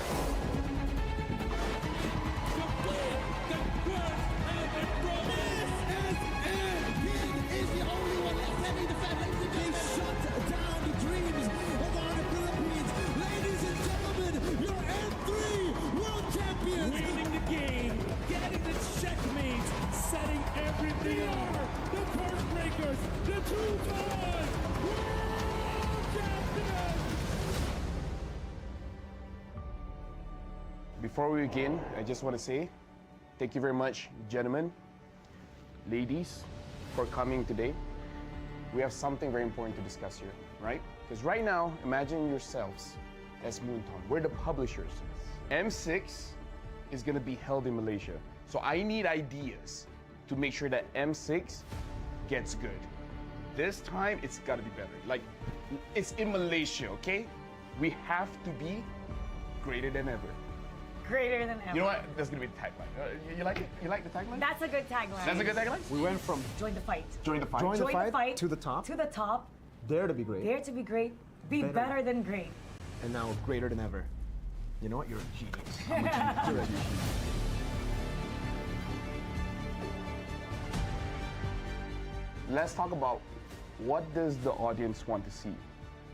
Winning the game, getting the checkmate, setting everything up. The curse breakers, the two-time world champions. Before we begin, I just want to say thank you very much, gentlemen, ladies, for coming today. We have something very important to discuss here, right? Because right now, imagine yourselves as Moonton. We're the publishers. M6 is going to be held in Malaysia. So I need ideas to make sure that M6 gets good. This time, it's got to be better. Like, it's in Malaysia, okay? We have to be greater than ever. Greater than ever. You know what? That's going to be the tagline. You like it? You like the tagline? That's a good tagline. That's a good tagline? We went from Join the fight. Join the fight. Join the fight to the top. To the top. Dare to be great. Dare to be great. Be better than great. And now greater than ever. You know what? You're a genius. I'm a genius. You're a genius. Let's talk about what does the audience want to see,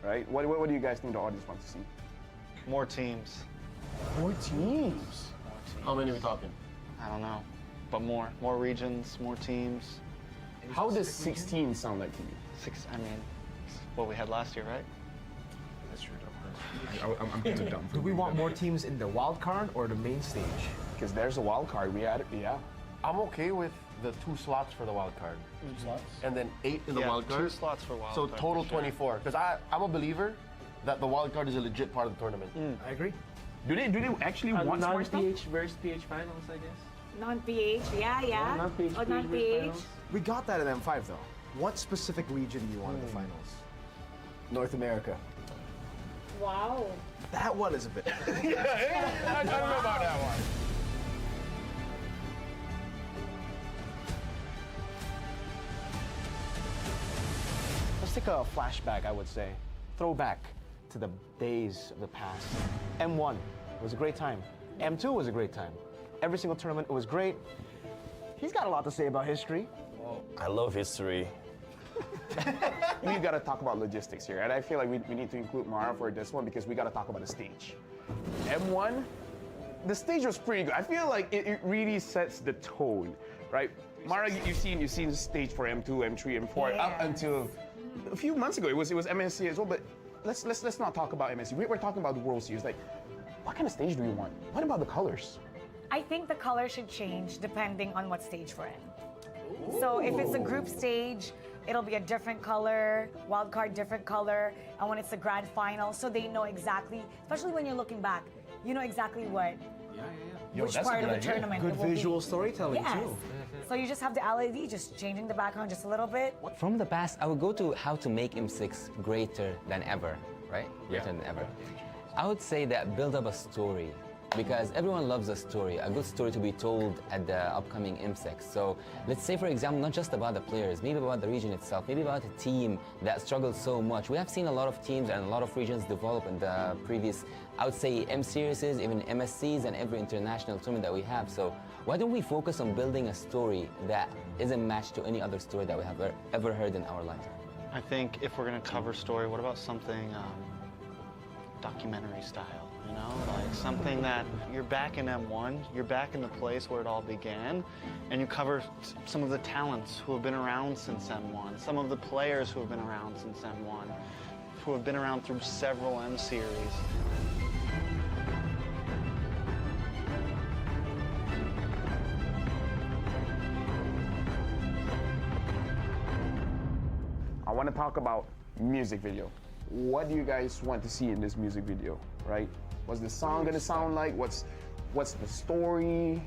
right? What do you guys think the audience wants to see? More teams. More teams? How many are we talking? I don't know, but more. More regions, more teams. How does 16 sound like to you? I mean, it's what we had last year, right? That's true. I'm too dumb. Do we want more teams in the wild card or the main stage? Because there's a wild card. We had it, yeah. I'm okay with the 2 slots for the wild card. 2 slots? And then 8 in the wild card. 2 slots for wild So card, total for sure. 24. Because I'm a believer that the wild card is a legit part of the tournament. I agree. Do they actually want more stuff? Non-PH versus PH finals, I guess. Non-PH, yeah. Non-PH, Oh, non-PH. We got that in M5 though. What specific region do you want in the finals? North America. Wow. That one is a bit. I don't know about that one. Let's take a flashback, I would say. Throwback to the days of the past. M1, It was a great time. M2 was a great time. Every single tournament, it was great. He's got a lot to say about history. I love history. We got to talk about logistics here, and I feel like we need to include Mara for this one because we got to talk about the stage. M1, the stage was pretty good. I feel like it really sets the tone, right? Mara, you've seen the stage for M2, M3, M4 up until a few months ago. It was MSC as well, but let's not talk about MSC. We're talking about the World Series. Like, what kind of stage do you want? What about the colors? I think the color should change depending on what stage we're in. So if it's a group stage, it'll be a different color, wild card different color, and when it's the grand final, so they know exactly, especially when you're looking back, you know exactly what, which part of the tournament Good it will visual be. storytelling Yes. too. So you just have the LED, just changing the background just a little bit. From the past, I would go to how to make M6 greater than ever, right? Greater than ever. I would say that build up a story, because everyone loves a story, a good story to be told at the upcoming M6. So let's say, for example, not just about the players, maybe about the region itself, maybe about a team that struggled so much. We have seen a lot of teams and a lot of regions develop in the previous, I would say, M series, even MSCs, and every international tournament that we have. So why don't we focus on building a story that isn't matched to any other story that we have ever heard in our lives? I think if we're going to cover story, what about something documentary style? You know, like something that you're back in M1, you're back in the place where it all began, and you cover some of the talents who have been around since M1, some of the players who have been around since M1, who have been around through several M series. I want to talk about music video. What do you guys want to see in this music video, right? What's the song gonna sound like? What's the story?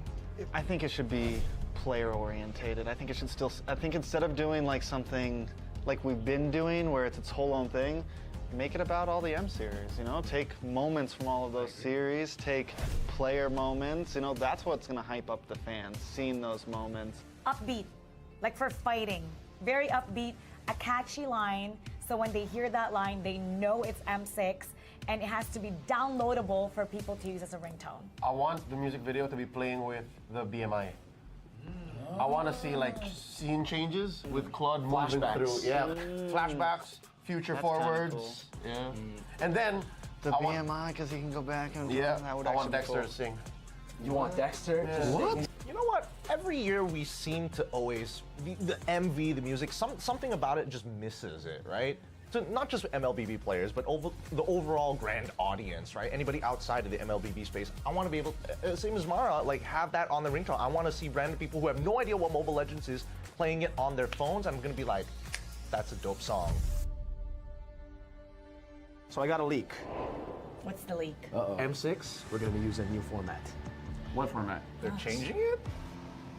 I think it should be player orientated. I think it should still, I think instead of doing like something like we've been doing where it's its whole own thing, make it about all the M series, you know? Take moments from all of those series, take player moments, you know, that's what's gonna hype up the fans, seeing those moments. Upbeat, like for fighting, very upbeat, a catchy line, so when they hear that line, they know it's M6, and it has to be downloadable for people to use as a ringtone. I want the music video to be playing with the BMI. I want to see like scene changes with Claude moving through. Yeah, flashbacks, future That's forwards. kinda cool. Yeah, and then The BMI, because he can go back and that would I want actually be Dexter cool. to sing. You want Dexter? Yeah. to sing? You know what? Every year we seem to always the MV, the music, something about it just misses it, right? So not just MLBB players, but the overall grand audience, right? Anybody outside of the MLBB space, I want to be able, same as Mara, like have that on the ringtone. I want to see random people who have no idea what Mobile Legends is playing it on their phones. I'm gonna be like, that's a dope song. So I got a leak. What's the leak? M6, we're gonna use a new format. What format? They're changing it?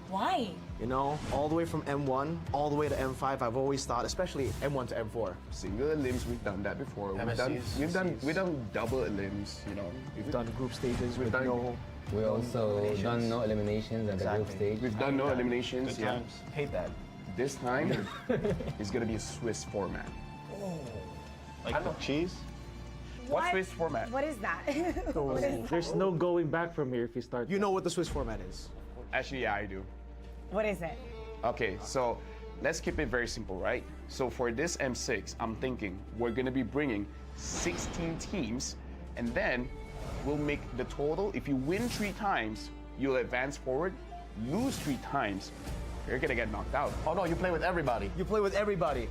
Why? You know, all the way from M1, all the way to M5, I've always thought, especially M1 to M4. Single elims, we've done that before. We've done double elims, you know. We've done group stages with done- no... We also done no eliminations at the group Exactly. stage. We've done no eliminations. Good Yeah. times. Hate that. This time, it's gonna be a Swiss format. Like the cheese? What's Swiss format? What is that? What is There's no going back from here if you start. You know what the Swiss format is. Actually, yeah, I do. What is it? Okay, so let's keep it very simple, right? So for this M6, I'm thinking we're gonna be bringing 16 teams, and then we'll make the total. If you win 3 times, you'll advance forward. Lose 3 times, you're gonna get knocked out. Oh no, you play with everybody. You play with everybody.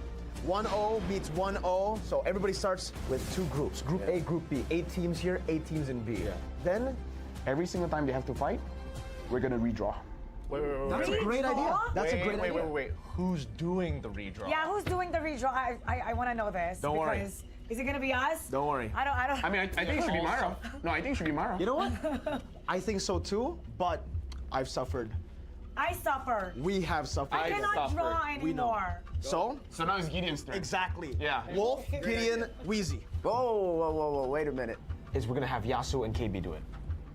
1-0 beats 1-0, so everybody starts with 2 groups. Group A, Group B. 8 teams here, 8 teams in B. Then, Every single time they have to fight, we're gonna redraw. that's a great idea. That's a great idea. Wait. Who's doing the redraw? Yeah, who's doing the redraw? I want to know this. Don't worry. Because is it gonna be us? Don't worry. I don't. I mean, I think it should be Mara. No, I think it should be Mara. You know what? I think so too, but I've suffered. I suffer. We have suffered. I cannot draw We know. anymore. So? So now it's Gideon's turn. Exactly. Yeah. Wolf, Gideon, Wheezy. Whoa, wait a minute. Is we're gonna have Yasu and KB do it.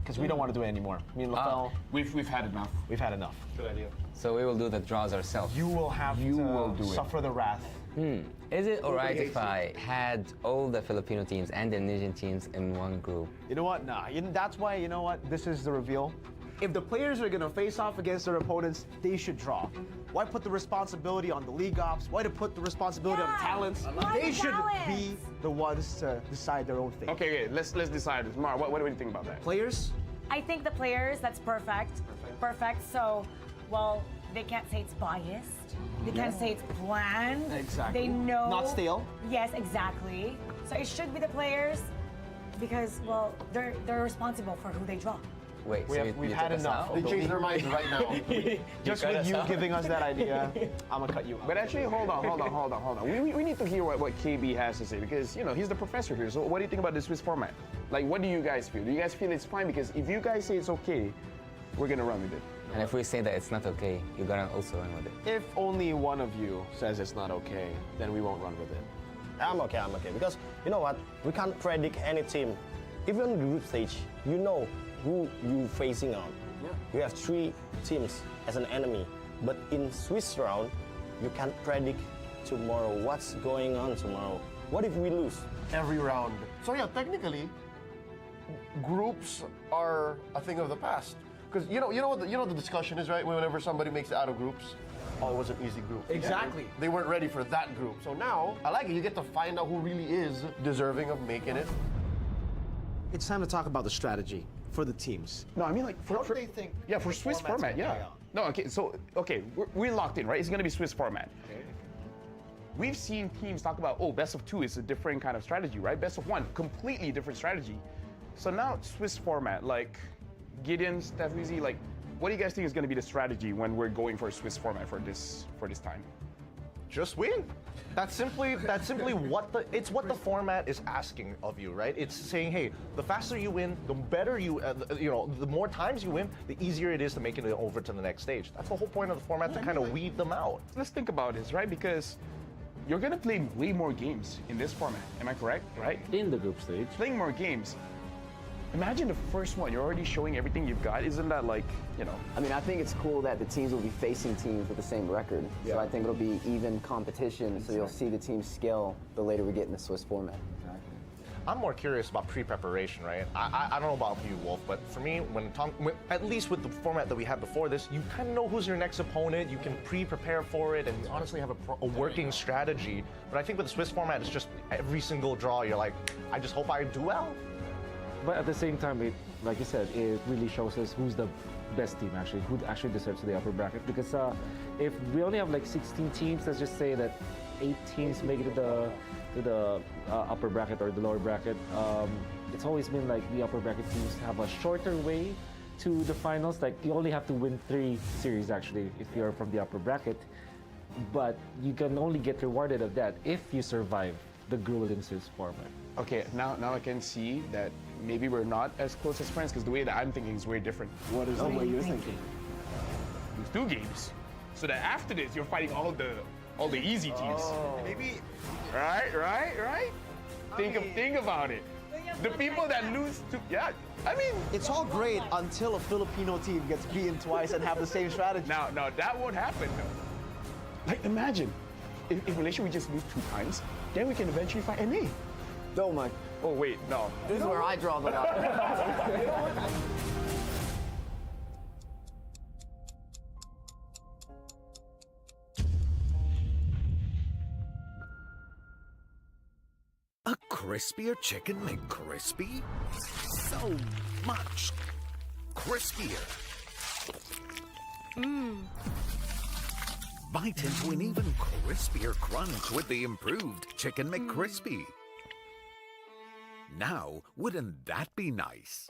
Because we don't want to do it anymore. Me and LaFell, We've had enough. we've had enough. Good idea. So we will do the draws ourselves. You will have to will do it. suffer the wrath Is it alright if I had all the Filipino teams and the Indonesian teams in one group? You know what? Nah. That's why, you know what? This is the reveal. If the players are going to face off against their opponents, they should draw. Why put the responsibility on the league ops? Why to put the responsibility on the talents? They should be the ones to decide their own fate. Okay, let's decide this. Mar, what do you think about that? Players? I think the players, that's perfect. Perfect. So, well, they can't say it's biased. They can't say it's planned. Exactly. They know. Not stale. Yes, exactly. So it should be the players because, well, they're responsible for who they draw. Wait, we've had enough. They changed their minds right now. Just with you giving us that idea, I'm gonna cut you out. But actually, hold on. We need to hear what KB has to say because, you know, he's the professor here. So what do you think about the Swiss format? Like, what do you guys feel? Do you guys feel it's fine? Because if you guys say it's okay, we're gonna run with it. And if we say that it's not okay, you're gonna also run with it. If only one of you says it's not okay, then we won't run with it. I'm okay. Because you know what? We can't predict any team. Even group stage, you know who you facing on. You have 3 teams as an enemy. But in Swiss round, you can't predict tomorrow what's going on tomorrow. What if we lose? Every round. So yeah, technically, groups are a thing of the past. Because you know what the discussion is, right? Whenever somebody makes it out of groups, oh, it was an easy group. Exactly. They weren't ready for that group. So now, I like it. You get to find out who really is deserving of making it. It's time to talk about the strategy for the teams. No, I mean like for do they think? Yeah, for Swiss format, yeah. No, okay, so we're locked in, right? It's gonna be Swiss format. Okay. We've seen teams talk about, oh, best of 2 is a different kind of strategy, right? Best of 1, completely different strategy. So now it's Swiss format, like Gideon, Steffizi, like, what do you guys think is gonna be the strategy when we're going for a Swiss format for this time? Just win. That's simply what the format is asking of you, right? It's saying, hey, the faster you win, the better you, the more times you win, the easier it is to make it over to the next stage. That's the whole point of the format, to kind of weed them out. Let's think about this, right? Because you're gonna play way more games in this format. Am I correct? Right? In the group stage. Playing more games. Imagine the first one, you're already showing everything you've got. Isn't that like, you know? I mean, I think it's cool that the teams will be facing teams with the same record. Yeah. So I think it'll be even competition, so you'll see the teams scale the later we get in the Swiss format. I'm more curious about pre-preparation, right? I don't know about you, Wolf, but for me, at least with the format that we had before this, you kind of know who's your next opponent. You can pre-prepare for it and honestly have a working strategy. But I think with the Swiss format, it's just every single draw, you're like, I just hope I do well. But at the same time, like you said, it really shows us who's the best team actually, who actually deserves the upper bracket. Because if we only have like 16 teams, let's just say that 8 teams make it to the upper bracket or the lower bracket. It's always been like the upper bracket teams have a shorter way to the finals. Like you only have to win 3 series actually if you're from the upper bracket. But you can only get rewarded of that if you survive the grueling Swiss format. Okay, now I can see that maybe we're not as close as friends because the way that I'm thinking is very different. What is the way you're thinking? There's 2 games, so that after this you're fighting all the easy teams. Oh. Maybe. Right. Think about it. The people that lose to I mean, it's all great until a Filipino team gets beaten twice and have the same strategy. Now that won't happen though. Like imagine if Malaysia we just lose 2 times, then we can eventually fight NA. No, Mike. Oh wait, no. This is where I draw the line. A crispier chicken McCrispy? So much crispier. Bite into an even crispier crunch with the improved Chicken McCrispy. Now, wouldn't that be nice?